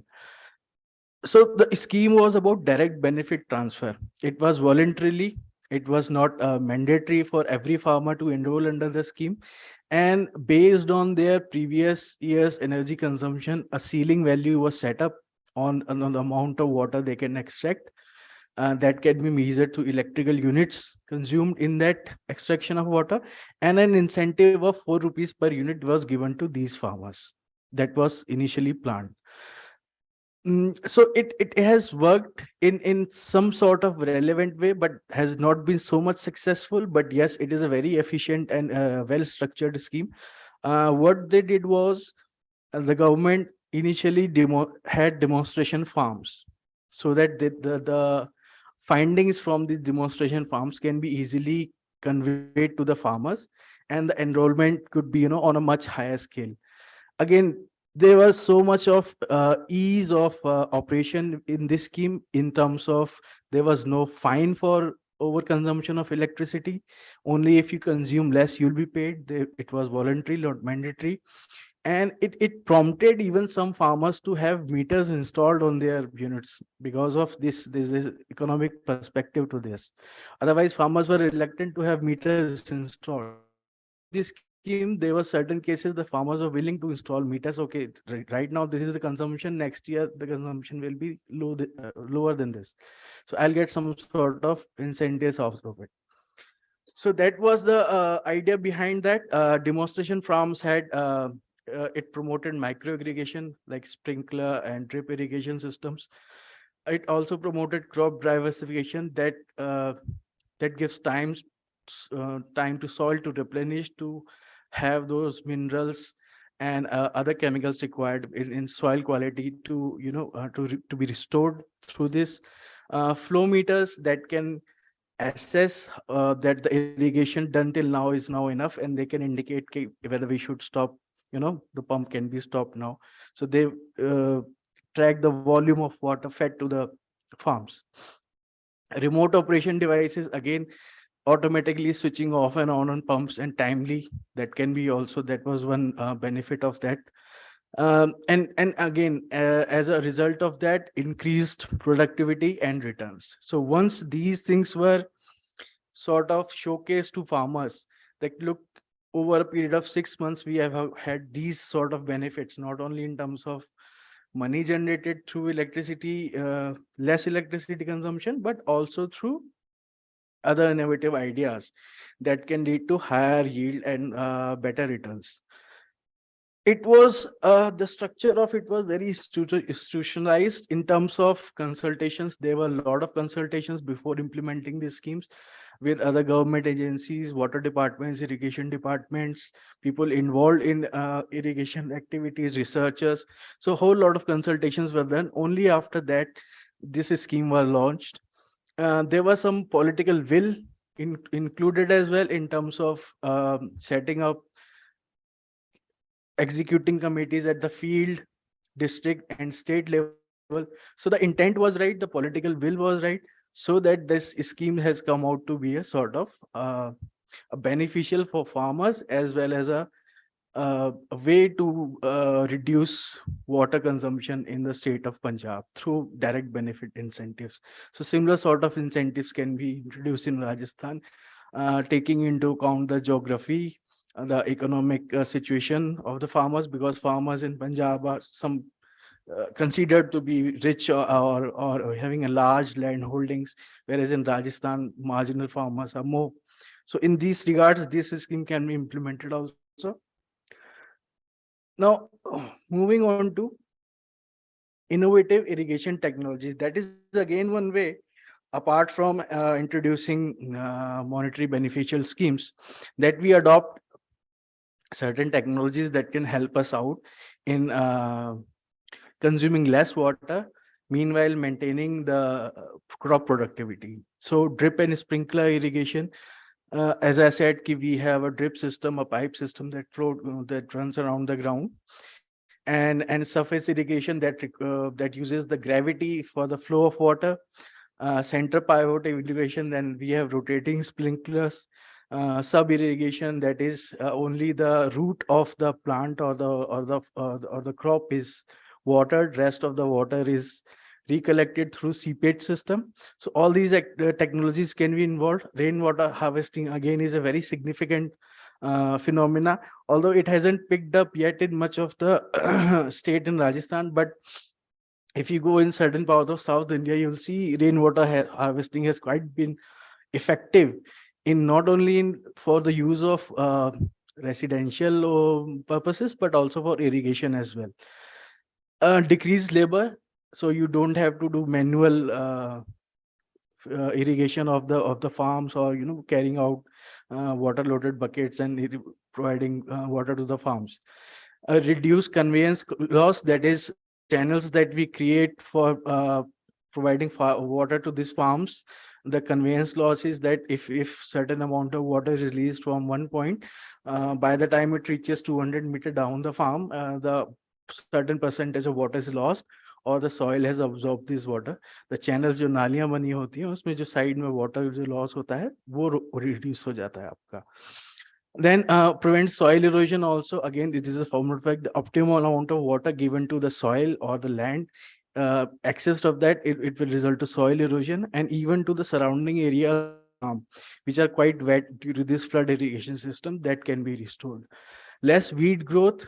So the scheme was about direct benefit transfer. It was voluntarily, it was not mandatory for every farmer to enroll under the scheme, and based on their previous year's energy consumption, a ceiling value was set up on the amount of water they can extract. That can be measured through electrical units consumed in that extraction of water, and an incentive of 4 rupees per unit was given to these farmers. That was initially planned. So it has worked in some sort of relevant way, but has not been so much successful. But yes, it is a very efficient and well-structured scheme. What they did was, the government initially had demonstration farms, so that the findings from the demonstration farms can be easily conveyed to the farmers, and the enrollment could be on a much higher scale. Again, there was so much of ease of operation in this scheme, in terms of there was no fine for overconsumption of electricity. Only if you consume less, you'll be paid. It was voluntary, not mandatory. And it prompted even some farmers to have meters installed on their units because of this economic perspective to this. Otherwise, farmers were reluctant to have meters installed. This scheme, there were certain cases the farmers were willing to install meters. Okay, right now this is the consumption. Next year the consumption will be lower than this, so I'll get some sort of incentives out of it. So that was the idea behind that. Demonstration farms had it promoted micro irrigation like sprinkler and drip irrigation systems. It also promoted crop diversification that gives time to soil to replenish, to have those minerals and other chemicals required in soil quality to to be restored through this. Flow meters that can assess that the irrigation done till now is now enough, and they can indicate whether we should stop, the pump can be stopped now. So they track the volume of water fed to the farms. Remote operation devices, again, automatically switching off and on pumps and timely. That can be also, that was one benefit of that. And again, as a result of that, increased productivity and returns. So once these things were sort of showcased to farmers, that look, over a period of 6 months, we have had these sort of benefits, not only in terms of money generated through electricity, less electricity consumption, but also through other innovative ideas that can lead to higher yield and better returns. It was the structure of it was very institutionalized in terms of consultations. There were a lot of consultations before implementing these schemes with other government agencies, water departments, irrigation departments, people involved in irrigation activities, researchers. So a whole lot of consultations were done. Only after that, this scheme was launched. There was some political will included as well in terms of setting up executing committees at the field, district and state level. So the intent was right, the political will was right, so that this scheme has come out to be a sort of a beneficial for farmers, as well as a way to reduce water consumption in the state of Punjab through direct benefit incentives. So similar sort of incentives can be introduced in Rajasthan, taking into account the geography, the economic situation of the farmers, because farmers in Punjab are some considered to be rich or having a large land holdings, whereas in Rajasthan, marginal farmers are more. So in these regards, this scheme can be implemented also. Now, moving on to innovative irrigation technologies. That is again one way, apart from introducing monetary beneficial schemes, that we adopt certain technologies that can help us out in consuming less water, meanwhile maintaining the crop productivity. So drip and sprinkler irrigation, as I said, we have a drip system, a pipe system that that runs around the ground, and surface irrigation that uses the gravity for the flow of water. Center pivot irrigation, then we have rotating sprinklers. Sub irrigation, that is only the root of the plant or the crop is watered, rest of the water is recollected through seepage system. So all these technologies can be involved. Rainwater harvesting again is a very significant phenomena, although it hasn't picked up yet in much of the state in Rajasthan. But if you go in certain parts of South India, you'll see rainwater harvesting has quite been effective in not only for the use of residential purposes, but also for irrigation as well. Decreased labor, so you don't have to do manual irrigation of the farms, or carrying out water loaded buckets and providing water to the farms. Reduced conveyance loss, that is channels that we create for providing water to these farms. The conveyance loss is that if certain amount of water is released from one point, by the time it reaches 200 meters down the farm, the certain percentage of water is lost, or the soil has absorbed this water, the channels जो नालियां बनी होती हैं उसमें जो side में water जो loss होता है वो reduce हो जाता है आपका. Then prevent soil erosion also. Again, it is a formula fact. The optimal amount of water given to the soil or the land, excess of that, it will result to soil erosion, and even to the surrounding area, which are quite wet due to this flood irrigation system, that can be restored. Less weed growth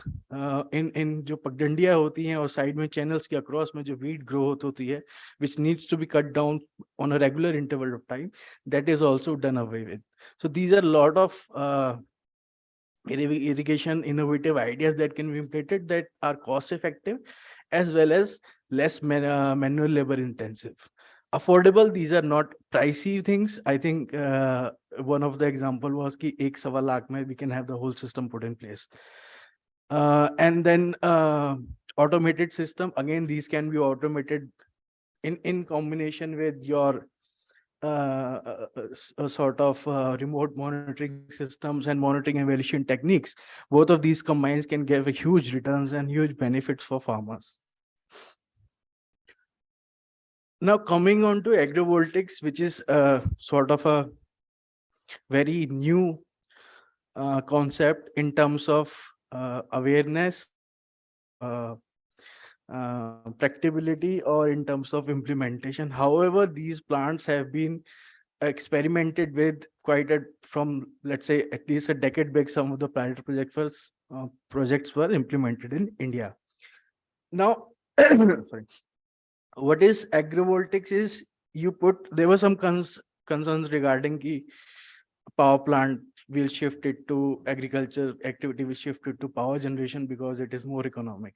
in जो पगडंडियां होती हैं और side में channels के across में जो weed growth होती है, which needs to be cut down on a regular interval of time, that is also done away with. So these are a lot of irrigation innovative ideas that can be implemented that are cost effective as well as less manual labor intensive. Affordable, these are not pricey things. I think one of the example was ki 1.25 lakh mein we can have the whole system put in place. And then automated system, again, these can be automated in combination with your a sort of remote monitoring systems and monitoring evaluation techniques. Both of these combined can give a huge returns and huge benefits for farmers. Now coming on to agrivoltaics, which is sort of a very new concept in terms of awareness, practicability, or in terms of implementation. However, these plants have been experimented with quite from, let's say, at least a decade back. Some of the pilot projects were implemented in India. Now, sorry. What is agrivoltaics is there were some concerns regarding the power plant will shift it to agriculture activity, will shift it to power generation because it is more economic.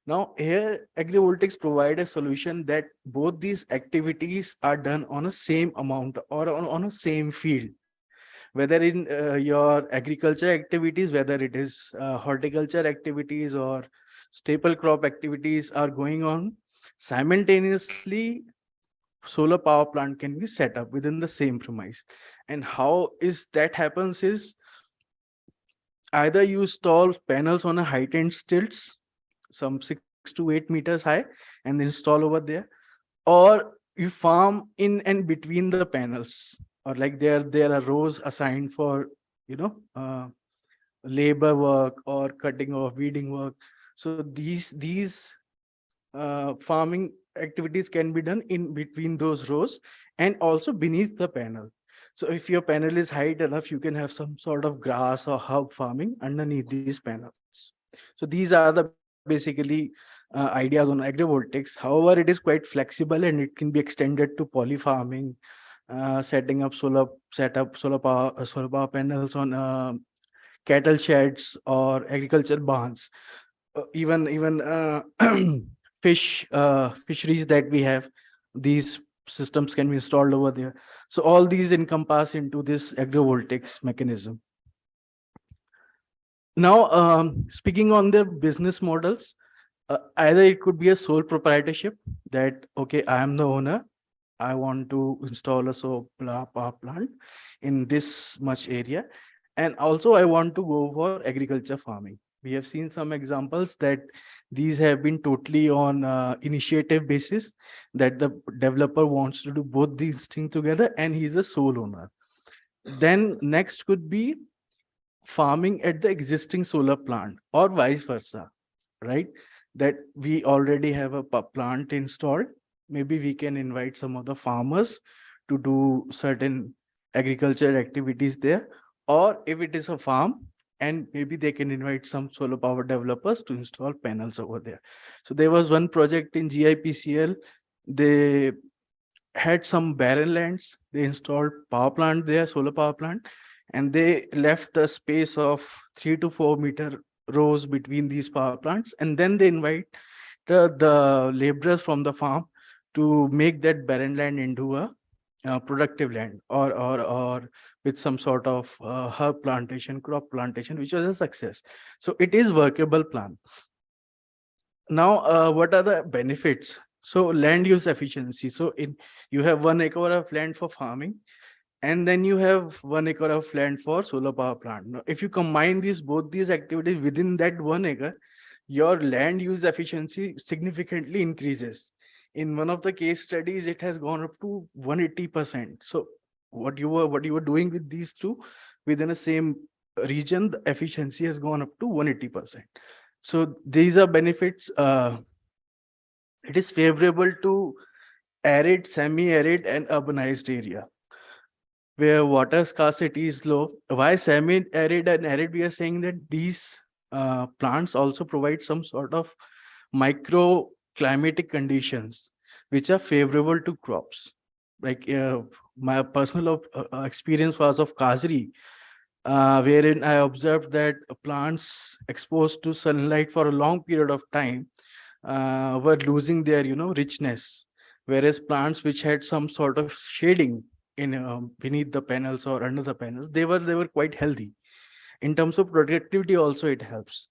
Now here agrivoltaics provide a solution that both these activities are done on a same amount or on a same field, whether in your agriculture activities, whether it is horticulture activities or staple crop activities are going on simultaneously. Solar power plant can be set up within the same premise. And how is that happens is either you install panels on a height and stilts, some 6 to 8 meters high, and install over there, or you farm in and between the panels, or like there are rows assigned for labor work or cutting or weeding work. So these farming activities can be done in between those rows and also beneath the panel. So if your panel is high enough, you can have some sort of grass or herb farming underneath these panels. So these are the basically ideas on agrivoltaics. However, it is quite flexible and it can be extended to poly farming, setting up solar power panels on cattle sheds or agriculture barns, even fisheries that we have. These systems can be installed over there. So all these encompass into this agrivoltaics mechanism. Now, speaking on the business models, either it could be a sole proprietorship that, okay, I am the owner, I want to install a solar power plant in this much area, and also I want to go for agriculture farming. We have seen some examples that these have been totally on initiative basis, that the developer wants to do both these things together and he's a sole owner. Then next could be farming at the existing solar plant or vice versa, right? That we already have a plant installed. Maybe we can invite some of the farmers to do certain agriculture activities there. Or if it is a farm, and maybe they can invite some solar power developers to install panels over there. So there was one project in GIPCL. They had some barren lands. They installed power plant there, solar power plant, and they left the space of 3 to 4 meter rows between these power plants. And then they invite the laborers from the farm to make that barren land into a productive land or with some sort of herb plantation, crop plantation, which was a success. So it is workable plan. Now, what are the benefits? So land use efficiency. So you have 1 acre of land for farming, and then you have 1 acre of land for solar power plant. Now, if you combine both these activities within that 1 acre, your land use efficiency significantly increases. In one of the case studies, it has gone up to 180%. So what you were doing with these two within the same region, the efficiency has gone up to 180%. So these are benefits. It is favorable to arid, semi-arid, and urbanized area where water scarcity is low. Why semi-arid and arid? We are saying that these plants also provide some sort of microclimatic conditions which are favorable to crops. Like my personal experience was of Kazri, wherein I observed that plants exposed to sunlight for a long period of time were losing their, richness, whereas plants which had some sort of shading in beneath the panels or under the panels, they were quite healthy. In terms of productivity also it helps.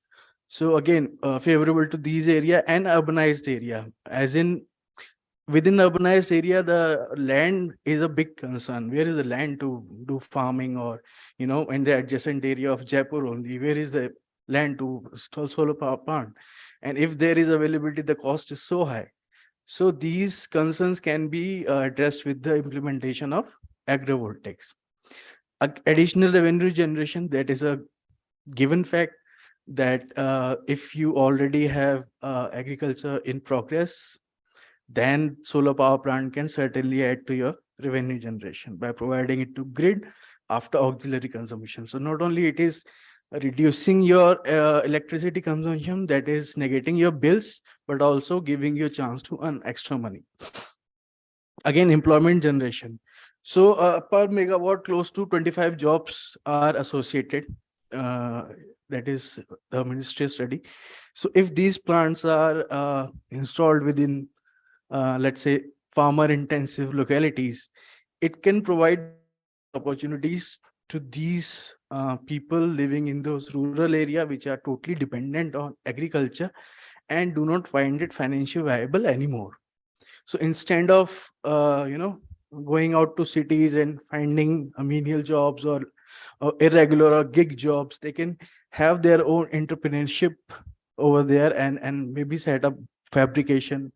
So again, favorable to these area and urbanized area, as in within urbanized area, the land is a big concern. Where is the land to do farming, or in the adjacent area of Jaipur only, where is the land to install solar power plant? And if there is availability, the cost is so high. So these concerns can be addressed with the implementation of agrivoltaics. Additional revenue generation, that is a given fact that if you already have agriculture in progress, then solar power plant can certainly add to your revenue generation by providing it to grid after auxiliary consumption. So not only it is reducing your electricity consumption, that is negating your bills, but also giving you a chance to earn extra money. Again, employment generation. So per megawatt, close to 25 jobs are associated. That is the ministry study. So if these plants are installed within, let's say, farmer intensive localities, it can provide opportunities to these people living in those rural area which are totally dependent on agriculture and do not find it financially viable anymore. So instead of going out to cities and finding menial jobs or irregular or gig jobs, they can have their own entrepreneurship over there and maybe set up fabrication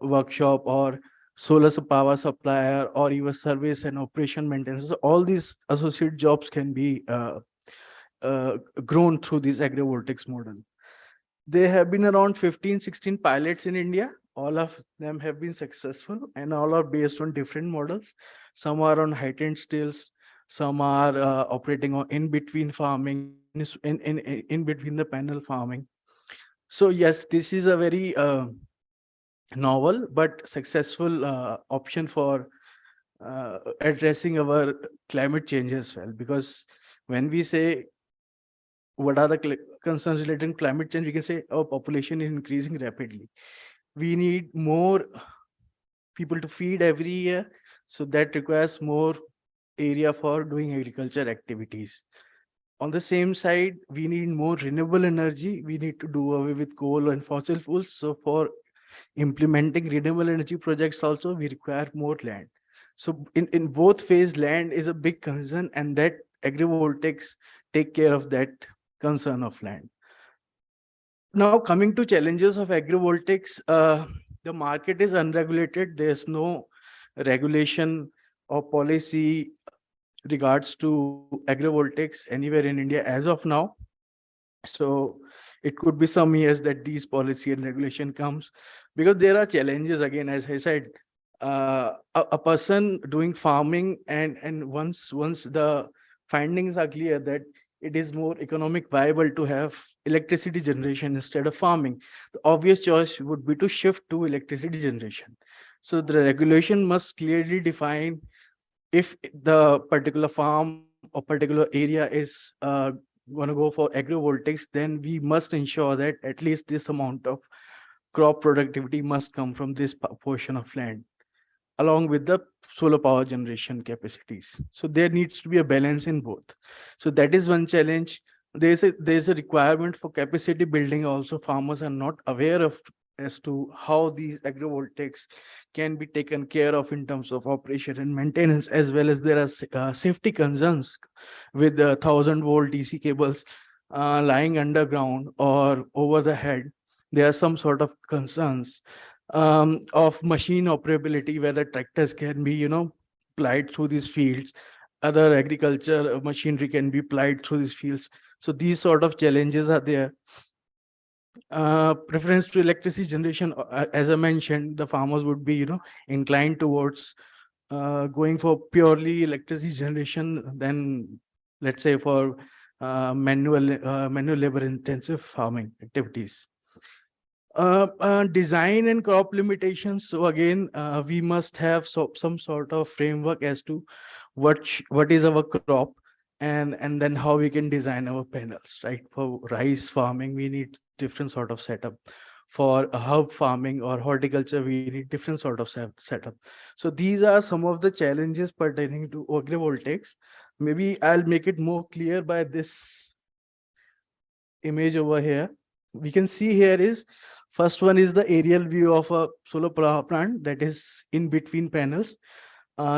workshop or solar power supplier or even service and operation maintenance. So all these associate jobs can be grown through this agrivoltaics model. There have been around 15-16 pilots in India. All of them have been successful and all are based on different models. Some are on heightened stills, some are operating on in-between farming, in between the panel farming. So yes, this is a very novel but successful option for addressing our climate change as well. Because when we say what are the concerns related to climate change, we can say our population is increasing rapidly. We need more people to feed every year, so that requires more area for doing agriculture activities. On the same side, we need more renewable energy. We need to do away with coal and fossil fuels. So for implementing renewable energy projects also, we require more land. So in both phase, land is a big concern, and that agrivoltaics take care of that concern of land. Now coming to challenges of agrivoltaics, the market is unregulated. There's no regulation or policy regards to agrivoltaics anywhere in India as of now. So it could be some years that these policy and regulation comes, because there are challenges. Again, as I said, a person doing farming and once the findings are clear that it is more economic viable to have electricity generation instead of farming, the obvious choice would be to shift to electricity generation. So the regulation must clearly define if the particular farm or particular area is going to go for agrivoltaics, then we must ensure that at least this amount of crop productivity must come from this portion of land, along with the solar power generation capacities. So there needs to be a balance in both. So that is one challenge. There's a requirement for capacity building also. Farmers are not aware of as to how these agrivoltaics can be taken care of in terms of operation and maintenance, as well as there are safety concerns with the 1000-volt DC cables lying underground or over the head, there are some sort of concerns of machine operability, whether tractors can be, plied through these fields, other agriculture machinery can be plied through these fields. So these sort of challenges are there. Preference to electricity generation, as I mentioned, the farmers would be, inclined towards going for purely electricity generation than, let's say, for manual labor intensive farming activities. Design and crop limitations. So again, we must have some sort of framework as to what is our crop, and then how we can design our panels, right? For rice farming, we need different sort of setup. For herb farming or horticulture, we need different sort of setup. So these are some of the challenges pertaining to agrivoltaics. Maybe I'll make it more clear by this image over here. We can see here is, first one is the aerial view of a solar power plant that is in between panels.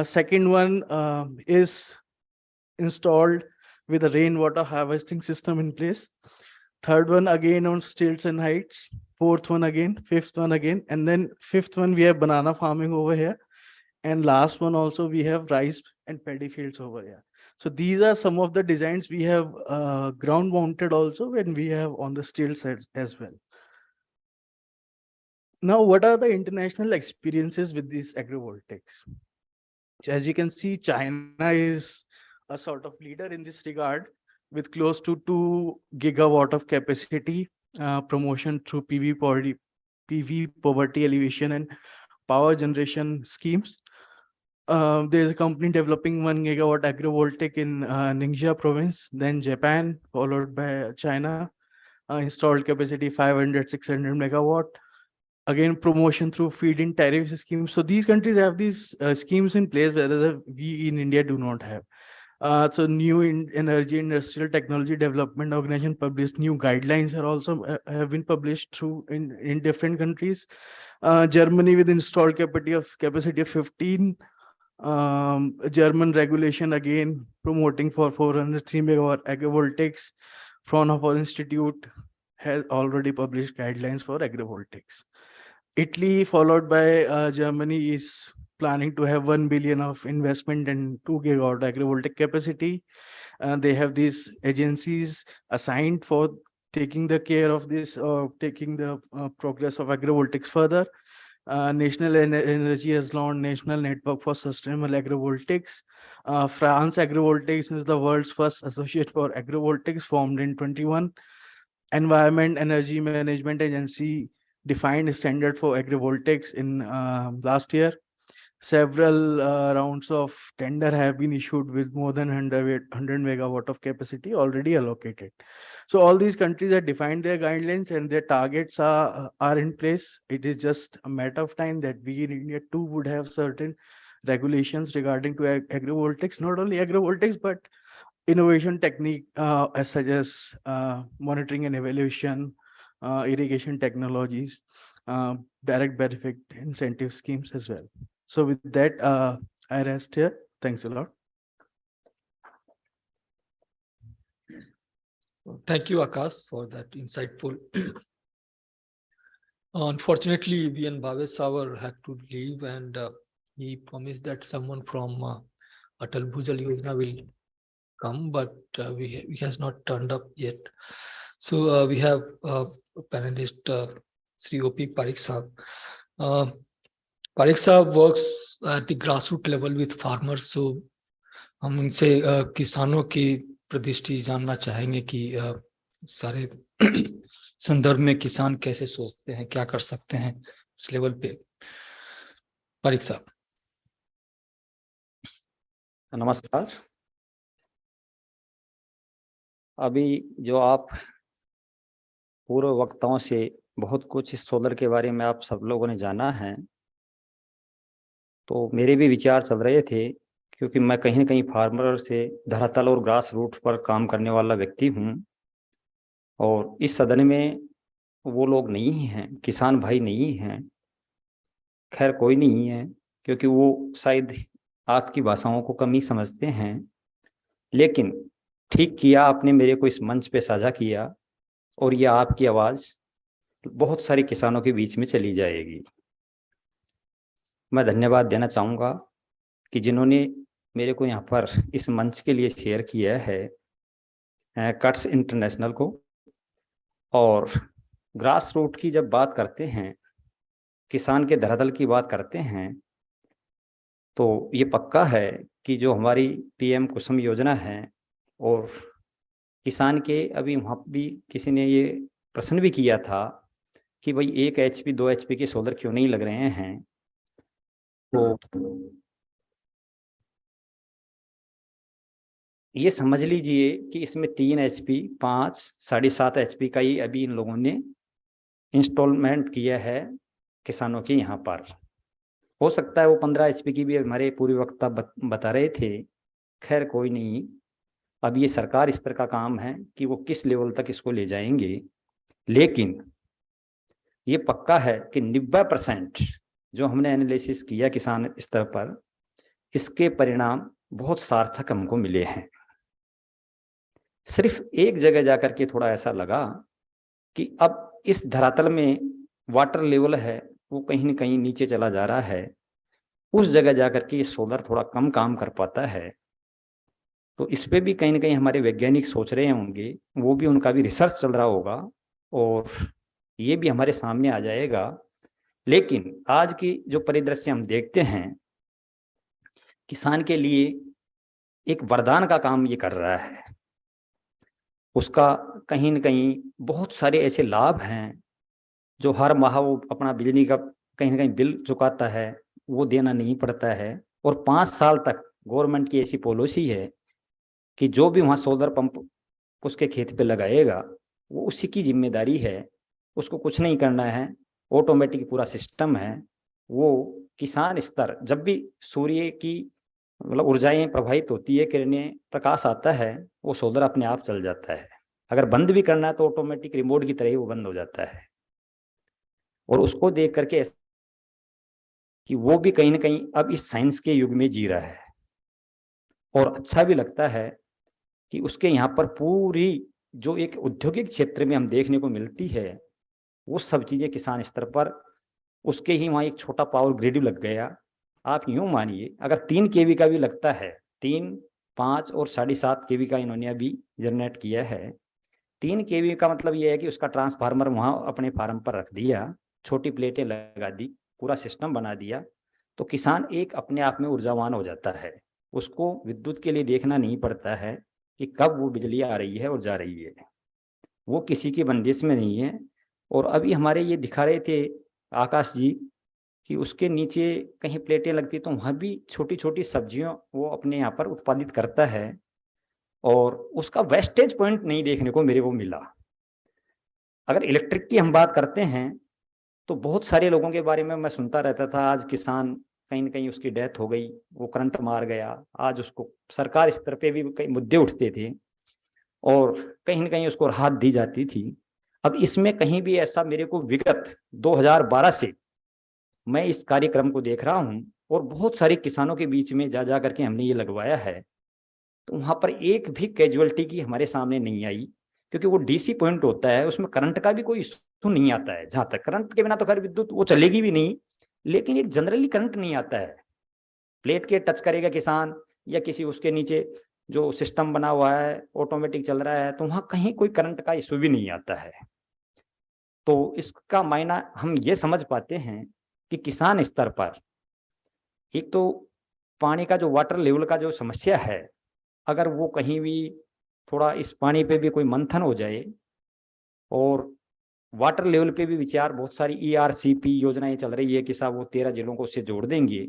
Second one is installed with a rainwater harvesting system in place. Third one again on stilts and heights. Fourth one again, fifth one again, and then fifth one we have banana farming over here. And last one also we have rice and paddy fields over here. So these are some of the designs we have ground mounted also when we have on the stilts as well. Now, what are the international experiences with these agrivoltaics? As you can see, China is a sort of leader in this regard with close to 2 gigawatt of capacity, promotion through PV poverty alleviation and power generation schemes. There's a company developing 1 gigawatt agrivoltaic in Ningxia province, then Japan, followed by China, installed capacity 500-600 megawatt. Again, promotion through feed-in tariff schemes. So these countries have these schemes in place, whereas we in India do not have. So new energy industrial technology development organization published new guidelines are also have been published through in different countries. Germany with installed capacity of 15. German regulation again promoting for 403 megawatt agrivoltaics. Fraunhofer Institute has already published guidelines for agrivoltaics. Italy, followed by Germany, is planning to have 1 billion of investment and 2 gigawatt agrivoltaic capacity. They have these agencies assigned for taking the care of this or taking the progress of agrivoltaics further. National Energy has launched National Network for Sustainable Agrivoltaics. France Agrivoltaics is the world's first associate for agrivoltaics, formed in 21. Environment Energy Management Agency defined a standard for agrivoltaics in last year. Several rounds of tender have been issued with more than 100 megawatt of capacity already allocated. So all these countries have defined their guidelines and their targets are in place. It is just a matter of time that we in India too would have certain regulations regarding to agrivoltaics, not only agrivoltaics, but innovation technique such as monitoring and evaluation, irrigation technologies, direct benefit incentive schemes as well. So with that, I rest here. Thanks a lot. Thank you, Akash, for that insightful. Unfortunately, VN Bhavesh had to leave, and he promised that someone from Atal Bhujal Yojana will come, but he has not turned up yet. So we have panelist Sri O.P. Parikh Sahab. Parikh Sahab works at the grassroots level with farmers. So हम उनसे किसानों की प्रदृष्टि जानना चाहेंगे कि सारे संदर्भ में किसान कैसे सोचते हैं, क्या कर सकते हैं उस लेवल पे। पारिक साहब। नमस्कार। अभी जो आप पूर्व वक्ताओं से बहुत कुछ इस सोलर के बारे में आप सब लोगों ने जाना है, तो मेरे भी विचार चल रहे थे, क्योंकि मैं कहीं न कहीं फार्मर से धरातल और ग्रास रूट पर काम करने वाला व्यक्ति हूं, और इस सदन में वो लोग नहीं हैं, किसान भाई नहीं हैं। खैर कोई नहीं है, क्योंकि वो शायद आपकी भाषाओं को कम ही समझते हैं। लेकिन ठीक किया आपने मेरे को इस मंच पे साझा किया, और ये आपकी आवाज बहुत सारे किसानों के बीच में चली जाएगी। मैं धन्यवाद देना चाहूँगा कि जिन्होंने मेरे को यहाँ पर इस मंच के लिए शेयर किया है, कट्स इंटरनेशनल को। और ग्रास रूट की जब बात करते हैं, किसान के धरातल की बात करते हैं, तो ये पक्का है कि जो हमारी PM कुसुम योजना है, और किसान के अभी वहाँ भी किसी ने ये प्रश्न भी किया था कि भाई 1 HP 2 HP के सोलर क्यों नहीं लग रहे हैं, तो ये समझ लीजिए कि इसमें 3 HP 5 7.5 HP का ही अभी इन लोगों ने इंस्टॉलमेंट किया है किसानों के यहाँ पर। हो सकता है वो 15 HP की भी हमारे पूर्व वक्ता बता रहे थे। खैर कोई नहीं, अब ये सरकार स्तर का काम है कि वो किस लेवल तक इसको ले जाएंगे। लेकिन ये पक्का है कि 90% जो हमने एनालिसिस किया किसान स्तर पर, इसके परिणाम बहुत सार्थक हमको मिले हैं। सिर्फ एक जगह जाकर के थोड़ा ऐसा लगा कि अब इस धरातल में वाटर लेवल है वो कहीं न कहीं नीचे चला जा रहा है। उस जगह जाकर के ये सोलर थोड़ा कम काम कर पाता है। तो इस पे भी कहीं न कहीं हमारे वैज्ञानिक सोच रहे होंगे, वो भी उनका भी रिसर्च चल रहा होगा और ये भी हमारे सामने आ जाएगा। लेकिन आज की जो परिदृश्य हम देखते हैं, किसान के लिए एक वरदान का काम ये कर रहा है। उसका कहीं न कहीं बहुत सारे ऐसे लाभ हैं जो हर माह वो अपना बिजली का कहीं न कहीं बिल चुकाता है, वो देना नहीं पड़ता है। और 5 साल तक गवर्नमेंट की ऐसी पॉलिसी है कि जो भी वहाँ सोलर पंप उसके खेत पे लगाएगा वो उसी की जिम्मेदारी है, उसको कुछ नहीं करना है, ऑटोमेटिक पूरा सिस्टम है। वो किसान स्तर जब भी सूर्य की मतलब ऊर्जाएं प्रभावित होती है, किरणें प्रकाश आता है, वो सोलर अपने आप चल जाता है। अगर बंद भी करना है तो ऑटोमेटिक रिमोट की तरह ही वो बंद हो जाता है। और उसको देख करके कि वो भी कहीं ना कहीं अब इस साइंस के युग में जी रहा है। और अच्छा भी लगता है कि उसके यहाँ पर पूरी जो एक औद्योगिक क्षेत्र में हम देखने को मिलती है, वो सब चीजें किसान स्तर पर उसके ही वहाँ एक छोटा पावर ग्रिड लग गया। आप यूं मानिए अगर 3 kV का भी लगता है, 3, 5 और 7.5 kV का इन्होंने अभी जनरेट किया है। 3 kV का मतलब ये है कि उसका ट्रांसफार्मर वहां अपने फार्म पर रख दिया, छोटी प्लेटें लगा दी, पूरा सिस्टम बना दिया, तो किसान एक अपने आप में ऊर्जावान हो जाता है। उसको विद्युत के लिए देखना नहीं पड़ता है कि कब वो बिजली आ रही है और जा रही है, वो किसी की बंदिश में नहीं है। और अभी हमारे ये दिखा रहे थे आकाश जी कि उसके नीचे कहीं प्लेटें लगती तो वहाँ भी छोटी छोटी सब्जियों वो अपने यहाँ पर उत्पादित करता है और उसका वेस्टेज पॉइंट नहीं देखने को मेरे को मिला। अगर इलेक्ट्रिक की हम बात करते हैं तो बहुत सारे लोगों के बारे में मैं सुनता रहता था, आज किसान कहीं न कहीं उसकी डेथ हो गई, वो करंट मार गया, आज उसको सरकार स्तर पे भी कई मुद्दे उठते थे और कहीं न कहीं उसको राहत दी जाती थी। अब इसमें कहीं भी ऐसा मेरे को विगत 2012 से मैं इस कार्यक्रम को देख रहा हूं और बहुत सारे किसानों के बीच में जा करके हमने ये लगवाया है, तो वहां पर एक भी कैजुअलिटी की हमारे सामने नहीं आई, क्योंकि वो डीसी पॉइंट होता है, उसमें करंट का भी कोई इशू नहीं आता है। जहां तक करंट के बिना तो खैर विद्युत वो चलेगी भी नहीं, लेकिन एक जनरली करंट नहीं आता है। प्लेट के टच करेगा किसान या किसी उसके नीचे जो सिस्टम बना हुआ है ऑटोमेटिक चल रहा है, तो वहां कहीं कोई करंट का इशू भी नहीं आता है। तो इसका मायना हम ये समझ पाते हैं कि किसान स्तर पर एक तो पानी का जो वाटर लेवल का जो समस्या है, अगर वो कहीं भी थोड़ा इस पानी पे भी कोई मंथन हो जाए और वाटर लेवल पे भी विचार, बहुत सारी ERCP योजनाएं चल रही है कि साहब वो 13 जिलों को उससे जोड़ देंगे,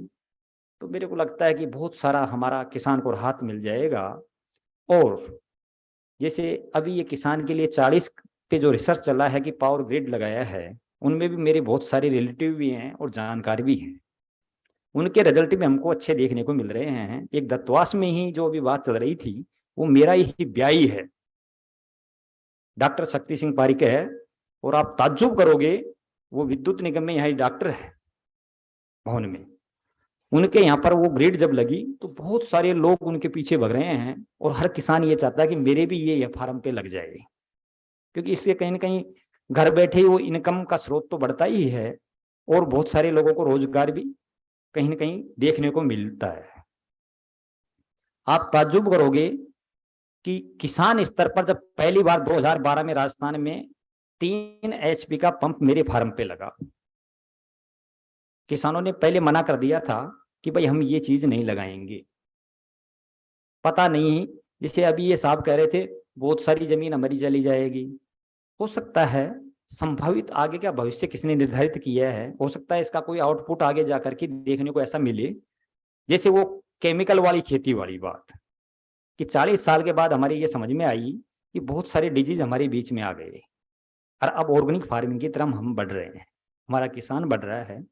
तो मेरे को लगता है कि बहुत सारा हमारा किसान को राहत मिल जाएगा। और जैसे अभी ये किसान के लिए 40 पे जो रिसर्च चला है कि पावर ग्रिड लगाया है, उनमें भी मेरे बहुत सारे रिलेटिव भी हैं और जानकार भी हैं। उनके रिजल्ट भी हमको अच्छे देखने को मिल रहे हैं। एक दत्तवास में ही जो अभी बात चल रही थी, वो मेरा ही ब्याई है, डॉक्टर शक्ति सिंह पारिक है, और आप ताज्जुब करोगे वो विद्युत निगम में यहाँ डॉक्टर है भवन में। उनके यहाँ पर वो ग्रिड जब लगी तो बहुत सारे लोग उनके पीछे भग रहे हैं, और हर किसान ये चाहता है कि मेरे भी ये फार्म पे लग जाए, क्योंकि इससे कहीं ना कहीं घर बैठे ही वो इनकम का स्रोत तो बढ़ता ही है, और बहुत सारे लोगों को रोजगार भी कहीं ना कहीं देखने को मिलता है। आप ताज्जुब करोगे कि किसान स्तर पर जब पहली बार 2012 में राजस्थान में 3 HP का पंप मेरे फार्म पे लगा, किसानों ने पहले मना कर दिया था कि भाई हम ये चीज नहीं लगाएंगे। पता नहीं, जैसे अभी ये साहब कह रहे थे बहुत सारी जमीन हमारी चली जाएगी, हो सकता है, संभावित आगे का भविष्य किसने निर्धारित किया है, हो सकता है इसका कोई आउटपुट आगे जाकर के देखने को ऐसा मिले, जैसे वो केमिकल वाली खेती वाली बात, कि 40 साल के बाद हमारी ये समझ में आई कि बहुत सारे डिजीज हमारे बीच में आ गए, और अब ऑर्गेनिक फार्मिंग की तरफ हम बढ़ रहे हैं, हमारा किसान बढ़ रहा है,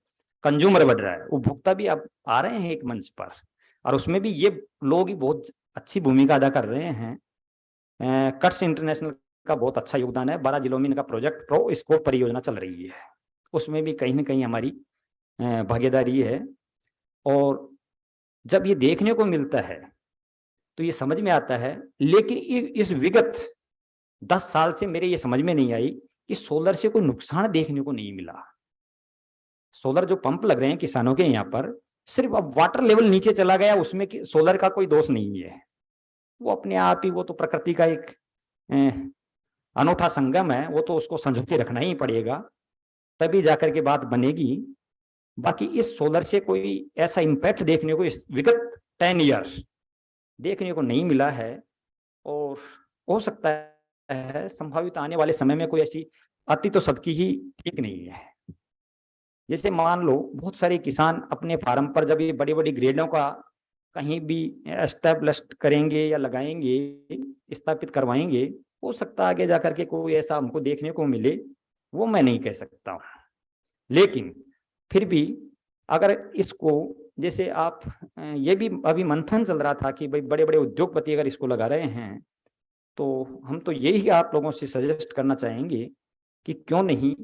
कंज्यूमर बढ़ रहा है, उपभोक्ता भी अब आ रहे हैं एक मंच पर, और उसमें भी ये लोग ही बहुत अच्छी भूमिका अदा कर रहे हैं। कट्स इंटरनेशनल का बहुत अच्छा योगदान है, 12 जिलों में इनका प्रोजेक्ट प्रो स्कोप परियोजना चल रही है, उसमें भी कहीं ना कहीं हमारी भागीदारी है। और जब ये देखने को मिलता है तो ये समझ में आता है, लेकिन इस विगत 10 साल से मेरे ये समझ में नहीं आई कि सोलर से कोई नुकसान देखने को नहीं मिला। सोलर जो पंप लग रहे हैं किसानों के यहाँ पर, सिर्फ अब वाटर लेवल नीचे चला गया, उसमें सोलर का कोई दोष नहीं है, वो अपने आप ही, वो तो प्रकृति का एक अनूठा संगम है, वो तो उसको संजो के रखना ही पड़ेगा, तभी जाकर के बात बनेगी। बाकी इस सोलर से कोई ऐसा इंपैक्ट देखने को इस विगत 10 ईयर देखने को नहीं मिला है, और हो सकता है संभावित आने वाले समय में कोई ऐसी अति तो सबकी ही ठीक नहीं है। जैसे मान लो बहुत सारे किसान अपने फार्म पर जब ये बड़ी बड़ी ग्रेडों का कहीं भी एस्टेब्लिश करेंगे या लगाएंगे, स्थापित करवाएंगे, हो सकता है आगे जाकर के कोई ऐसा हमको देखने को मिले, वो मैं नहीं कह सकता हूँ। लेकिन फिर भी अगर इसको, जैसे आप, ये भी अभी मंथन चल रहा था कि भाई बड़े बड़े उद्योगपति अगर इसको लगा रहे हैं, तो हम तो यही आप लोगों से सजेस्ट करना चाहेंगे कि क्यों नहीं,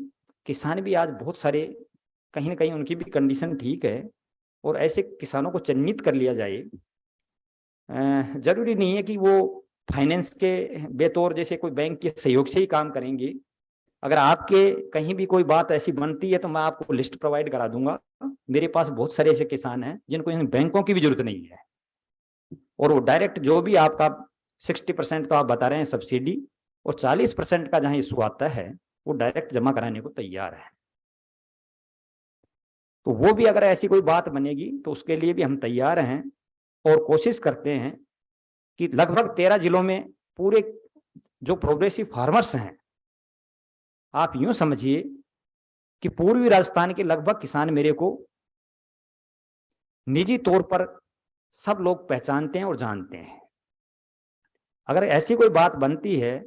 किसान भी आज बहुत सारे, कहीं ना कहीं उनकी भी कंडीशन ठीक है, और ऐसे किसानों को चिन्हित कर लिया जाए। जरूरी नहीं है कि वो फाइनेंस के बेतौर जैसे कोई बैंक के सहयोग से ही काम करेंगे। अगर आपके कहीं भी कोई बात ऐसी बनती है तो मैं आपको लिस्ट प्रोवाइड करा दूंगा। मेरे पास बहुत सारे ऐसे किसान हैं जिनको इन बैंकों की भी जरूरत नहीं है, और वो डायरेक्ट जो भी आपका 60% तो आप बता रहे हैं सब्सिडी, और 40% का जहां इशू आता है वो डायरेक्ट जमा कराने को तैयार है। तो वो भी अगर ऐसी कोई बात बनेगी तो उसके लिए भी हम तैयार हैं, और कोशिश करते हैं कि लगभग 13 जिलों में पूरे जो प्रोग्रेसिव फार्मर्स हैं, आप यूं समझिए कि पूर्वी राजस्थान के लगभग किसान मेरे को निजी तौर पर सब लोग पहचानते हैं और जानते हैं। अगर ऐसी कोई बात बनती है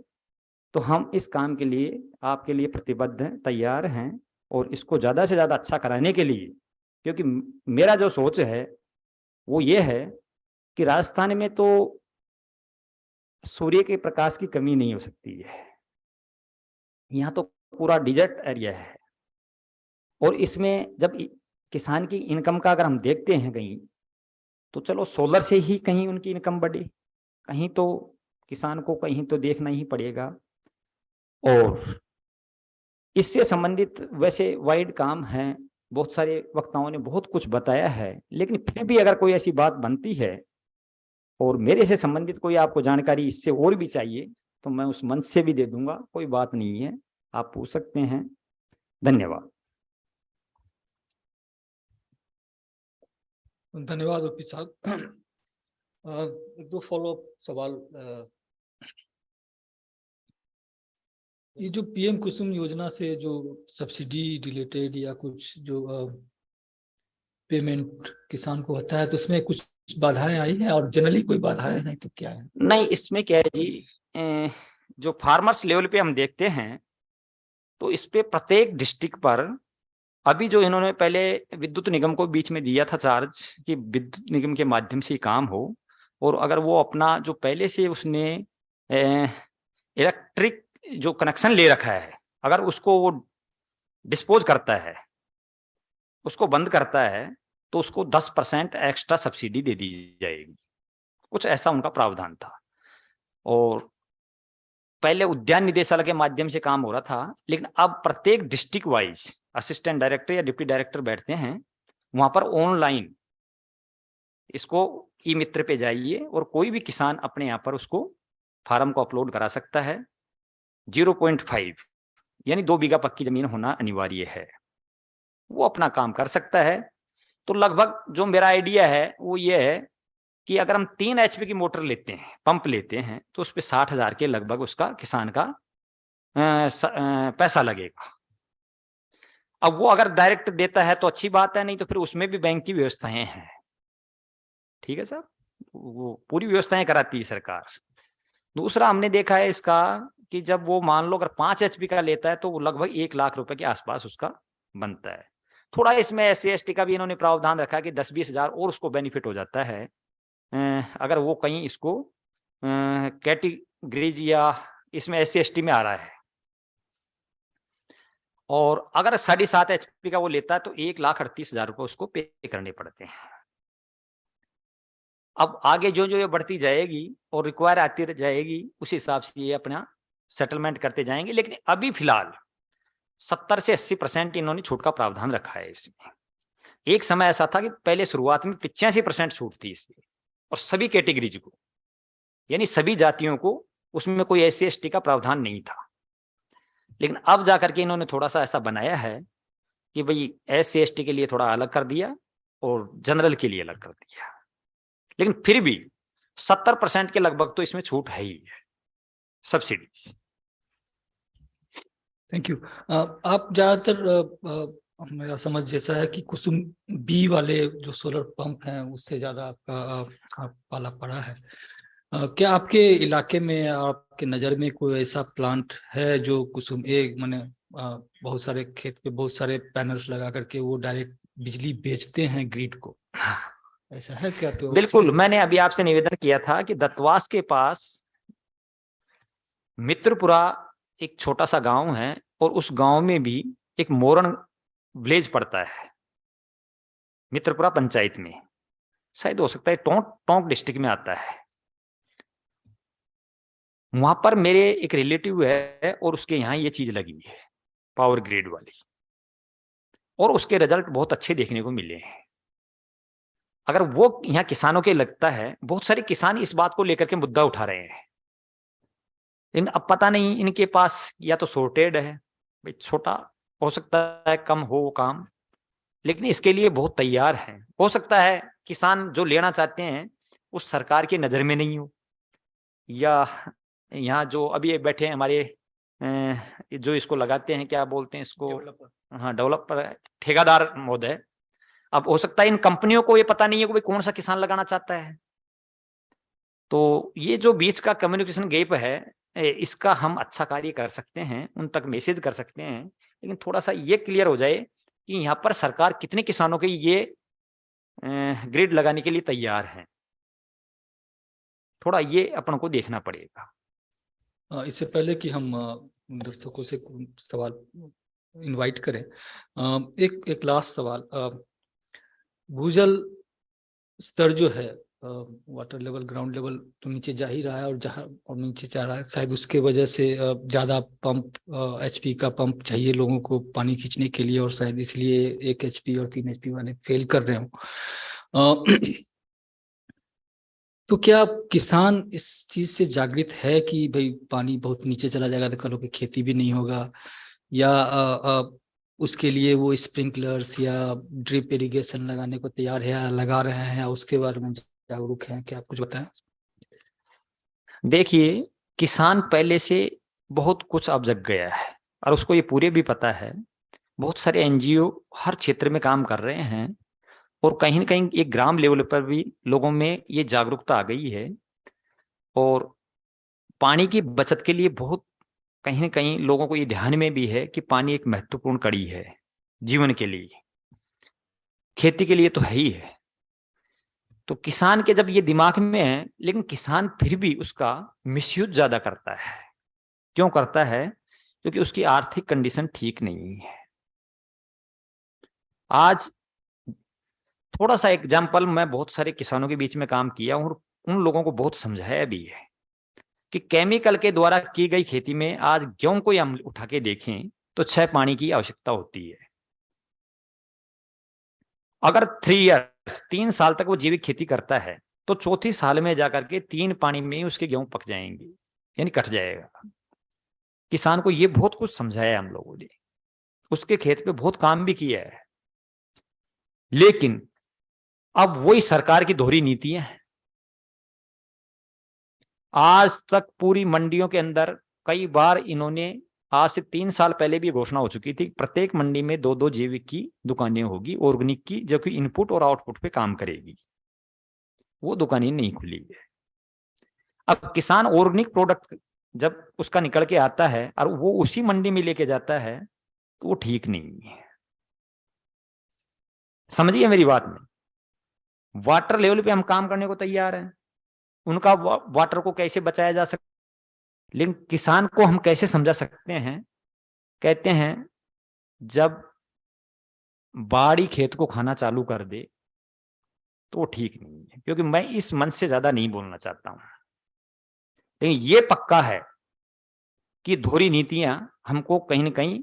तो हम इस काम के लिए आपके लिए प्रतिबद्ध हैं, तैयार हैं, और इसको ज्यादा से ज्यादा अच्छा कराने के लिए, क्योंकि मेरा जो सोच है वो ये है कि राजस्थान में तो सूर्य के प्रकाश की कमी नहीं हो सकती है, यहाँ तो पूरा डिजर्ट एरिया है, और इसमें जब किसान की इनकम का अगर हम देखते हैं कहीं, तो चलो सोलर से ही कहीं उनकी इनकम बढ़े, कहीं तो किसान को कहीं तो देखना ही पड़ेगा। और इससे संबंधित वैसे वाइड काम है, बहुत सारे वक्ताओं ने बहुत कुछ बताया है, लेकिन फिर भी अगर कोई ऐसी बात बनती है और मेरे से संबंधित कोई आपको जानकारी इससे और भी चाहिए तो मैं उस मंच से भी दे दूंगा, कोई बात नहीं है, आप पूछ सकते हैं। धन्यवाद। धन्यवाद ओपी साहब। दो फॉलोअप सवाल। ये जो पीएम कुसुम योजना से जो सब्सिडी रिलेटेड या कुछ जो पेमेंट किसान को होता है, तो उसमें कुछ बाधाएं आई हैं, और जनरली कोई बाधाएं हैं तो क्या है? नहीं, इसमें क्या है जी, जो फार्मर्स लेवल पे हम देखते हैं तो इस पे प्रत्येक डिस्ट्रिक्ट पर अभी जो इन्होंने पहले विद्युत निगम को बीच में दिया था चार्ज कि विद्युत निगम के माध्यम से काम हो, और अगर वो अपना जो पहले से उसने इलेक्ट्रिक जो कनेक्शन ले रखा है, अगर उसको वो डिस्पोज करता है, उसको बंद करता है, तो उसको 10% एक्स्ट्रा सब्सिडी दे दी जाएगी। कुछ ऐसा उनका प्रावधान था। और पहले उद्यान निदेशालय के माध्यम से काम हो रहा था, लेकिन अब प्रत्येक डिस्ट्रिक्ट वाइज असिस्टेंट डायरेक्टर या डिप्टी डायरेक्टर बैठते हैं, वहां पर ऑनलाइन इसको ई मित्र पे जाइए और कोई भी किसान अपने यहाँ पर उसको फार्म को अपलोड करा सकता है। 0.5 यानी 2 बीघा पक्की जमीन होना अनिवार्य है, वो अपना काम कर सकता है। तो लगभग जो मेरा आइडिया है वो ये है कि अगर हम 3 HP की मोटर लेते हैं, पंप लेते हैं, तो उस पर 60,000 के लगभग उसका किसान का पैसा लगेगा। अब वो अगर डायरेक्ट देता है तो अच्छी बात है, नहीं तो फिर उसमें भी बैंक की व्यवस्थाएं हैं। ठीक है सर, वो पूरी व्यवस्थाएं कराती है सरकार। दूसरा हमने देखा है इसका कि जब वो मान लो अगर 5 HP का लेता है तो वो लगभग 1 लाख रुपए के आसपास उसका बनता है। थोड़ा इसमें SC/ST का भी इन्होंने प्रावधान रखा कि 10-20 हजार और उसको बेनिफिट हो जाता है अगर वो कहीं इसको कैटेगरीज या इसमें SC/ST में आ रहा है। और अगर 7.5 HP का वो लेता है तो 1,38,000 रुपए उसको पे करने पड़ते हैं। अब आगे जो जो ये बढ़ती जाएगी और रिक्वायर आती जाएगी, उस हिसाब से ये अपना सेटलमेंट करते जाएंगे। लेकिन अभी फिलहाल 70 से 80% इन्होंने छूट का प्रावधान रखा है इसमें। एक समय ऐसा था कि पहले शुरुआत में 85% छूट थी इसमें, और सभी कैटेगरीज को, यानी सभी जातियों को, उसमें कोई SC/ST का प्रावधान नहीं था। लेकिन अब जाकर के इन्होंने थोड़ा सा ऐसा बनाया है कि भाई SC/ST के लिए थोड़ा अलग कर दिया और जनरल के लिए अलग कर दिया। लेकिन फिर भी 70% के लगभग तो इसमें छूट है ही, सब्सिडीज। Thank you. आप ज्यादातर मेरा समझ जैसा है कि कुसुम बी वाले जो सोलर पंप हैं उससे ज्यादा आपका पाला पड़ा है। क्या आपके इलाके में, आपके नजर में कोई ऐसा प्लांट है जो कुसुम ए माने बहुत सारे खेत पे बहुत सारे पैनल्स लगा करके वो डायरेक्ट बिजली बेचते हैं ग्रिड को, ऐसा है क्या? तो बिल्कुल, मैंने अभी आपसे निवेदन किया था कि दत्तवास के पास मित्रपुरा एक छोटा सा गांव है, और उस गांव में भी एक मोरन विलेज पड़ता है मित्रपुरा पंचायत में, शायद हो सकता है टोंक डिस्ट्रिक्ट में आता है। वहां पर मेरे एक रिलेटिव है और उसके यहाँ ये चीज लगी है पावर ग्रिड वाली, और उसके रिजल्ट बहुत अच्छे देखने को मिले हैं। अगर वो यहाँ किसानों के लगता है, बहुत सारे किसान इस बात को लेकर के मुद्दा उठा रहे हैं, लेकिन अब पता नहीं इनके पास या तो सॉर्टेड है, भाई छोटा हो सकता है, कम हो वो काम, लेकिन इसके लिए बहुत तैयार हैं। हो सकता है किसान जो लेना चाहते हैं उस सरकार की नजर में नहीं हो, या यहाँ जो अभी बैठे हैं हमारे जो इसको लगाते हैं, क्या बोलते हैं इसको, हाँ डेवलपर, ठेकेदार महोदय, अब हो सकता है इन कंपनियों को ये पता नहीं है कि भाई कौन सा किसान लगाना चाहता है। तो ये जो बीच का कम्युनिकेशन गैप है, इसका हम अच्छा कार्य कर सकते हैं, उन तक मैसेज कर सकते हैं, लेकिन थोड़ा सा ये क्लियर हो जाए कि यहाँ पर सरकार कितने किसानों के ये ग्रिड लगाने के लिए तैयार है, थोड़ा ये अपन को देखना पड़ेगा। इससे पहले कि हम दर्शकों से सवाल इनवाइट करें, एक लास्ट सवाल, भूजल स्तर जो है, वाटर लेवल, ग्राउंड लेवल तो नीचे जा ही रहा है, और नीचे जा रहा है, शायद उसके वजह से ज्यादा पंप HP का पंप चाहिए लोगों को पानी खींचने के लिए, और शायद इसलिए 1 HP और 3 HP वाले फेल कर रहे हो। तो क्या किसान इस चीज से जागृत है कि भाई पानी बहुत नीचे चला जाएगा तो कल को खेती भी नहीं होगा, या उसके लिए वो स्प्रिंकलर्स या ड्रिप इरिगेशन लगाने को तैयार है, या लगा रहे हैं, या उसके बारे में जागरूक हैं? क्या आप कुछ बताएं? देखिए, किसान पहले से बहुत कुछ अब जग गया है, और उसको ये पूरे भी पता है। बहुत सारे NGO हर क्षेत्र में काम कर रहे हैं, और कहीं न कहीं एक ग्राम लेवल पर भी लोगों में ये जागरूकता आ गई है, और पानी की बचत के लिए बहुत कहीं न कहीं लोगों को ये ध्यान में भी है कि पानी एक महत्वपूर्ण कड़ी है जीवन के लिए, खेती के लिए तो है ही है। तो किसान के जब ये दिमाग में है, लेकिन किसान फिर भी उसका मिसयूज ज्यादा करता है। क्यों करता है? क्योंकि उसकी आर्थिक कंडीशन ठीक नहीं है। आज थोड़ा सा एग्जाम्पल, मैं बहुत सारे किसानों के बीच में काम किया और उन लोगों को बहुत समझाया भी है कि केमिकल के द्वारा की गई खेती में आज गेहूं को हम उठा के देखें तो 6 पानी की आवश्यकता होती है। अगर 3 साल तक वो जैविक खेती करता है तो चौथी साल में जाकर के 3 पानी में ही उसके गेहूं पक जाएंगे, यानी कट जाएगा। किसान को ये बहुत कुछ समझाया हम लोगों ने, उसके खेत पे बहुत काम भी किया है। लेकिन अब वही सरकार की दोहरी नीतियां हैं। आज तक पूरी मंडियों के अंदर कई बार इन्होंने, आज से 3 साल पहले भी घोषणा हो चुकी थी, प्रत्येक मंडी में 2-2 जैविक की दुकानें होगी, ऑर्गेनिक की, जो कि इनपुट और आउटपुट पे काम करेगी। वो दुकानें नहीं खुली है। अब किसान ऑर्गेनिक प्रोडक्ट जब उसका निकल के आता है और वो उसी मंडी में लेके जाता है तो वो ठीक नहीं है। समझिए मेरी बात में, वाटर लेवल पे हम काम करने को तैयार हैं, उनका वाटर को कैसे बचाया जा सकता, लेकिन किसान को हम कैसे समझा सकते हैं? कहते हैं जब बाड़ी खेत को खाना चालू कर दे तो वो ठीक नहीं है, क्योंकि मैं इस मन से ज्यादा नहीं बोलना चाहता हूं। लेकिन ये पक्का है कि दोहरी नीतियां हमको कहीं ना कहीं,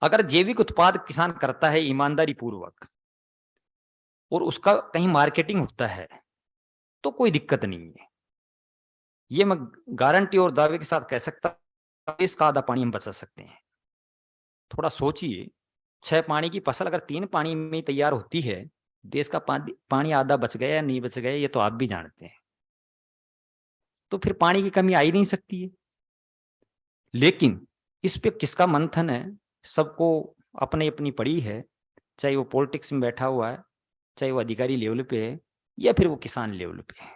अगर जैविक उत्पाद किसान करता है ईमानदारी पूर्वक और उसका कहीं मार्केटिंग होता है तो कोई दिक्कत नहीं है। ये मैं गारंटी और दावे के साथ कह सकता हूं, इसका आधा पानी हम बचा सकते हैं। थोड़ा सोचिए, 6 पानी की फसल अगर 3 पानी में तैयार होती है, देश का पानी आधा बच गया या नहीं बच गया ये तो आप भी जानते हैं। तो फिर पानी की कमी आ ही नहीं सकती है। लेकिन इस पे किसका मंथन है? सबको अपनी अपनी पड़ी है, चाहे वो पॉलिटिक्स में बैठा हुआ है, चाहे वो अधिकारी लेवल पे है, या फिर वो किसान लेवल पे है।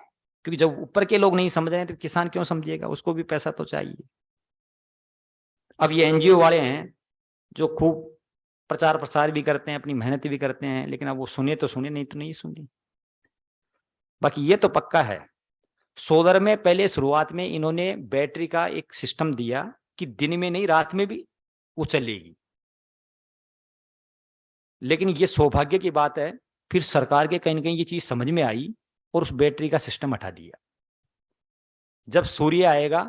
क्योंकि जब ऊपर के लोग नहीं समझ रहे हैं तो किसान क्यों समझेगा? उसको भी पैसा तो चाहिए। अब ये एनजीओ वाले हैं जो खूब प्रचार प्रसार भी करते हैं, अपनी मेहनत भी करते हैं, लेकिन अब वो सुने तो सुने, नहीं तो नहीं सुने। बाकी ये तो पक्का है, सोलर में पहले शुरुआत में इन्होंने बैटरी का एक सिस्टम दिया कि दिन में नहीं रात में भी वो चलेगी। लेकिन ये सौभाग्य की बात है, फिर सरकार के कहीं ना कहीं ये चीज समझ में आई और उस बैटरी का सिस्टम हटा दिया। जब सूर्य आएगा,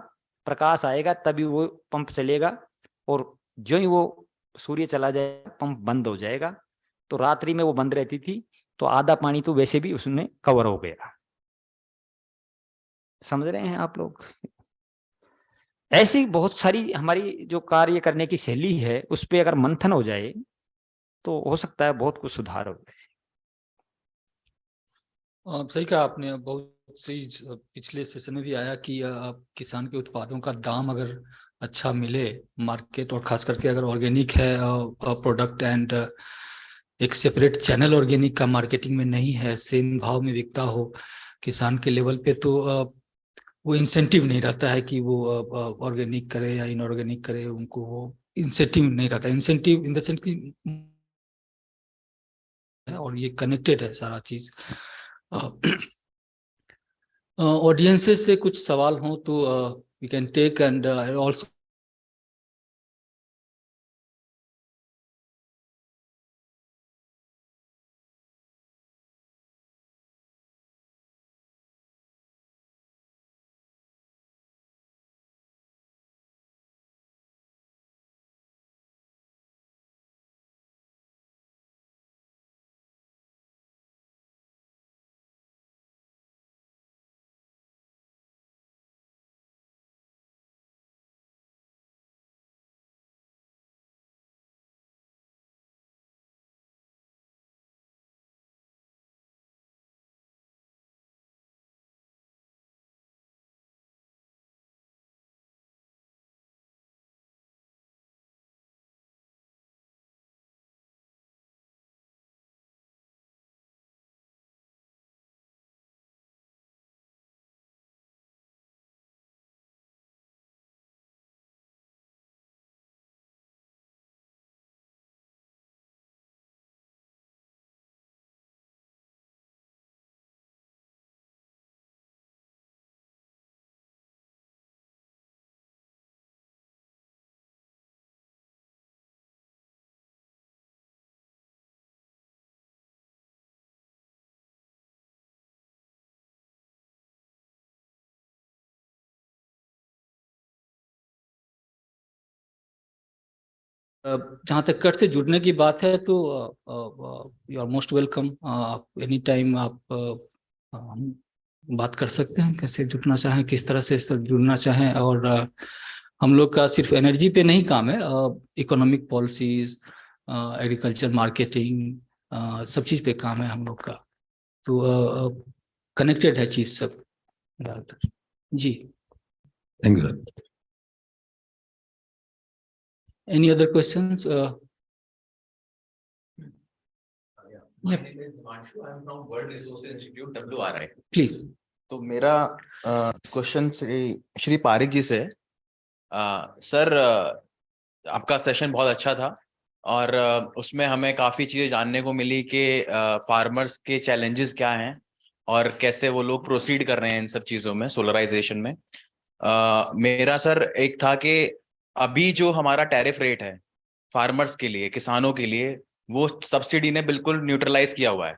प्रकाश आएगा, तभी वो पंप चलेगा, और जो ही वो सूर्य चला जाएगा पंप बंद हो जाएगा। तो रात्रि में वो बंद रहती थी, तो आधा पानी तो वैसे भी उसमें कवर हो गया। समझ रहे हैं आप लोग? ऐसी बहुत सारी हमारी जो कार्य करने की शैली है, उस पर अगर मंथन हो जाए तो हो सकता है बहुत कुछ सुधार हो जाए। सही कहा आपने। बहुत सही, पिछले सेशन में भी आया कि किसान के उत्पादों का दाम अगर अच्छा मिले मार्केट, और खास करके अगर ऑर्गेनिक है प्रोडक्ट, एंड एक सेपरेट चैनल ऑर्गेनिक का मार्केटिंग में नहीं है, सेम भाव में बिकता हो किसान के लेवल पे, तो वो इंसेंटिव नहीं रहता है कि वो ऑर्गेनिक करे या इनऑर्गेनिक करे, उनको वो इंसेंटिव नहीं रहता। इंसेंटिव इन द सेंस की, और ये कनेक्टेड है सारा चीज। ऑडियंसेस से कुछ सवाल हो तो we can take, and also जहाँ तक कट से जुड़ने की बात है तो you are most welcome. Any time आप हम बात कर सकते हैं, कैसे जुड़ना चाहें, किस तरह से जुड़ना चाहें। और हम लोग का सिर्फ एनर्जी पे नहीं काम है, इकोनॉमिक पॉलिसीज, एग्रीकल्चर, मार्केटिंग, सब चीज पे काम है हम लोग का। तो कनेक्टेड है चीज सब ज्यादातर। जी, thank you sir. Any other questions? Please. तो मेरा क्वेश्चन श्री पारिक जी से। सर, आपका सेशन बहुत अच्छा था और उसमें हमें काफ़ी चीज़ें जानने को मिली कि फार्मर्स के चैलेंजेस क्या हैं और कैसे वो लोग प्रोसीड कर रहे हैं इन सब चीज़ों में, सोलराइजेशन में। मेरा सर एक था कि अभी जो हमारा टैरिफ रेट है फार्मर्स के लिए, किसानों के लिए, वो सब्सिडी ने बिल्कुल न्यूट्रलाइज किया हुआ है।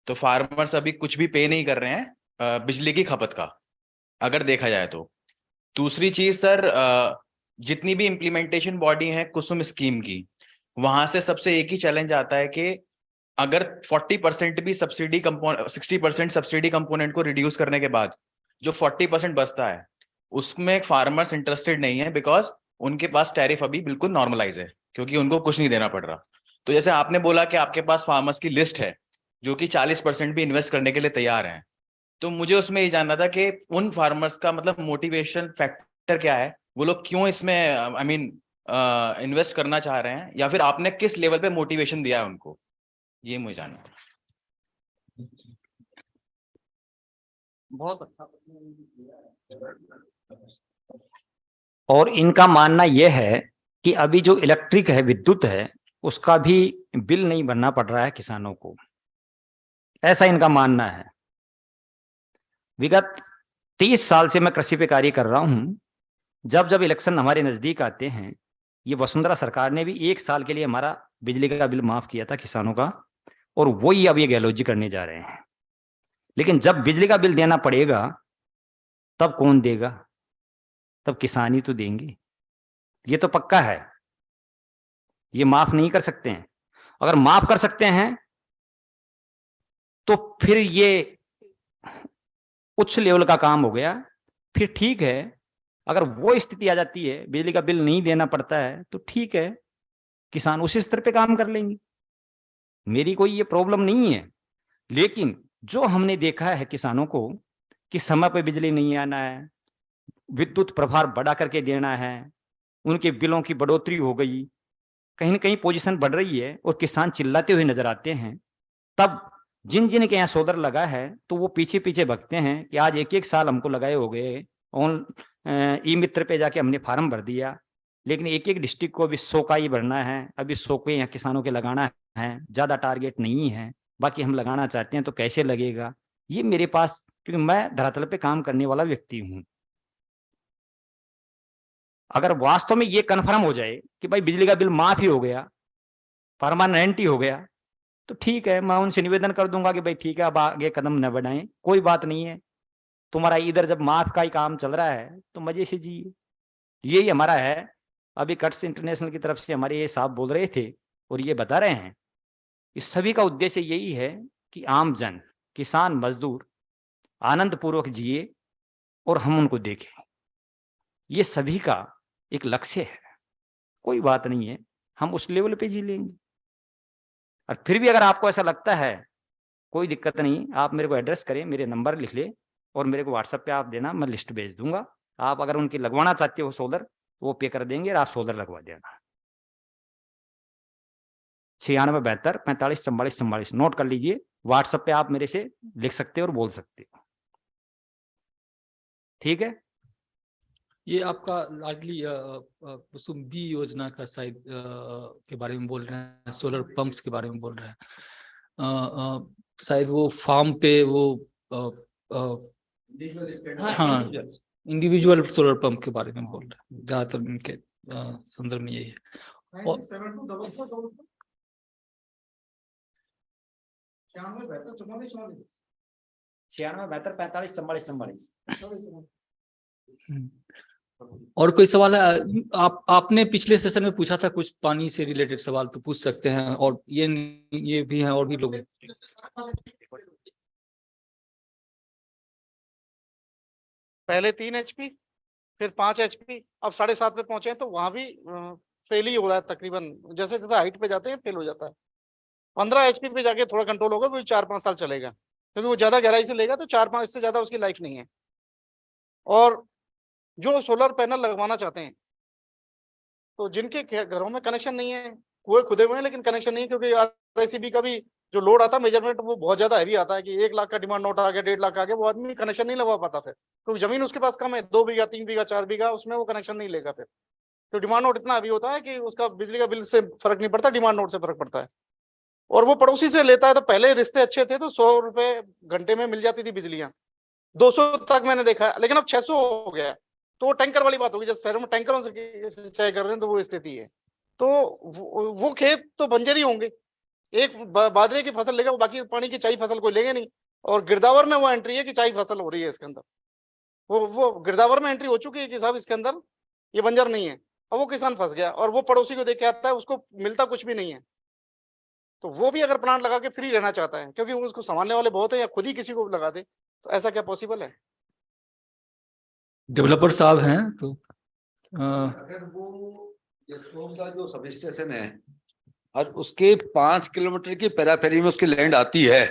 तो फार्मर्स अभी कुछ भी पे नहीं कर रहे हैं बिजली की खपत का, अगर देखा जाए तो। दूसरी चीज सर, जितनी भी इम्प्लीमेंटेशन बॉडी है कुसुम स्कीम की, वहां से सबसे एक ही चैलेंज आता है कि अगर 40% भी सब्सिडी कंपोनेंट, 60% सब्सिडी कंपोनेंट को रिड्यूस करने के बाद जो 40% बचता है उसमें फार्मर्स इंटरेस्टेड नहीं है, बिकॉज उनके पास टैरिफ अभी बिल्कुल नॉर्मलाइज है, क्योंकि उनको कुछ नहीं देना पड़ रहा। तो जैसे आपने बोला कि आपके पास फार्मर्स की लिस्ट है जो कि 40% भी इन्वेस्ट करने के लिए तैयार हैं, तो मुझे उसमें ये जानना था कि उन फार्मर्स का मतलब मोटिवेशन फैक्टर क्या है, वो लोग क्यों इसमें आई मीन इन्वेस्ट करना चाह रहे हैं, या फिर आपने किस लेवल पे मोटिवेशन दिया है उनको, ये मुझे जानना था। बहुत अच्छा। और इनका मानना यह है कि अभी जो इलेक्ट्रिक है, विद्युत है, उसका भी बिल नहीं भरना पड़ रहा है किसानों को, ऐसा इनका मानना है। विगत 30 साल से मैं कृषि पे कार्य कर रहा हूं। जब जब इलेक्शन हमारे नजदीक आते हैं, ये वसुंधरा सरकार ने भी 1 साल के लिए हमारा बिजली का बिल माफ किया था किसानों का, और वही अब ये गहलोत जी करने जा रहे हैं। लेकिन जब बिजली का बिल देना पड़ेगा तब कौन देगा? तब किसान ही तो देंगे, ये तो पक्का है। ये माफ नहीं कर सकते हैं। अगर माफ कर सकते हैं तो फिर ये उच्च लेवल का काम हो गया, फिर ठीक है। अगर वो स्थिति आ जाती है, बिजली का बिल नहीं देना पड़ता है, तो ठीक है, किसान उसी स्तर पे काम कर लेंगे, मेरी कोई ये प्रॉब्लम नहीं है। लेकिन जो हमने देखा है किसानों को कि समय पे बिजली नहीं आना है, विद्युत प्रभार बढ़ा करके देना है, उनके बिलों की बढ़ोतरी हो गई, कहीं ना कहीं पोजीशन बढ़ रही है और किसान चिल्लाते हुए नजर आते हैं, तब जिन जिन के यहाँ सोलर लगा है तो वो पीछे पीछे भगते हैं कि आज 1-1 साल हमको लगाए हो गए, ऑन ई मित्र पे जाके हमने फार्म भर दिया, लेकिन एक एक डिस्ट्रिक्ट को अभी 100 का ही भरना है, अभी 100 के यहाँ किसानों के लगाना है, ज्यादा टारगेट नहीं है, बाकी हम लगाना चाहते हैं तो कैसे लगेगा। ये मेरे पास, क्योंकि मैं धरातल पे काम करने वाला व्यक्ति हूँ, अगर वास्तव में ये कन्फर्म हो जाए कि भाई बिजली का बिल माफ ही हो गया, परमानेंट ही हो गया, तो ठीक है, मैं उनसे निवेदन कर दूंगा कि भाई ठीक है, अब आगे कदम न बढ़ाएं, कोई बात नहीं है, तुम्हारा इधर जब माफ का ही काम चल रहा है तो मजे से जिए। यही हमारा है। अभी कट्स इंटरनेशनल की तरफ से हमारे ये साहब बोल रहे थे और ये बता रहे हैं, इस सभी का उद्देश्य यही है कि आम जन, किसान, मजदूर आनंद पूर्वक जिए और हम उनको देखें। ये सभी का एक लक्ष्य है, कोई बात नहीं है, हम उस लेवल पे जी लेंगे। और फिर भी अगर आपको ऐसा लगता है, कोई दिक्कत नहीं, आप मेरे को एड्रेस करें, मेरे नंबर लिख ले और मेरे को व्हाट्सएप पे आप देना, मैं लिस्ट भेज दूंगा। आप अगर उनकी लगवाना चाहते हो सोलर, वो पे कर देंगे और आप सोलर लगवा देना। 96 72 45 44 44 नोट कर लीजिए। व्हाट्सएप पे आप मेरे से लिख सकते हो और बोल सकते हो, ठीक है। ये आपका लार्जली कुसुम बी योजना का शायद के बारे में बोल रहे हैं, सोलर पंप्स के बारे में बोल रहे हैं, शायद वो फार्म पे वो हाँ, इंडिविजुअल सोलर पंप के बारे में बोल रहे हैं, ज्यादातर उनके संदर्भ में यही है। 96 72 45 44 44। और कोई सवाल है? आपने पिछले सेशन में पूछा था कुछ पानी से रिलेटेड सवाल, तो पूछ सकते हैं। और ये भी हैं, और भी लोग हैं। पहले 3 HP, फिर 5 HP, अब 7.5 पे पहुंचे हैं, तो वहां भी फेल ही हो रहा है तकरीबन। जैसे जैसे हाइट पे जाते हैं फेल हो जाता है। 15 HP पे जाके थोड़ा कंट्रोल होगा, वो 4-5 साल चलेगा, क्योंकि वो ज्यादा गहराई से लेगा तो 4-5, इससे ज्यादा उसकी लाइफ नहीं है। और जो सोलर पैनल लगवाना चाहते हैं, तो जिनके घरों में कनेक्शन नहीं है, कुएं खुदे हुए हैं लेकिन कनेक्शन नहीं है, क्योंकि RICB का भी जो लोड आता है मेजरमेंट, वो बहुत ज्यादा हैवी आता है कि 1 लाख का डिमांड नोट आ गया, 1.5 लाख आ गया, वो आदमी कनेक्शन नहीं लगवा पाता फिर, क्योंकि जमीन उसके पास कम है, 2 बीघा 3 बीघा 4 बीघा, उसमें वो कनेक्शन नहीं लेगा फिर। तो डिमांड नोट इतना हैवी होता है कि उसका बिजली का बिल से फर्क नहीं पड़ता, डिमांड नोट से फर्क पड़ता है। और वो पड़ोसी से लेता है, तो पहले रिश्ते अच्छे थे, तो 100 रुपए घंटे में मिल जाती थी बिजलियां, 200 तक मैंने देखा है, लेकिन अब 600 हो गया। तो टैंकर वाली बात होगी, जैसे शहरों में टैंकरों से सिंचाई कर रहे हैं, तो वो स्थिति है। तो वो खेत तो बंजर ही होंगे। एक बाजरे की फसल लेगा, बाकी पानी की चाई फसल कोई लेंगे नहीं। और गिरदावर में वो एंट्री है कि चाई फसल हो रही है इसके अंदर, वो गिरदावर में एंट्री हो चुकी है कि साहब इसके अंदर ये बंजर नहीं है। अब वो किसान फंस गया, और वो पड़ोसी को देख के आता है, उसको मिलता कुछ भी नहीं है। तो वो भी अगर प्लांट लगा के फ्री रहना चाहता है, क्योंकि वो उसको संभालने वाले बहुत है, या खुद ही किसी को लगा दे, तो ऐसा क्या पॉसिबल है? डेवलपर साहब हैं, तो अगर वो का जो सब स्टेशन है और उसके 5 किलोमीटर की पेरापेरी में उसकी लैंड आती है,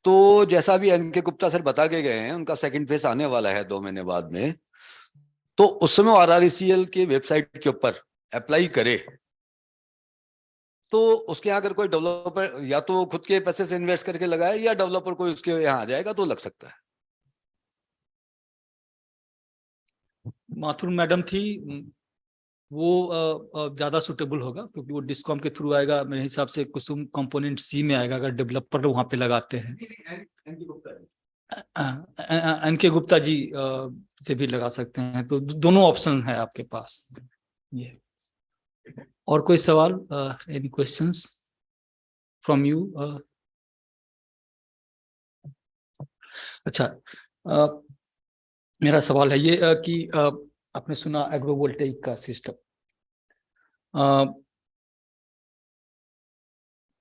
तो जैसा भी NK गुप्ता सर बता के गए हैं, उनका सेकंड फेज आने वाला है 2 महीने बाद में, तो उस समय RRECL की वेबसाइट के ऊपर अप्लाई करे, तो उसके यहाँ अगर कोई डेवलपर या तो खुद के पैसे से इन्वेस्ट करके लगाए, या डेवलपर कोई उसके यहाँ आ जाएगा, तो लग सकता है। माथुर मैडम थी, वो ज्यादा सुटेबल होगा, क्योंकि वो डिस्कॉम के थ्रू आएगा। मेरे हिसाब से कुसुम कंपोनेंट C में आएगा, अगर डेवलपर वहां पे लगाते हैं। NK गुप्ता जी से भी लगा सकते हैं, तो दोनों ऑप्शन है आपके पास। ये और कोई सवाल? Any questions from you? अच्छा, मेरा सवाल है ये कि आपने सुना एग्रोवोल्टेइक का सिस्टम,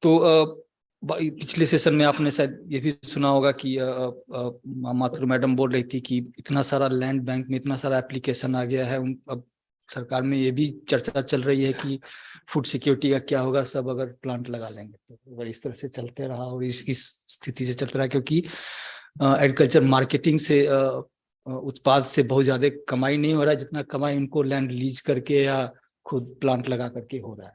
तो पिछले सेशन में आपने शायद ये भी सुना होगा कि माथुर मैडम बोल रही थी कि इतना सारा लैंड बैंक में इतना सारा एप्लीकेशन आ गया है। अब सरकार में ये भी चर्चा चल रही है कि फूड सिक्योरिटी का क्या होगा, सब अगर प्लांट लगा लेंगे तो। अगर इस तरह से चलते रहा और इस स्थिति से चलते रहा, क्योंकि एग्रीकल्चर मार्केटिंग से उत्पाद से बहुत ज्यादा कमाई नहीं हो रहा है, जितना कमाई उनको लैंड लीज करके या खुद प्लांट लगा करके हो रहा है।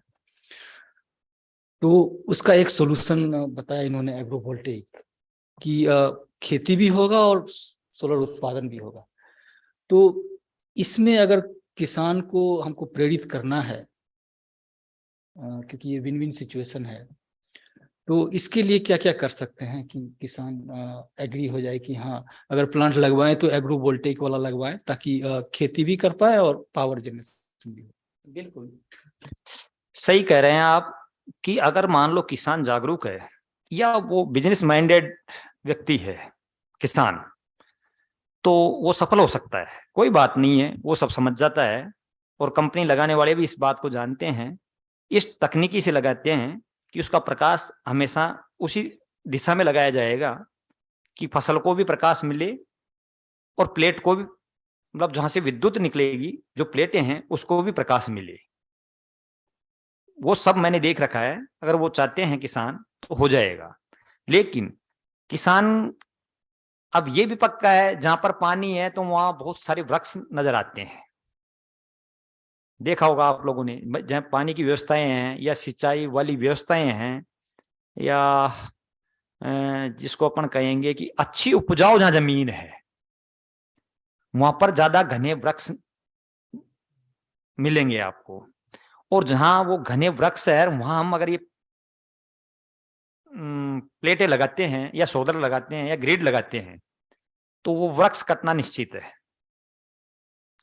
तो उसका एक सोल्यूशन बताया इन्होंने, एग्रोवोल्टेइक की खेती भी होगा और सोलर उत्पादन भी होगा। तो इसमें अगर किसान को हमको प्रेरित करना है, क्योंकि ये विन विन सिचुएशन है, तो इसके लिए क्या क्या कर सकते हैं कि किसान एग्री हो जाए कि हाँ, अगर प्लांट लगवाएं तो एग्रोवोल्टेइक वाला लगवाएं, ताकि खेती भी कर पाए और पावर जनरेशन भी हो। बिल्कुल सही कह रहे हैं आप कि अगर मान लो किसान जागरूक है, या वो बिजनेस माइंडेड व्यक्ति है किसान, तो वो सफल हो सकता है। कोई बात नहीं है, वो सब समझ जाता है, और कंपनी लगाने वाले भी इस बात को जानते हैं, इस तकनीकी से लगाते हैं कि उसका प्रकाश हमेशा उसी दिशा में लगाया जाएगा कि फसल को भी प्रकाश मिले और प्लेट को भी, मतलब जहां से विद्युत निकलेगी जो प्लेटें हैं उसको भी प्रकाश मिले। वो सब मैंने देख रखा है, अगर वो चाहते हैं किसान तो हो जाएगा। लेकिन किसान अब ये भी पक्का है, जहां पर पानी है तो वहां बहुत सारे वृक्ष नजर आते हैं। देखा होगा आप लोगों ने, जहां पानी की व्यवस्थाएं हैं या सिंचाई वाली व्यवस्थाएं हैं, या जिसको अपन कहेंगे कि अच्छी उपजाऊ जहां जमीन है, वहां पर ज्यादा घने वृक्ष मिलेंगे आपको। और जहां वो घने वृक्ष है, वहां हम अगर ये प्लेटें लगाते हैं या सोलर लगाते हैं या ग्रिड लगाते हैं, तो वो वृक्ष कटना निश्चित है,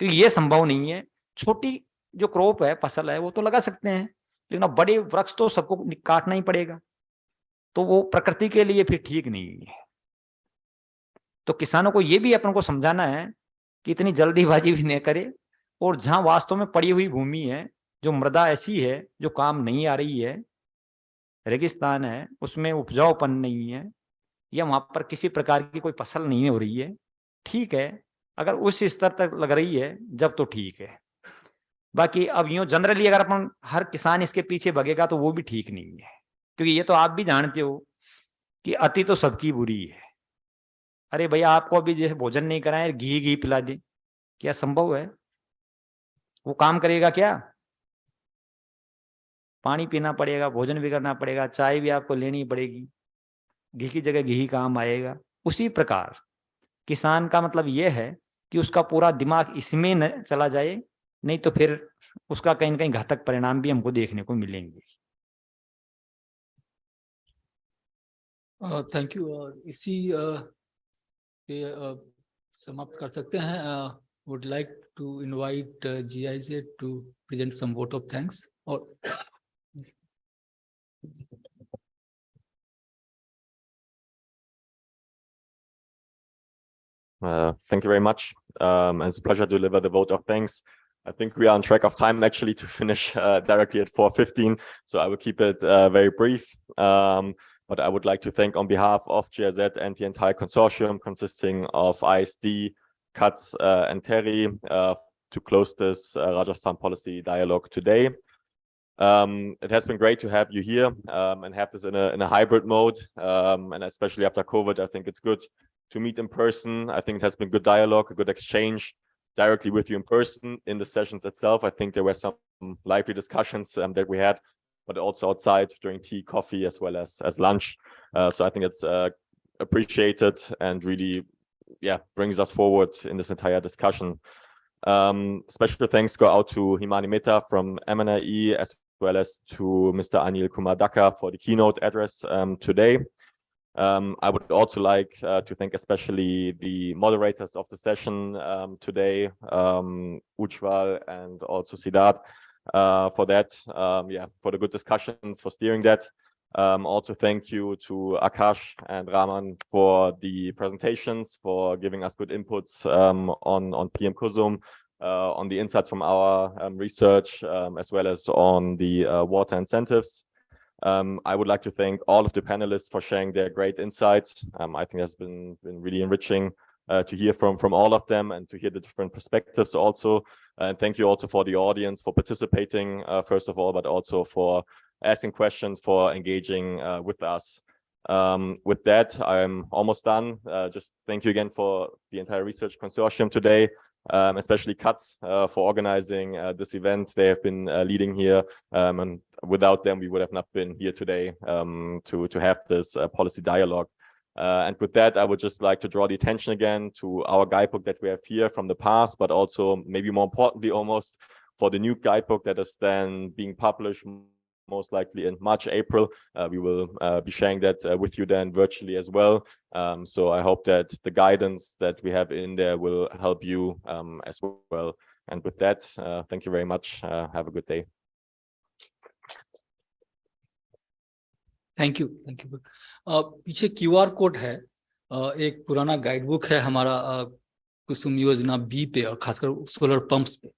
क्योंकि ये संभव नहीं है। छोटी जो क्रॉप है, फसल है, वो तो लगा सकते हैं, लेकिन अब बड़े वृक्ष तो सबको काटना ही पड़ेगा, तो वो प्रकृति के लिए फिर ठीक नहीं है। तो किसानों को ये भी अपन को समझाना है कि इतनी जल्दीबाजी भी नहीं करे, और जहां वास्तव में पड़ी हुई भूमि है, जो मृदा ऐसी है जो काम नहीं आ रही है, रेगिस्तान है, उसमें उपजाऊपन नहीं है, या वहां पर किसी प्रकार की कोई फसल नहीं हो रही है, ठीक है, अगर उस स्तर तक लग रही है जब तो ठीक है। बाकी अब यूं जनरली अगर अपन हर किसान इसके पीछे भगेगा तो वो भी ठीक नहीं है, क्योंकि ये तो आप भी जानते हो कि अति तो सबकी बुरी है। अरे भैया, आपको अभी जैसे भोजन नहीं कराए, घी घी पिला दे, क्या संभव है? वो काम करेगा क्या? पानी पीना पड़ेगा, भोजन भी करना पड़ेगा, चाय भी आपको लेनी पड़ेगी, घी की जगह घी काम आएगा। उसी प्रकार किसान का मतलब यह है कि उसका पूरा दिमाग इसमें न चला जाए, नहीं तो फिर उसका कहीं ना कहीं घातक परिणाम भी हमको देखने को मिलेंगे। Thank you. इसी पे समाप्त कर सकते हैं। Would like to invite GIZ to present some vote of thanks. और Thank you very much. It's a pleasure to deliver the vote of thanks. I think we are on track of time actually to finish directly at 4:15, so I will keep it very brief. But I would like to thank on behalf of GIZ and the entire consortium consisting of ISD, CUTS, and Terry to close this Rajasthan Policy Dialogue today. It has been great to have you here and have this in a hybrid mode, and especially after COVID, I think it's good to meet in person. I think it has been good dialogue, a good exchange directly with you in person in the sessions itself. I think there were some lively discussions that we had, but also outside during tea, coffee, as well as lunch. So I think it's appreciated and really, yeah, brings us forward in this entire discussion. Special thanks go out to Himani Mehta from MNIE, as well as to Mr. Anil Kumar Daka for the keynote address today. I would also like to thank especially the moderators of the session today, Ujwal and also Siddharth, for that, for the good discussions, for steering that. Also thank you to Akash and Raman for the presentations, for giving us good inputs on PM-KUSUM, on the insights from our research, as well as on the water incentives. I would like to thank all of the panelists for sharing their great insights. I think that's been really enriching to hear from all of them and to hear the different perspectives also. And thank you also for the audience for participating, first of all, but also for asking questions, for engaging with us. With that, I'm almost done. Just thank you again for the entire research consortium today, especially CUTS for organizing this event. They have been leading here, and without them, we would have not been here today to have this policy dialogue. And with that, I would just like to draw the attention again to our guidebook that we have here from the past, but also maybe more importantly, almost for the new guidebook that is then being published most likely in March, April. We will be sharing that with you then virtually as well. So I hope that the guidance that we have in there will help you as well. And with that, thank you very much. Have a good day. Thank you. पीछे QR code है, एक पुराना guidebook है हमारा कुसुम योजना B पे, और खासकर सोलर पंप्स पे।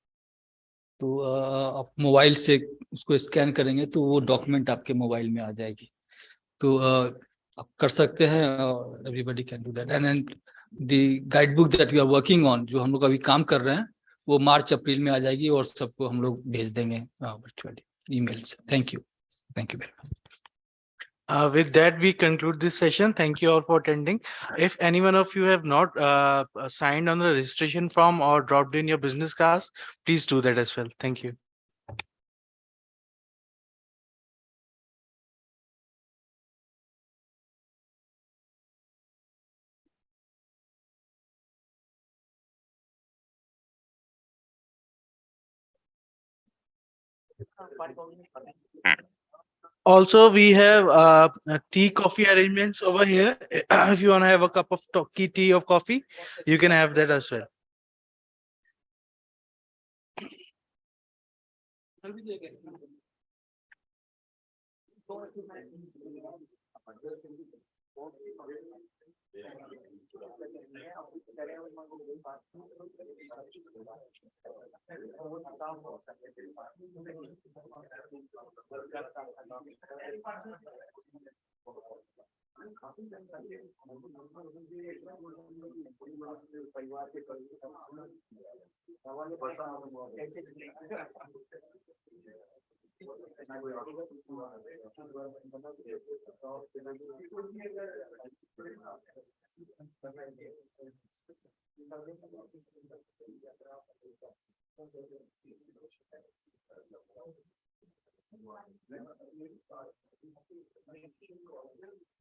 तो आप मोबाइल से उसको स्कैन करेंगे तो वो डॉक्यूमेंट आपके मोबाइल में आ जाएगी। तो आप कर सकते हैं, everybody can do that. And the guidebook that we are working on, जो हम लोग अभी काम कर रहे हैं, वो मार्च अप्रैल में आ जाएगी और सबको हम लोग भेज देंगे वर्चुअली ईमेल से। Thank you very much. With that, we conclude this session. Thank you all for attending. If any one of you have not signed on the registration form or dropped in your business cards, please do that as well. Thank you. Also, we have tea, coffee arrangements over here. If you want to have a cup of tea or coffee, you can have that as well.